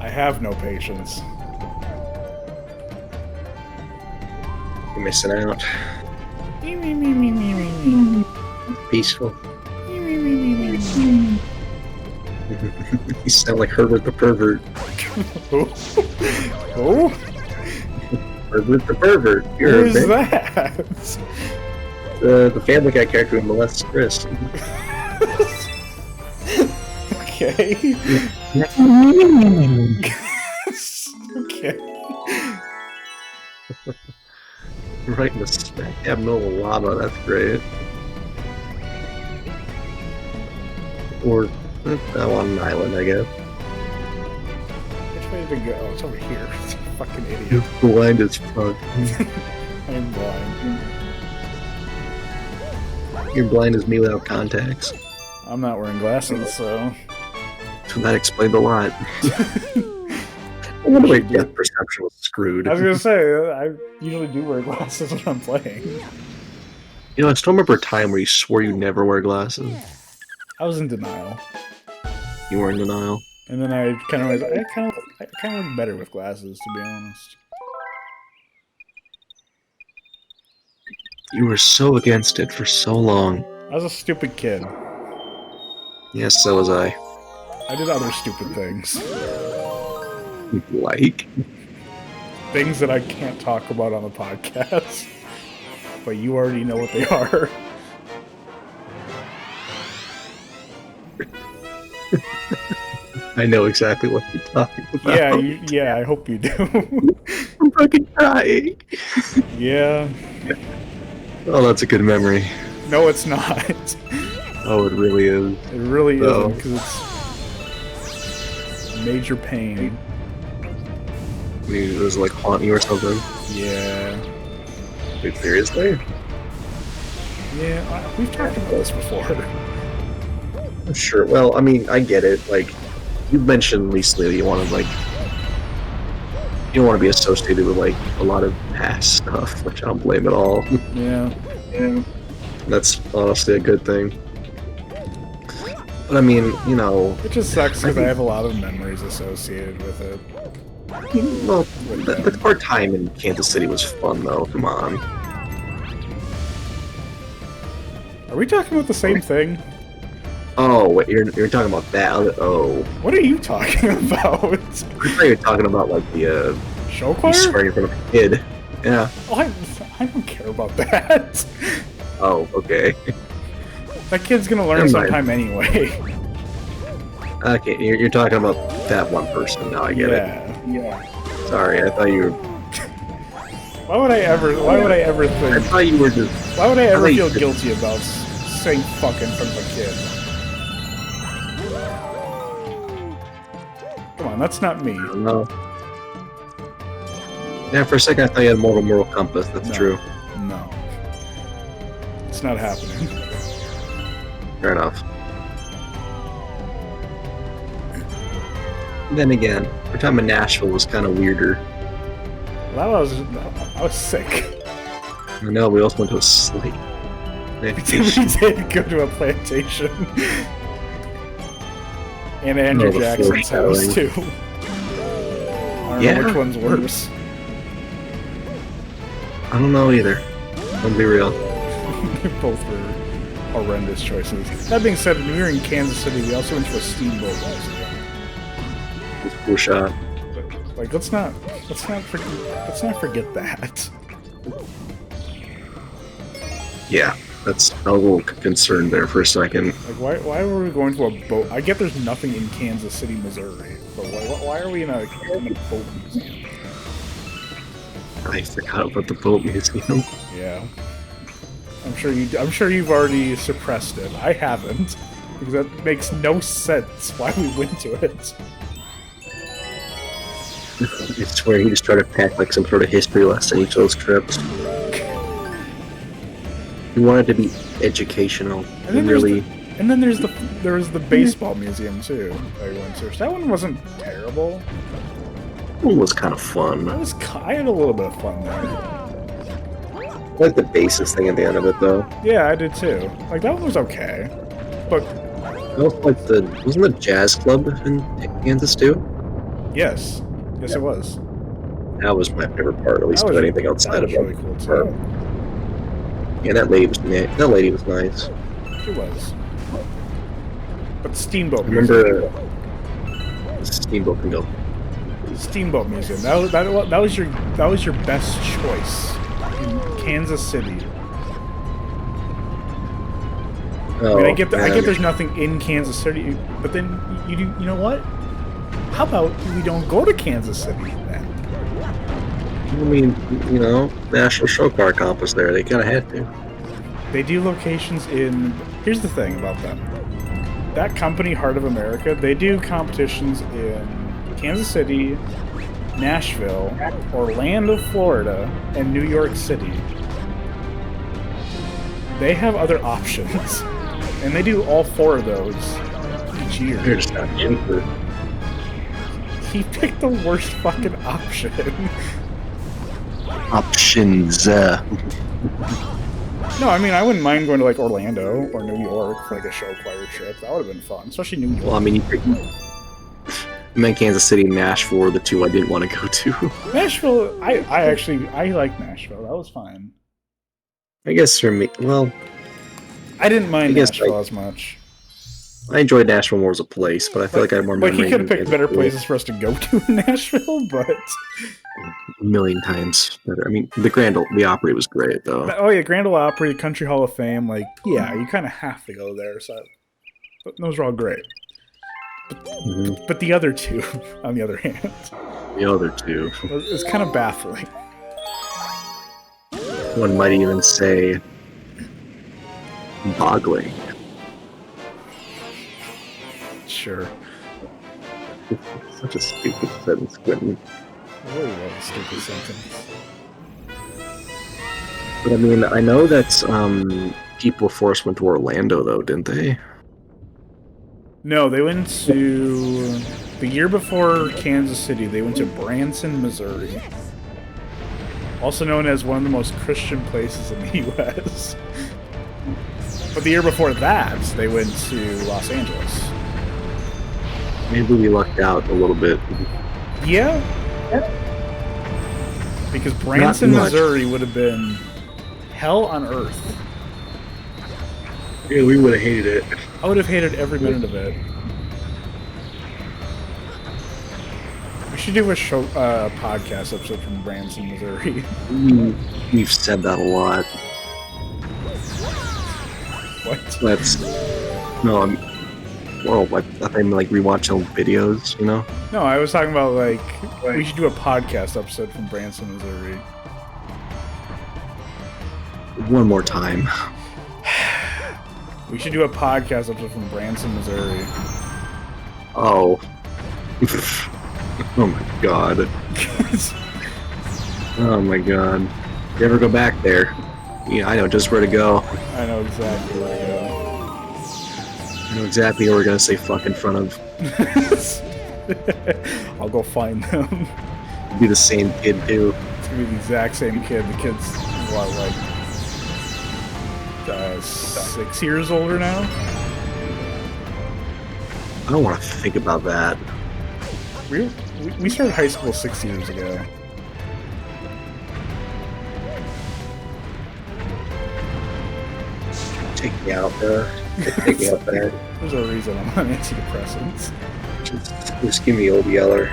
I have no patience. You're missing out. Me, me, me, me, me, me, me. Peaceful. Me, me, me, me, me, me. You sound like Herbert the Pervert. Who? Who? Herbert the Pervert. You're Who is that? the Family Guy character who molests Chris. Okay. Okay. Right in the smack dab middle of lava. That's great. Or on an island, I guess. Which way did it go? Oh, it's over here. It's a fucking idiot. You're blind as fuck. I'm blind. You're blind as me without contacts. I'm not wearing glasses, so. So that explained a lot. I wonder why depth perception was screwed. I was gonna say, I usually do wear glasses when I'm playing. You know, I still remember a time where you swore you'd never wear glasses. I was in denial. You were in denial. And then I kind of look better with glasses, to be honest. You were so against it for so long. I was a stupid kid. Yes, so was I. I did other stupid things. Like? Things that I can't talk about on the podcast. But you already know what they are. I know exactly what you're talking about. Yeah, I hope you do. I'm fucking crying. Yeah. Oh, that's a good memory. No, it's not. Oh, it really is. It really Oh. isn't, because it's major pain. I mean, it was like haunt you or something. Yeah. Wait, seriously? Yeah, we've talked about this before. Sure. Well, I mean, I get it. Like, you mentioned recently that you want to, like, you don't want to be associated with, like, a lot of past stuff, which I don't blame at all. Yeah. That's honestly a good thing. But I mean, you know... It just sucks because I have a lot of memories associated with it. Well, the part time in Kansas City was fun, though. Come on. Are we talking about the same thing? Oh, wait, you're talking about that? Oh. What are you talking about? I thought you were talking about, like, the, Show you choir? swearing in front of a kid. Yeah. Oh, I don't care about that. Oh, okay. That kid's gonna learn Never mind. sometime anyway. Okay, you're talking about that one person now, I get it. Yeah. Sorry, I thought you were... Why would I ever I think... thought you were just... Why would I ever thought you feel said- guilty about saying fuck in front of a kid? Come on, that's not me. No. Yeah, for a second I thought you had Mortal Moral Compass, that's No. true. No. It's not happening. Fair enough. Then again, our time in Nashville was kind of weirder. Well, I was sick. I know, we also went to a slate. We did go to a plantation. And Andrew Oh, the Jackson's house, foreshadowing. too. I don't Yeah. know which one's worse. I don't know either. I'll be real. Both were horrendous choices. That being said, when we were in Kansas City, we also went to a steamboat last year. It's a cool shot. Like, let's not forget that. Yeah, that's I was a little concerned there for a second. Like, why were we going to a boat? I get there's nothing in Kansas City, Missouri, but why are we in a boat museum? I forgot about the boat museum. Yeah. I'm sure you've already suppressed it. I haven't. Because that makes no sense why we went to it. I swear he just tried to pack like some sort of history lesson each of those trips. He wanted to be educational. And then there's the baseball museum too. I went to. That one wasn't terrible. That one was kind of fun. I had a little bit of fun there. I like the basis thing at the end of it though. Yeah, I did too. Like that one was okay, but I also like wasn't the jazz club in Kansas too? Yes, it was. That was my favorite part, at least of anything outside of it. Really cool too. Yeah, that lady was nice. She was. But Steamboat. Remember, Steamboat can go. Steamboat Museum. That was your best choice in Kansas City. Oh, I mean, I get there's nothing in Kansas City, but then you know what? How about we don't go to Kansas City then? I mean, you know, National Show Car Compass there. They kind of had to. They do locations in... Here's the thing about them. That company, Heart of America, they do competitions in Kansas City, Nashville, Orlando, Florida, and New York City. They have other options. And they do all 4 of those each year. They're just not in for... He picked the worst fucking option. Options. No, I mean, I wouldn't mind going to, like, Orlando or New York for, like, a show choir trip. That would have been fun, especially New York. Well, I mean, you meant Kansas City and Nashville were the 2 I didn't want to go to. Nashville, I like Nashville. That was fine. I guess for me, well... I didn't mind Nashville as much. I enjoyed Nashville more as a place, but I feel like I had more memories. But he could have picked better places for us to go to in Nashville, but... A million times better. I mean, the Opry was great, though. Oh yeah, Grand Ole Opry, Country Hall of Fame, like, yeah, you kind of have to go there, so... But those are all great. But the other 2, on the other hand... The other 2. It's kind of baffling. One might even say... boggling. Sure. Such a stupid sentence, Quentin. I really love a stupid sentence. But I mean, I know that people forced went to Orlando, though, didn't they? No, they went to... The year before Kansas City, they went to Branson, Missouri. Also known as one of the most Christian places in the U.S. But the year before that, they went to Los Angeles. Maybe we lucked out a little bit. Yeah. Because Branson, Missouri would have been hell on earth. Yeah, we would have hated it. I would have hated every minute of it. We should do a podcast episode from Branson, Missouri. We've said that a lot. What? I thought I like rewatching videos, you know? No, I was talking about like we should do a podcast episode from Branson, Missouri. One more time. We should do a podcast episode from Branson, Missouri. Oh. Oh my god. Oh my god. You ever go back there? Yeah, I know just where to go. I know exactly where to go. I know exactly who we're gonna say fuck in front of. I'll go find them. Be the same kid too. It's gonna be the exact same kid. The kid's what, like 6 years older now? I don't want to think about that. We started high school 6 years ago. Take me out there. Take me out there. There's a reason I'm on antidepressants. Just give me Old Yeller.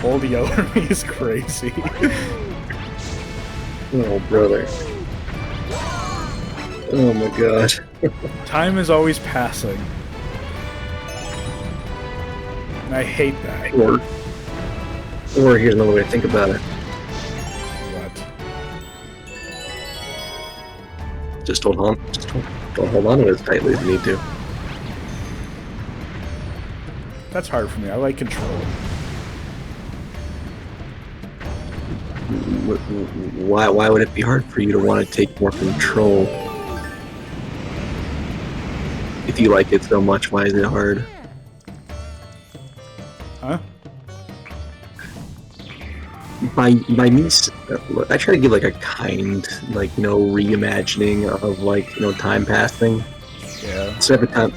Old Yeller me is crazy. Oh, brother. Oh my god. Time is always passing. And I hate that. Or here's another way to think about it. What? Just hold on. Don't hold on to it as tightly as you need to. That's hard for me. I like control. Why would it be hard for you to want to take more control? If you like it so much, why is it hard? Huh? By me, I try to give like a kind, like, you know, reimagining of, like, you know, time passing. Yeah. So every time,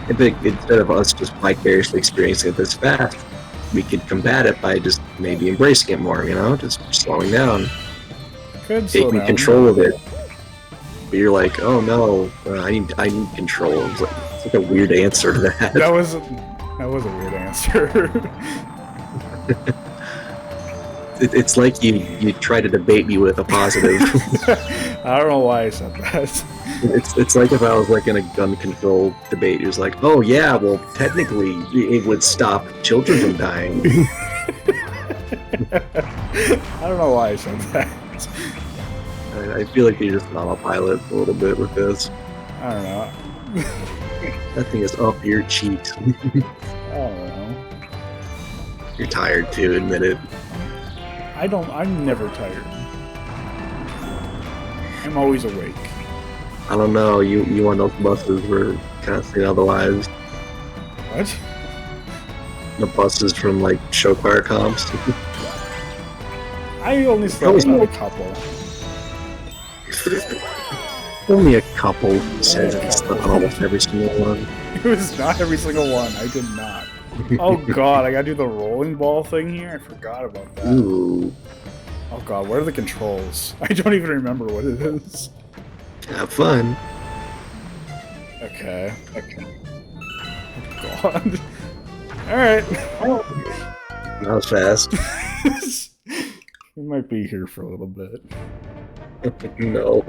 instead of us just vicariously experiencing it this fast, we could combat it by just maybe embracing it more, you know, just slowing down, taking control of it. But you're like, oh no, I need control. It's like a weird answer to that. That was a weird answer. It's like you try to debate me with a positive. I don't know why I said that. It's like if I was like in a gun control debate, you're just like, oh yeah, well technically it would stop children from dying. I don't know why I said that. I feel like you're just on a pilot a little bit with this. I don't know. That thing is up your cheeks. I don't know. You're tired too, admit it. I'm never tired. I'm always awake. I don't know, you on those buses were constantly otherwise. What? The buses from like show choir comps. I only slept with a couple. Only a couple says I slept on almost every single one. It was not every single one. I did not. Oh god, I gotta do the rolling ball thing here? I forgot about that. Ooh. Oh god, what are the controls? I don't even remember what it is. Have fun. Okay. Oh god. Alright. That was fast. We might be here for a little bit. No.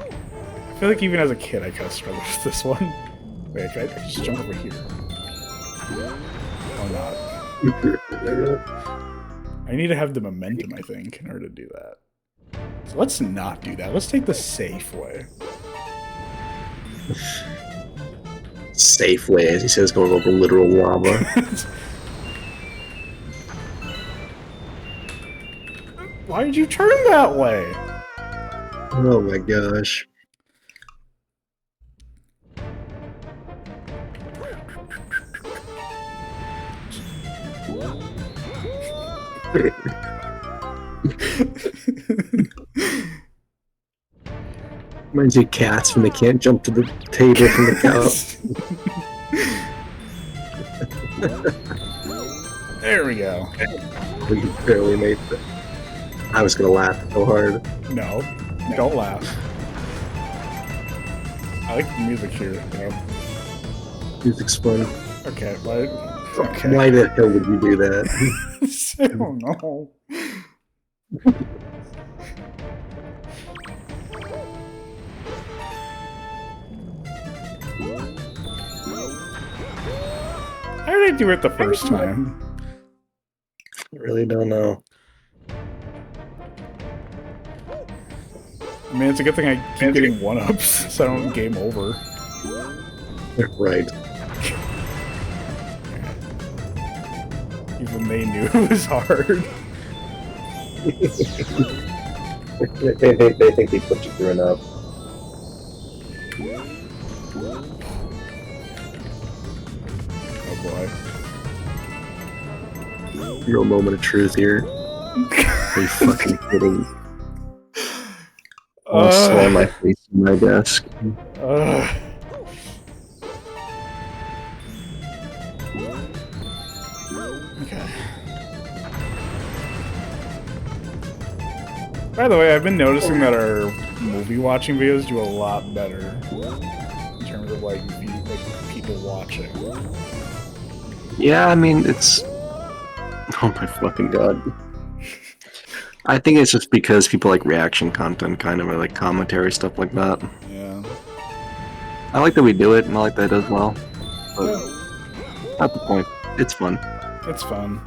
I feel like even as a kid I kinda struggled with this one. Wait, can I just jump over here? Or not. I need to have the momentum, I think, in order to do that. So let's not do that. Let's take the safe way. Safe way, as he says, going over literal lava. Why did you turn that way? Oh my gosh. Reminds you of cats when they can't jump to the table from the couch. There we go. We barely made it. I was gonna laugh so hard. No, don't laugh. I like the music here, though. Music's fun. Okay, but... Okay. Why the hell would you do that? I don't know. How did I do it the first time? I really don't know. I mean, it's a good thing I keep getting 1-ups, so I don't game over. Right. Even they knew it was hard. They think they put you through enough. Oh boy. Real moment of truth here. Are you fucking kidding? I'll slam my face in my desk. Okay. By the way, I've been noticing that our movie watching videos do a lot better in terms of like people watching. Yeah, I mean, it's... Oh my fucking god. I think it's just because people like reaction content, kind of, or like commentary, stuff like that. Yeah. I like that we do it, and I like that it does well. But not the point. It's fun. It's fun.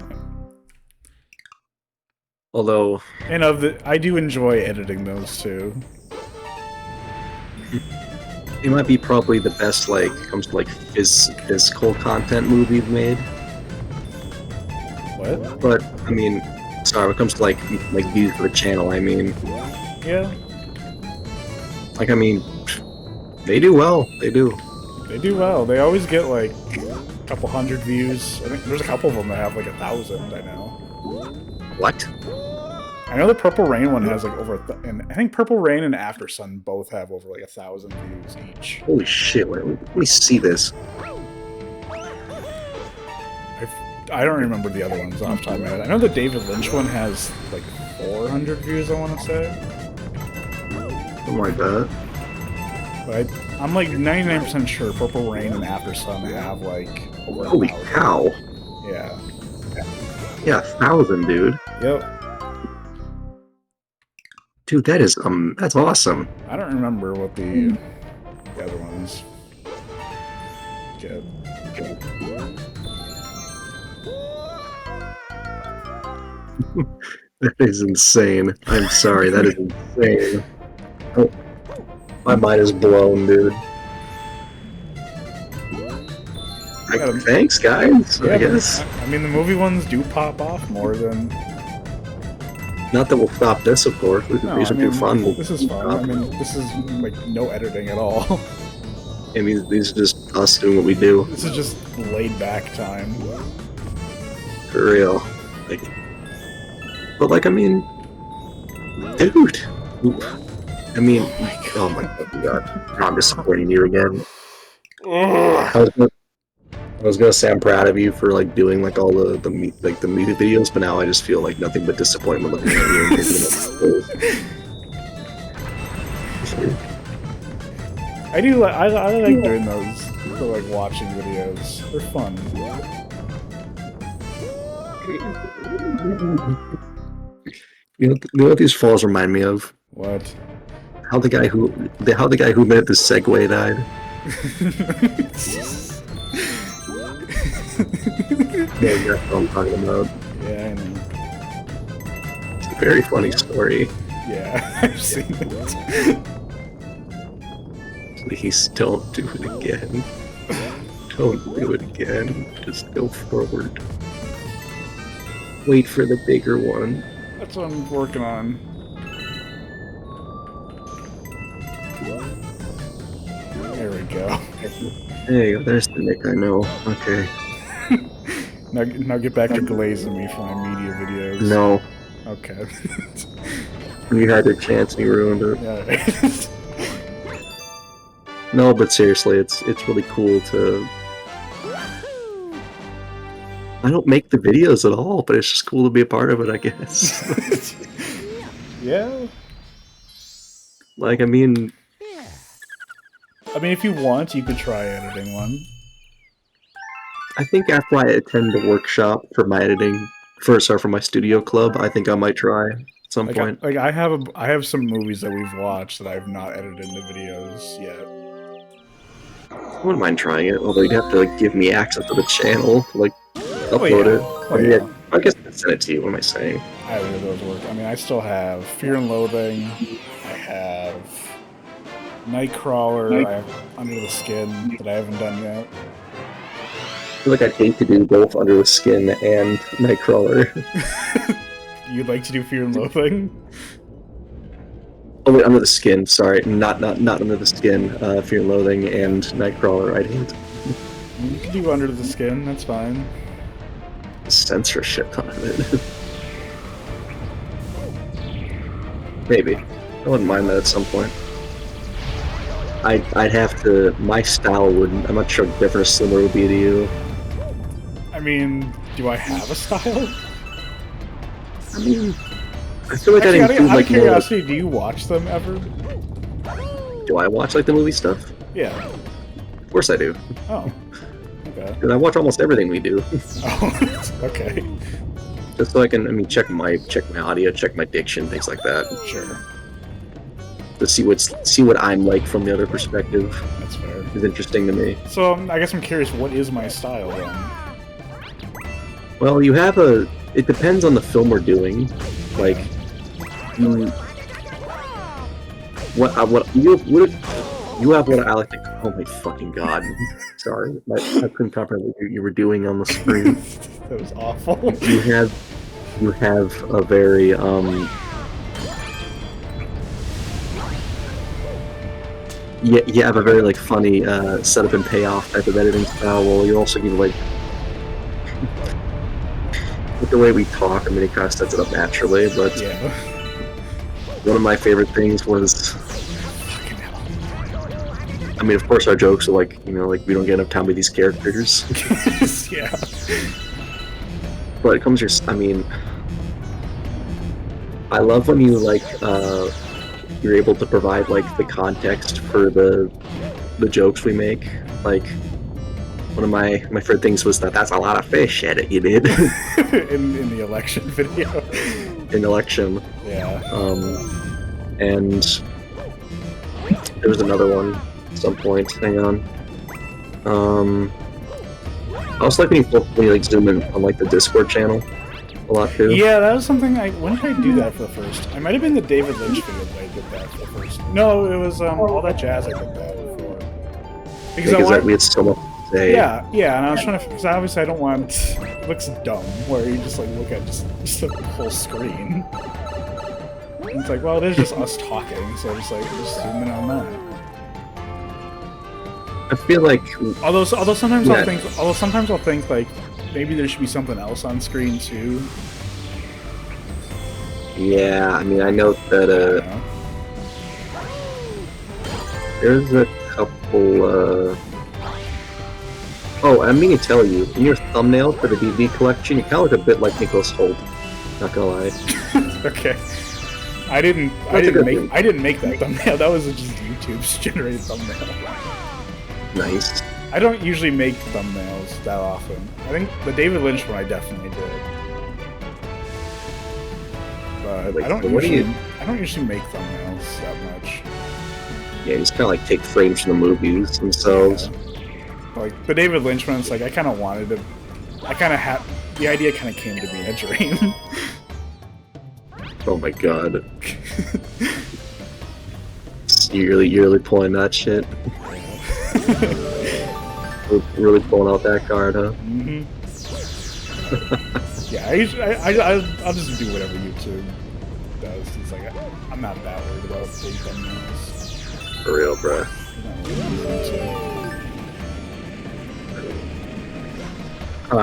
Although, And I do enjoy editing those too. it might be probably the best, like, comes to, like, physical content movie we've made. What? But, I mean, sorry, when it comes to, like views for the channel, I mean, Yeah. like, I mean, they do well. They do. They do well. They always get like a couple hundred views. I think there's a couple of them that have like 1,000. I know. What? I know the Purple Rain one has like over, and I think Purple Rain and After Sun both have over like 1,000 views each. Holy shit! Let me see this. I don't remember the other ones off the top of my head. I know the David Lynch one has like 400 views. I want to say. Oh my god. But I'm like 99% sure Purple Rain and After Sun have like over Holy 1,000. cow! Yeah. Yeah, 1,000, dude. Yep. Dude, that's awesome. I don't remember what the other ones get. That is insane. I'm sorry, that is insane. Oh, my mind is blown, dude. Thanks, guys. Yeah, I guess. I mean, the movie ones do pop off more than. Not that we'll stop this, of course. No, These are too fun. This is fun. I mean, this is like no editing at all. I mean, these are just us doing what we do. This is just laid back time. For real. Like, but like, I mean, dude. I mean, oh my god, I'm disappointing you again. I was gonna say I'm proud of you for like doing like all the music videos, but now I just feel like nothing but disappointment looking at you. And I do like I like doing those for like watching videos. They're fun. you know what these falls remind me of? What? How the guy who made the Segway died. Yeah, that's what I'm talking about. Yeah, I know. It's a very funny story. Yeah, I've seen it. Please don't do it again. Don't do it again. Just go forward. Wait for the bigger one. That's what I'm working on. There we go. There you go. There's the Nick I know. Okay. Now get back to glazing me for my media videos. No. Okay. You had your chance and you ruined it. Yeah. No, but seriously, it's really cool to... I don't make the videos at all, but it's just cool to be a part of it, I guess. Yeah. Like, I mean, if you want, you could try editing one. I think after I attend the workshop for my editing, for my studio club, I think I might try at some point. I have some movies that we've watched that I've not edited into videos yet. I wouldn't mind trying it, although you'd have to like give me access to the channel to like upload it. Oh, yeah. I guess I'd send it to you. What am I saying? I have those work. I mean, I still have Fear and Loathing. I have Nightcrawler. I have Under the Skin that I haven't done yet. I feel like I'd hate to do both Under the Skin and Nightcrawler. You'd like to do Fear and Loathing? Oh wait, Under the Skin. Sorry, not Under the Skin. Fear and Loathing and Nightcrawler. I'd hate. You can do Under the Skin. That's fine. Censor shit out of it. Maybe. I wouldn't mind that at some point. I'd have to. My style wouldn't. I'm not sure if different similar would be to you. I mean, do I have a style? I mean, I feel like Actually, I didn't do out like of curiosity, do you watch them ever? Do I watch like the movie stuff? Yeah. Of course I do. Oh. Okay. And I watch almost everything we do. Oh, okay. Just so I can, check my audio, check my diction, things like that. Sure. to see what I'm like from the other perspective. That's fair. Is interesting to me. So I guess I'm curious, what is my style then? Well, you have a. It depends on the film we're doing. Like, you have what I like to. Oh my fucking god! Sorry, I couldn't comprehend what you were doing on the screen. That was awful. You have a very Yeah, you have a very like funny setup and payoff type of editing style. While you also give like with the way we talk. I mean, it kind of sets it up naturally. But Yeah. one of my favorite things was. I mean, of course, our jokes are like, you know, like we don't get enough time with these characters. Yeah. But it comes your, I mean, I love when you like, you're able to provide like the context for the jokes we make. Like, one of my favorite things was that's a lot of fish edit you did in the election video. in election. Yeah. And there was another one. At some point, hang on. I also like when you like zoom in on like the Discord channel a lot too. Yeah, that was something when did I do that for the first? It might have been the David Lynch video that I did that for the first. No, it was All That Jazz I did that for. Because we had so much to say. Yeah, and I was trying to, because obviously I don't want, it looks dumb, where you just like look at just the whole screen. And it's like, well, it is just us talking, so just zoom in on that. I feel like Although sometimes I'll think like maybe there should be something else on screen too. yeah, I mean I know that there's a couple oh, I mean to tell you, in your thumbnail for the DVD collection, you kinda look a bit like Nicholas Hoult. Not gonna lie. Okay. I didn't make that thumbnail. That was just YouTube's generated thumbnail. Nice. I don't usually make thumbnails that often. I think the David Lynch one I definitely did. But Wait, I don't so what usually make thumbnails that much. Yeah, you just kinda like take frames from the movies themselves. Yeah. Like the David Lynch one, it's like I kinda wanted to the idea kinda came to me in a dream. Oh my god. You're really pulling that shit. Really pulling out that card, huh? Mm-hmm. Yeah, I'll just do whatever YouTube does. It's like I'm not that worried about big thumbnails. For real, bruh.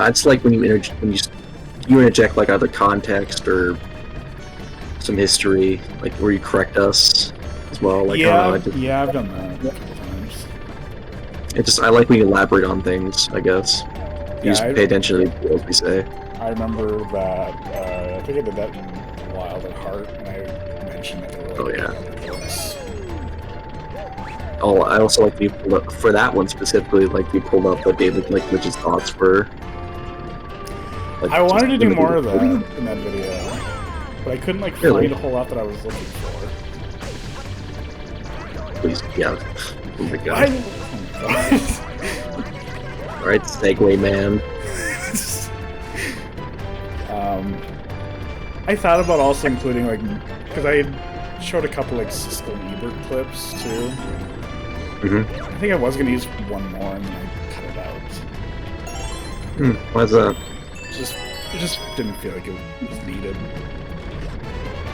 It's like when you interject like either context or some history, like where you correct us as well. Like, yeah, I don't know, yeah, I've done that a couple times. I like when you elaborate on things, I guess. You just pay attention to the details we say. I remember that, I think I did that in Wild at Heart, and I mentioned that they were books. Oh, I also like for that one specifically, like you pulled up what David Lynch's thoughts were. Like, I wanted to do more of that in that video, but I couldn't like find a whole lot that I was looking for. Please, yeah. Oh my god. Alright, segue man. I thought about also including like, because I showed a couple like Siskel and Ebert clips too. Mm-hmm. I think I was gonna use one more and then I cut it out. Why's that? It just didn't feel like it was needed.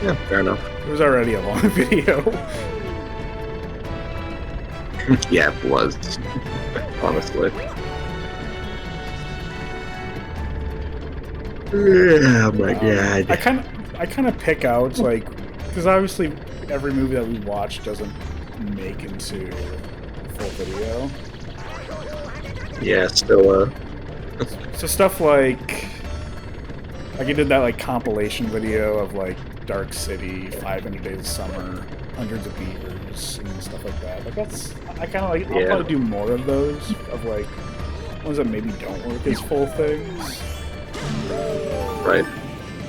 Yeah, fair enough. It was already a long video. Yeah, it was. Honestly. Oh my god. I kind of pick out like, because obviously every movie that we watch doesn't make into a full video. Yeah, still So stuff like I did that like compilation video of like Dark City, 500 Days of Summer, Hundreds of Beavers, and stuff like that. Like I kind of like, I'll probably do more of those, of like ones that maybe don't work as full things. right.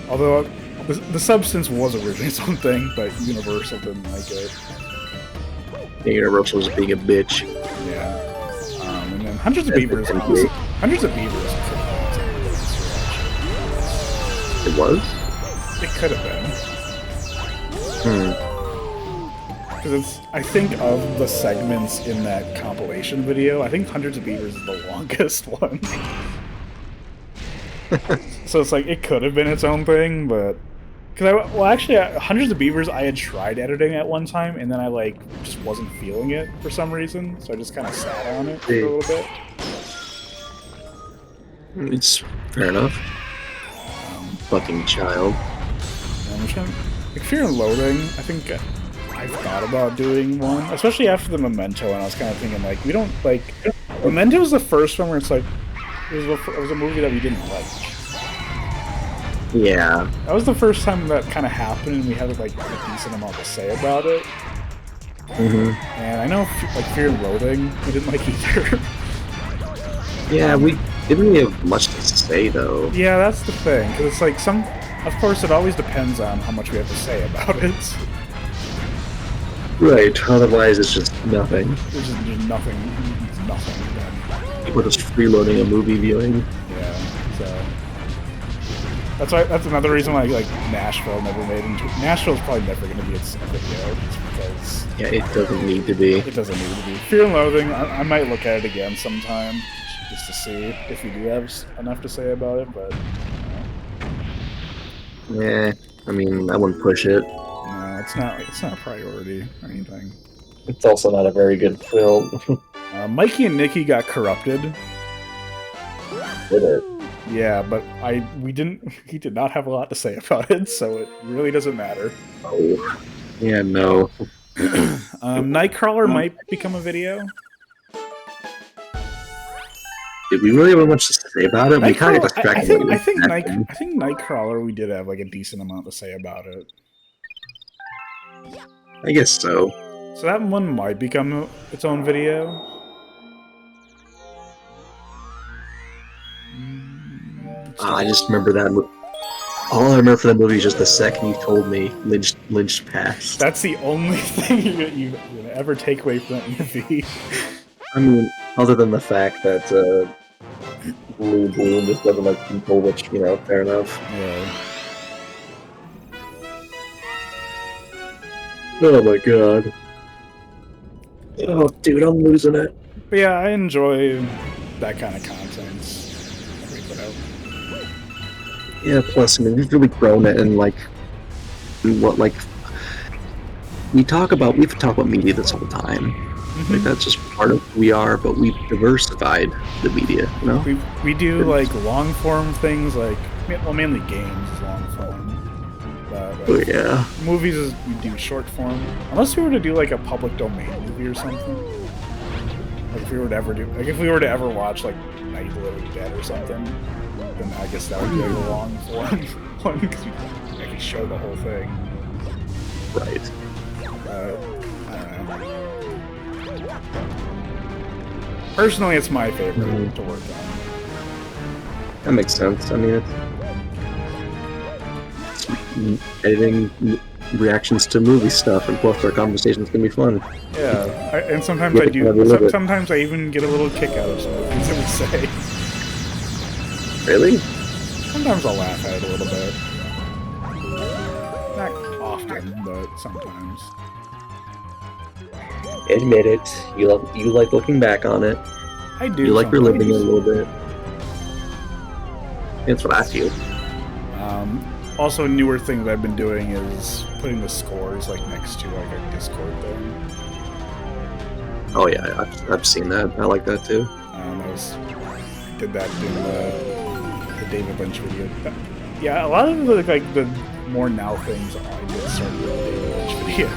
Although the substance was originally something, but Universal didn't like it. Universal just being a bitch. Yeah. And then Hundreds of Beavers. Honestly, Hundreds of Beavers. It was? It could have been. Because it's, I think of the segments in that compilation video, I think Hundreds of Beavers is the longest one. So it's like, it could have been its own thing, but... Hundreds of Beavers, I had tried editing at one time, and then I, like, just wasn't feeling it for some reason, so I just kind of sat on it for a little bit. It's fair enough. Fucking child. Like, Fear and Loathing, I think I've thought about doing one, especially after the Memento, and I was kind of thinking, like, we don't, like... Memento was the first one where it's like, it was a movie that we didn't like. Yeah. That was the first time that kind of happened, and we had, like, a decent amount to say about it. And I know, like, Fear and Loathing, we didn't like either. Yeah, we didn't really have much to say, though. Yeah, that's the thing, because it's like of course, it always depends on how much we have to say about it. Right, otherwise it's just nothing. There's just nothing. It's nothing. People just freeloading a movie viewing. Yeah, so... That's another reason why, like, Nashville never made into... Nashville's probably never going to be its video, just because... Yeah, it doesn't need to be. It doesn't need to be. Fear and Loathing, I might look at it again sometime, just to see if we do have enough to say about it, but... Yeah, I mean, I wouldn't push it. No, it's not a priority or anything. It's also not a very good film. Mikey and Nikki got corrupted. Did it? Yeah, but he did not have a lot to say about it, so it really doesn't matter. Oh. Yeah, no. Nightcrawler might become a video. Did we really have much to say about it? We kind of distracted. I think Nightcrawler, we did have like a decent amount to say about it. I guess so. So that one might become its own video. I just remember that. All I remember for that movie is just the second you told me Lynch passed. That's the only thing you ever take away from that movie. I mean, other than the fact that Blue Bloom just doesn't like people, which, you know, fair enough. Yeah. Oh my god. Oh, dude, I'm losing it. But yeah, I enjoy that kind of content. Yeah, plus, I mean, we've really grown it, and, like, we've talked about media this whole time. Like, that's just part of who we are, but we've diversified the media, you know? We do, like, long-form things, like, well, mainly games is long-form. Oh, yeah. Movies is, we do short-form. Unless we were to do, like, a public domain movie or something. Like, if we were to ever watch, like, Night of the Living Dead or something, then I guess that would be, like, a long-form one, because we can actually show the whole thing. Right. Personally, it's my favorite to work on. That makes sense. I mean, it's editing reactions to movie stuff, and plus our conversations can be fun. Yeah, and sometimes I do. Sometimes I even get a little kick out of some of the things that we say. Really? Sometimes I'll laugh at it a little bit. Not often, but sometimes. Admit it. You like looking back on it. I do. You like reliving it a little bit. That's what I feel. Also, a newer thing that I've been doing is putting the scores like next to like a Discord thing. Oh yeah, I've seen that. I like that too. I did that in the David Lynch video. Yeah, a lot of the more now things I did start with the David Lynch video.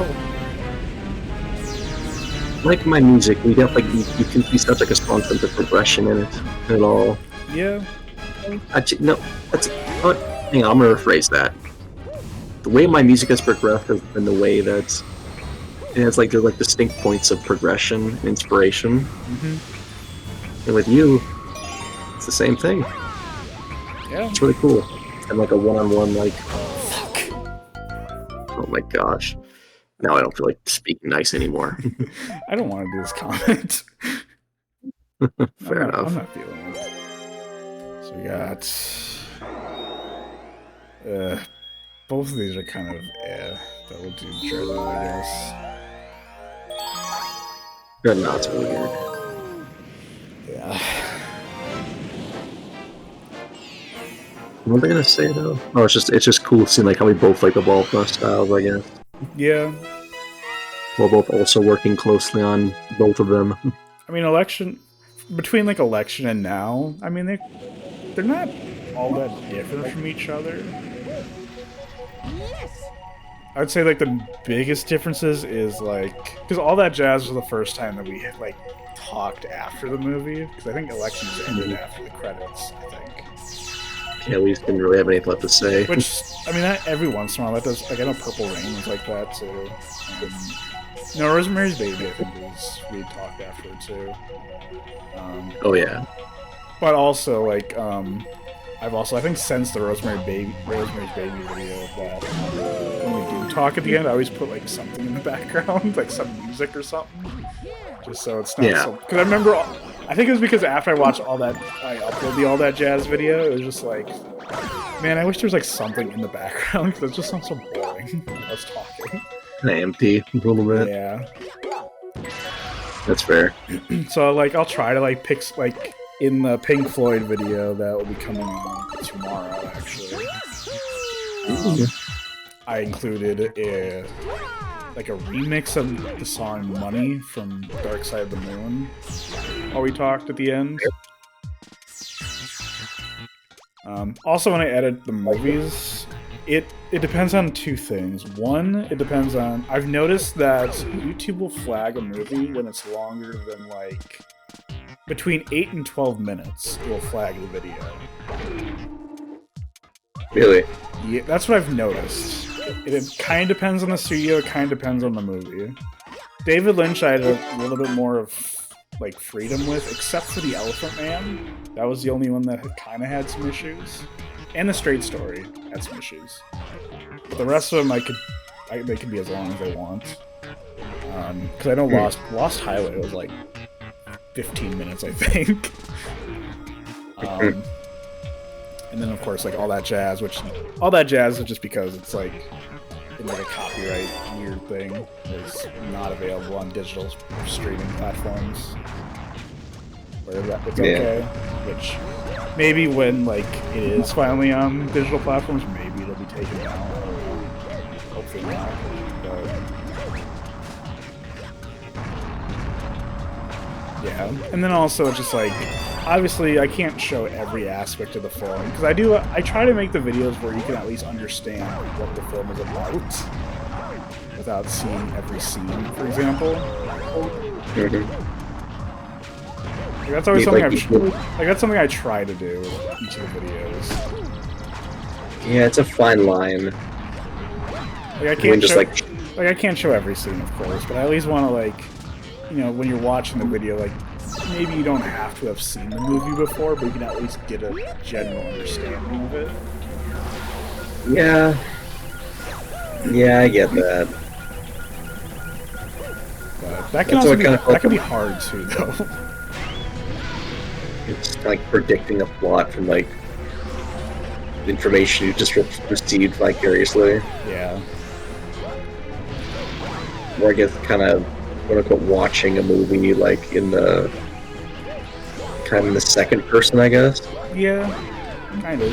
Like my music, we got like you can see such like a strong sense of progression in it at all. Yeah. No, that's. Hang on, I'm gonna rephrase that. The way my music has progressed has been the way that there's like distinct points of progression and inspiration. And with you, it's the same thing. Yeah. It's really cool. And like a one-on-one, like. Fuck. Oh my gosh. Now I don't feel like speaking nice anymore. I don't want to do this comment. Fair enough. I'm not feeling it. So we got both of these are kind of but we'll do Dreadnought, I guess. Dreadnought's weird. Yeah. What were they gonna say though? Oh, it's just cool seeing like how we both like the ball thrust styles, I guess. Yeah. We're both also working closely on both of them. I mean, between like election and now, I mean they're not all that different from each other. I'd say like the biggest differences is like because All That Jazz was the first time that we like talked after the movie because I think elections ended after the credits. I think. Yeah, we just didn't really have anything left to say. Which I mean, every once in a while that does. Like I know Purple Rain was like that too. No, Rosemary's Baby I think we talked after it too. Oh yeah. But also like I've also I think since the Rosemary's Baby video that when we do talk at the end I always put like something in the background like some music or something just so it's not so because I remember I think it was because after I watched I uploaded the All That Jazz video it was just like man I wish there was like something in the background because it just sounds so boring us talking. Empty a little bit. Yeah. That's fair. So like I'll try to like pick like in the Pink Floyd video that will be coming out tomorrow, actually. I included a remix of the song "Money" from Dark Side of the Moon while we talked at the end. Also, when I edit the movies, it depends on two things. One, it depends on I've noticed that YouTube will flag a movie when it's longer than like between 8 and 12 minutes, it will flag the video. Really? Yeah, that's what I've noticed. It kind of depends on the studio, it kind of depends on the movie. David Lynch I had a little bit more of like freedom with, except for The Elephant Man. That was the only one that kind of had some issues. And The Straight Story had some issues. But the rest of them they could be as long as they want. Because I know Lost Highway was like 15 minutes, I think. And then, of course, like All That Jazz, which All That Jazz is just because it's like in like a copyright weird thing. It's not available on digital streaming platforms. Where it's okay, which maybe when like it is finally on digital platforms, maybe it'll be taken down. Hopefully not. Yeah, and then also it's just like, obviously I can't show every aspect of the film, because I try to make the videos where you can at least understand what the film is about, without seeing every scene, for example. Like, that's always something that's something I try to do with each of the videos. Yeah, it's a fine line. Like I can't show every scene, of course, but I at least want to like, you know, when you're watching the video, like, maybe you don't have to have seen the movie before, but you can at least get a general understanding of it. Yeah. Yeah, I get that. But that can be hard too, though. It's like predicting a plot from like information you just received vicariously. Yeah. Or I guess kind of quote-unquote watching a movie like in the second person, I guess. Yeah, kind of.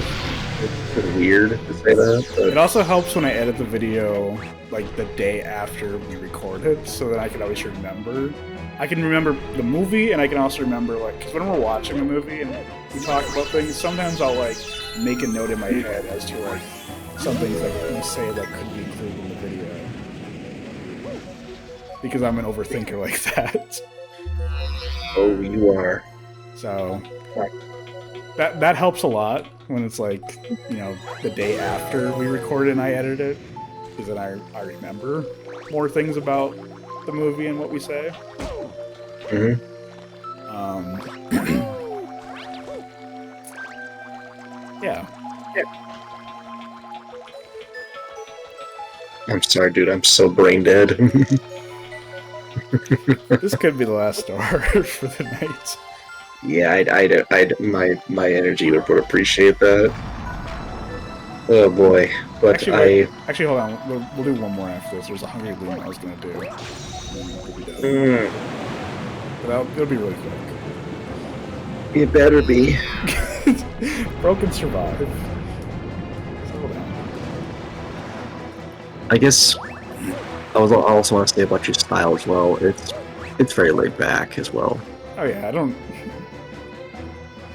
It's weird to say that. But... It also helps when I edit the video like the day after we record it, so that I can always remember. I can remember the movie, and I can also remember like because when we're watching a movie and we talk about things, sometimes I'll like make a note in my head as to like some things that we say that could be included in the video. Because I'm an overthinker like that. Oh, you are. So that helps a lot when it's like, you know, the day after we record it and I edit it, because then I remember more things about the movie and what we say. Mm-hmm. Yeah. I'm sorry, dude. I'm so brain dead. This could be the last star for the night. Yeah, my energy would appreciate that. Oh boy, but Actually, hold on. We'll do one more after this. There's a Hungry Loom I was gonna do. And then we'll be done. But it'll be really quick. It better be. Broken survive. Settle down. I guess I also want to say about your style as well. It's very laid back as well. Oh yeah, I don't.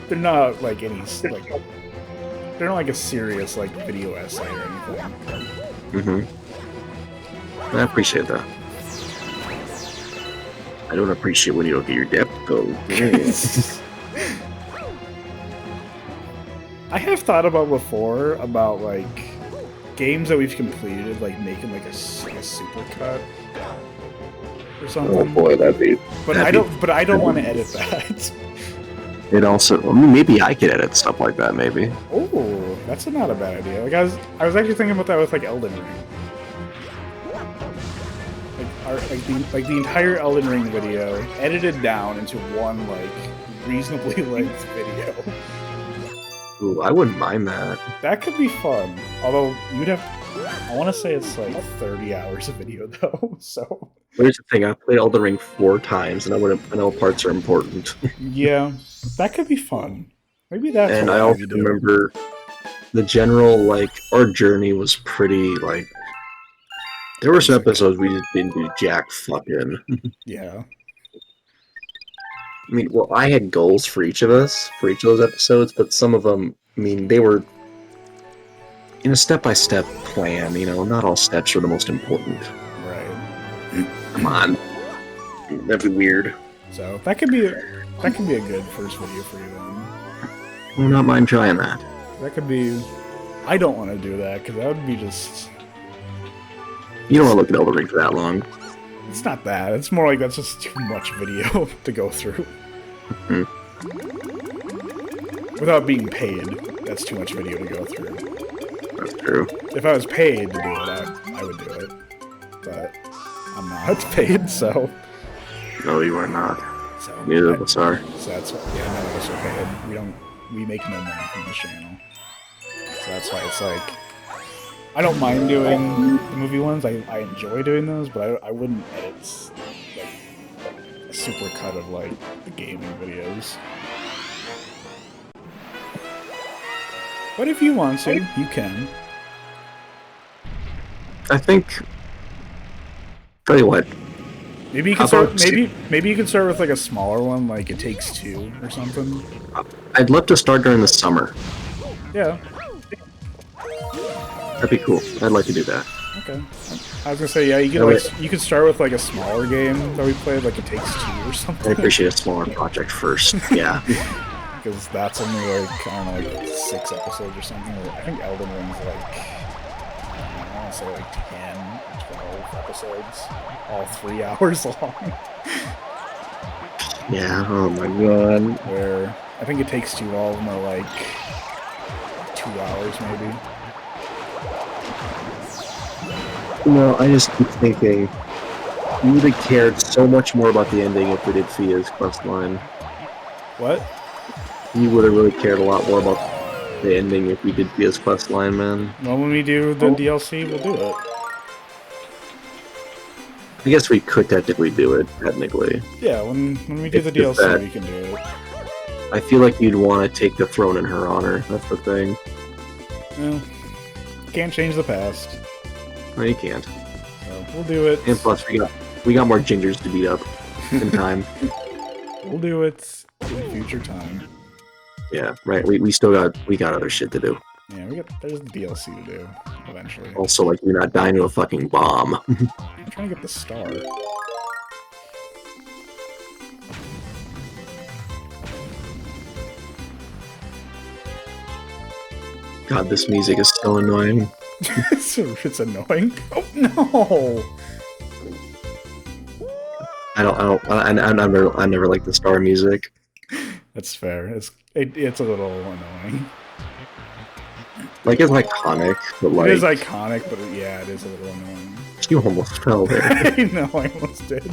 They're not like any like. They're not like a serious like video essay or anything. I appreciate that. I don't appreciate when you don't get your depth code. I have thought about before about like games that we've completed, like making like a super cut or something. Oh boy, that'd be. But I don't want to edit that. It also, I mean, maybe I could edit stuff like that. Maybe. Oh, that's not a bad idea. Like I was actually thinking about that with like Elden Ring. Like the entire Elden Ring video edited down into one like reasonably length video. Ooh, I wouldn't mind that. That could be fun. Although you'd have, I want to say it's like 30 hours of video though. So. Here's the thing: I played Elden Ring 4 times, and I know parts are important. Yeah, that could be fun. Maybe that's. And I also remember the general like our journey was pretty like. There were some episodes we just didn't do jack fucking. Yeah. I mean, well, I had goals for each of us, for each of those episodes, but some of them, I mean, they were in a step-by-step plan, you know, not all steps are the most important. Right. Come on. That'd be weird. So, that could be a good first video for you then. I would not mind trying that. That could be... I don't want to do that, because that would be just... You don't want to look at Elden Ring for that long. It's not that. It's more like that's just too much video to go through. Without being paid, that's too much video to go through. That's true. If I was paid to do it, I would do it. But I'm not paid, so... No, you are not. So, Neither of us are. So that's what, yeah, none of us are paid. We make no money from this channel. So that's why it's like... I don't mind doing the movie ones. I enjoy doing those, but I wouldn't edit like a super cut of like the gaming videos. But if you want to, you can. I think. Tell you what. Maybe you can start. Maybe you can start with like a smaller one, like It Takes Two or something. I'd love to start during the summer. Yeah. That'd be cool. I'd like to do that. Okay. I was gonna say, yeah, you could start with like a smaller game that we played, like It Takes Two or something. I appreciate a smaller project first. Yeah. Because that's only like, I don't know, like 6 episodes or something. I think Elden Ring's like, I want to say like 10, 12 episodes, all 3 hours long. Yeah, oh my god. Where I think It Takes Two, all of them are like 2 hours maybe. No, I just keep thinking, you would have cared so much more about the ending if we did Fia's quest line. What? You would have really cared a lot more about the ending if we did Fia's quest line, man. Well, when we do the DLC, we'll do it. I guess we could technically do it, technically. Yeah, when we do the DLC, we can do it. I feel like you'd want to take the throne in her honor, that's the thing. Well, can't change the past. No, you can't. So, we'll do it. And plus, we got more gingers to beat up in time. We'll do it in future time. Yeah, right. We got other shit to do. Yeah, there's the DLC to do eventually. Also, like, you're not dying to a fucking bomb. I'm trying to get the star. God, this music is so annoying. It's annoying. Oh no! I never like the star music. That's fair. It's a little annoying. Like, it's iconic, but like... It is iconic, but yeah, it is a little annoying. You almost fell there. I know, I almost did.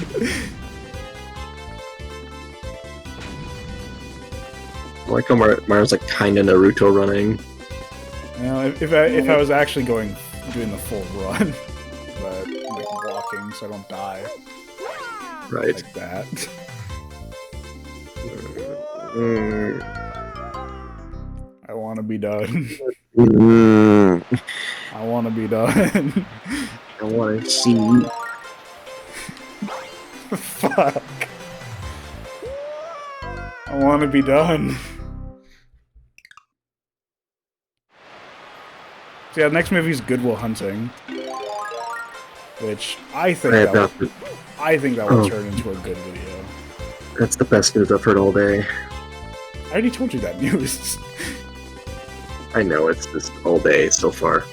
I like how Mario's like kinda Naruto running. You know, if I was actually doing the full run, but like walking so I don't die. Right. Like that. I want to be done. I want to be done. I want to see you. Fuck. I want to be done. So yeah, the next movie is Good Will Hunting, which I think that will turn into a good video. That's the best news I've heard all day. I already told you that news. I know, it's just all day so far.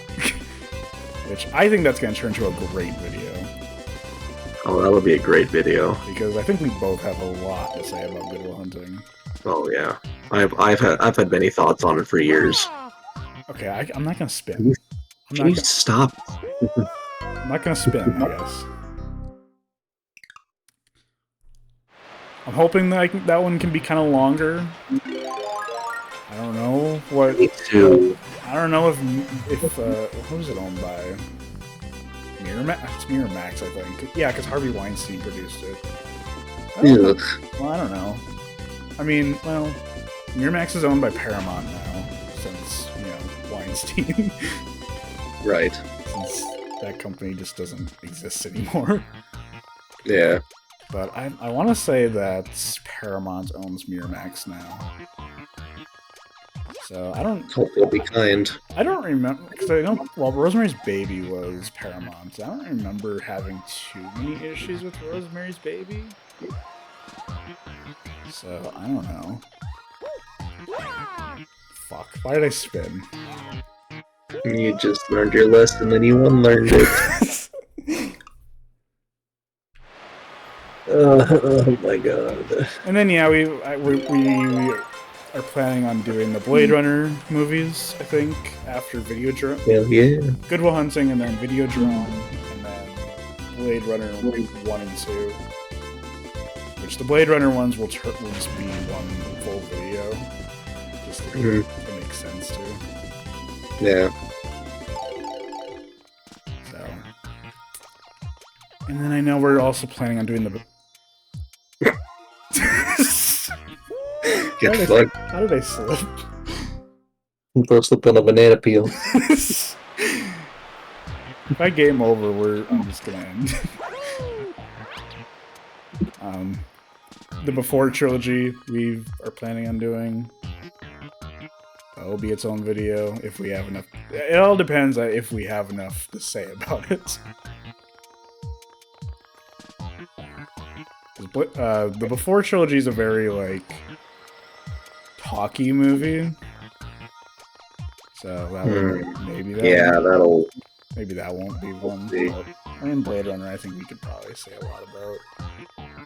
Which I think that's going to turn into a great video. Oh, that'll be a great video. Because I think we both have a lot to say about Good Will Hunting. Oh yeah, I've had many thoughts on it for years. Okay, I'm not going to spin. Can you stop? I'm not going to spin, I guess. I'm hoping that that one can be kind of longer. I don't know what. Me too. I don't know if who is it owned by? Miramax. It's Miramax, I think. Yeah, because Harvey Weinstein produced it. Ugh. Well, I don't know. I mean, well, Miramax is owned by Paramount now, since Weinstein. Right. Since that company just doesn't exist anymore. Yeah. But I want to say that Paramount owns Miramax now. So I don't. Hope they'll be kind. I don't remember because I know. Well, Rosemary's Baby was Paramount. I don't remember having too many issues with Rosemary's Baby. So I don't know. Fuck! Why did I spin? You just learned your lesson, and you unlearned it. Oh my god. And then yeah, we are planning on doing the Blade Runner movies. I think after Videodrome. Hell yeah. Good Will Hunting, and then Videodrome, and then Blade Runner 1 and 2. Which the Blade Runner ones will just be one full video, just to make sense too. Yeah. So, and then I know we're also planning on doing the. Get fucked. How did I slip? You burst up on a banana peel. If I game over, I'm just gonna end. The Before trilogy we are planning on doing. That will be its own video if we have enough. It all depends on if we have enough to say about it. The Before trilogy is a very talky movie. So that maybe that won't be one. But, Blade Runner, I think we could probably say a lot about.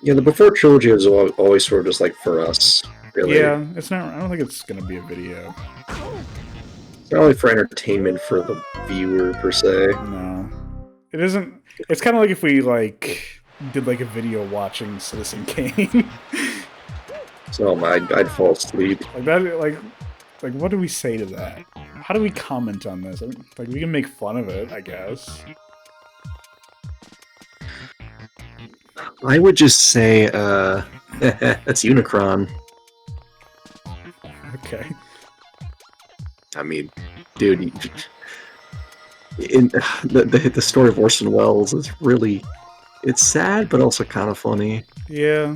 Yeah, the Before trilogy is always sort of just like for us, really. Yeah, it's not. I don't think it's gonna be a video. It's not really for entertainment for the viewer per se. No, it isn't. It's kind of like if we did a video watching Citizen Kane. So I'd fall asleep. What do we say to that? How do we comment on this? I mean, we can make fun of it, I guess. I would just say, that's Unicron. Okay. I mean, dude, the story of Orson Welles is really, it's sad, but also kind of funny. Yeah.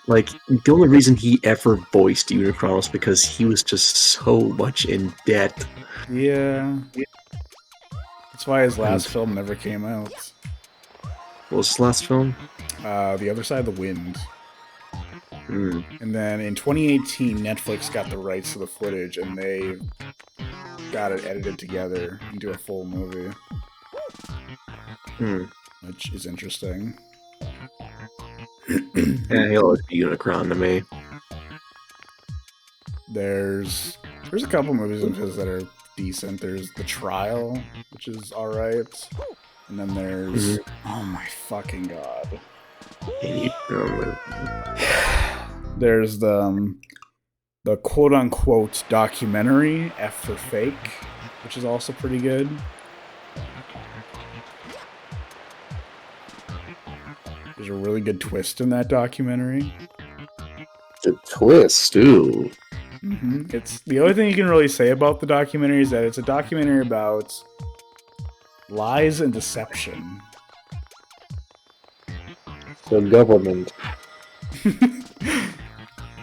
The only reason he ever voiced Unicron was because he was just so much in debt. Yeah. That's why his last film never came out. What was his last film? The Other Side of the Wind. Mm. And then in 2018, Netflix got the rights to the footage, and they got it edited together into a full movie. Which is interesting. Yeah, he'll always be Unicron to me. There's a couple movies of his that are decent. There's The Trial, which is alright. And then there's... Oh my fucking god. There's the quote-unquote documentary, F for Fake, which is also pretty good. There's a really good twist in that documentary. The twist, ooh. It's the only thing you can really say about the documentary is that it's a documentary about lies and deception. So government.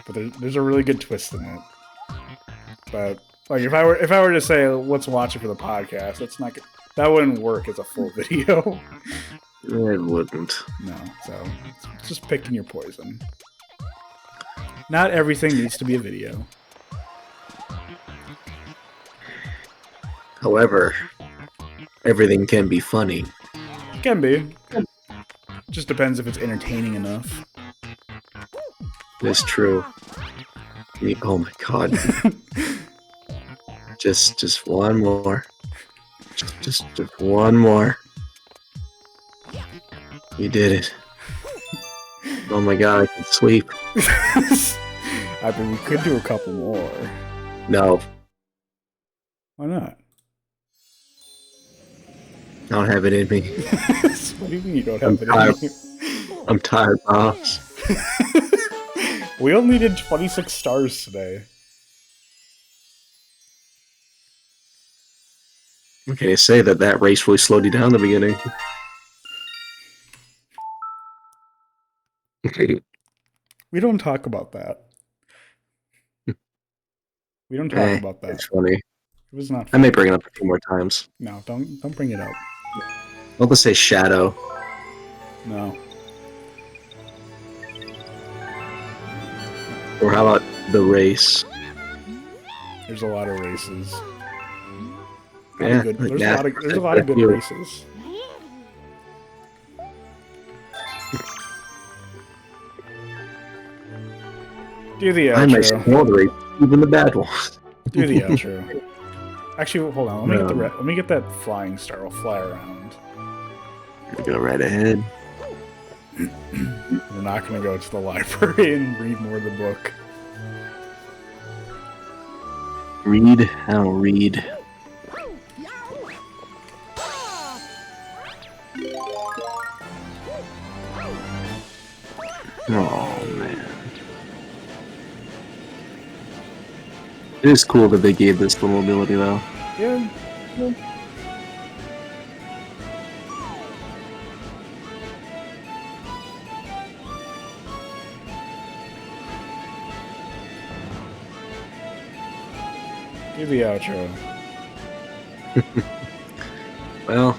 But there's a really good twist in it. But like if I were to say let's watch it for the podcast, that wouldn't work as a full video. It wouldn't. No, so it's just picking your poison. Not everything needs to be a video. However, everything can be funny. It can be. Just depends if it's entertaining enough. It's true. Oh my god. just one more. Just one more. You did it. Oh my god, I can sleep. I mean, we could do a couple more. No, Why not? I don't have it in me. What do you mean you don't have it in you? I'm tired, boss. We only did 26 stars today. Okay, say that race really slowed you down in the beginning. We don't talk about that. We don't talk about that. It's funny. It was not I funny. may bring it up a few more times. No, don't bring it up. I'll just say Shadow. No. Or how about the race? There's a lot of races. Yeah, There's a lot of good races. Do the I might outro. spoil the race, even the bad ones. Do the outro. Actually, hold on. Let me get that flying star. I'll fly around. Go right ahead. We're not going to go to the library and read more of the book. Read. I'll read. Oh man. It is cool that they gave this the mobility though. Yeah. Do the outro. Well,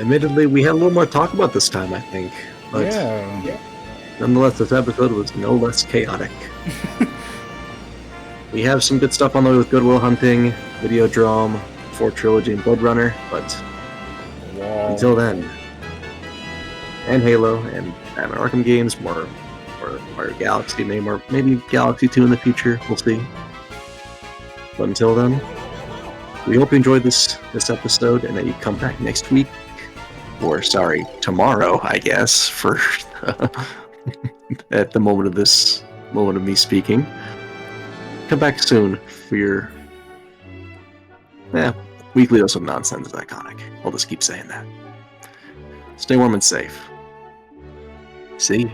admittedly, we had a little more to talk about this time, I think. But Yeah. nonetheless, this episode was no less chaotic. We have some good stuff on the way with Goodwill Hunting, Videodrome, 4 Trilogy, and Blood Runner, but until then, and Halo, and Batman Arkham games, more Mario Galaxy, maybe Galaxy 2 in the future, we'll see. But until then, we hope you enjoyed this episode, and that you come back next week, or sorry, tomorrow, I guess, for at the moment of me speaking. Come back soon for your weekly dose of nonsense is iconic. I'll just keep saying that. Stay warm and safe. See you.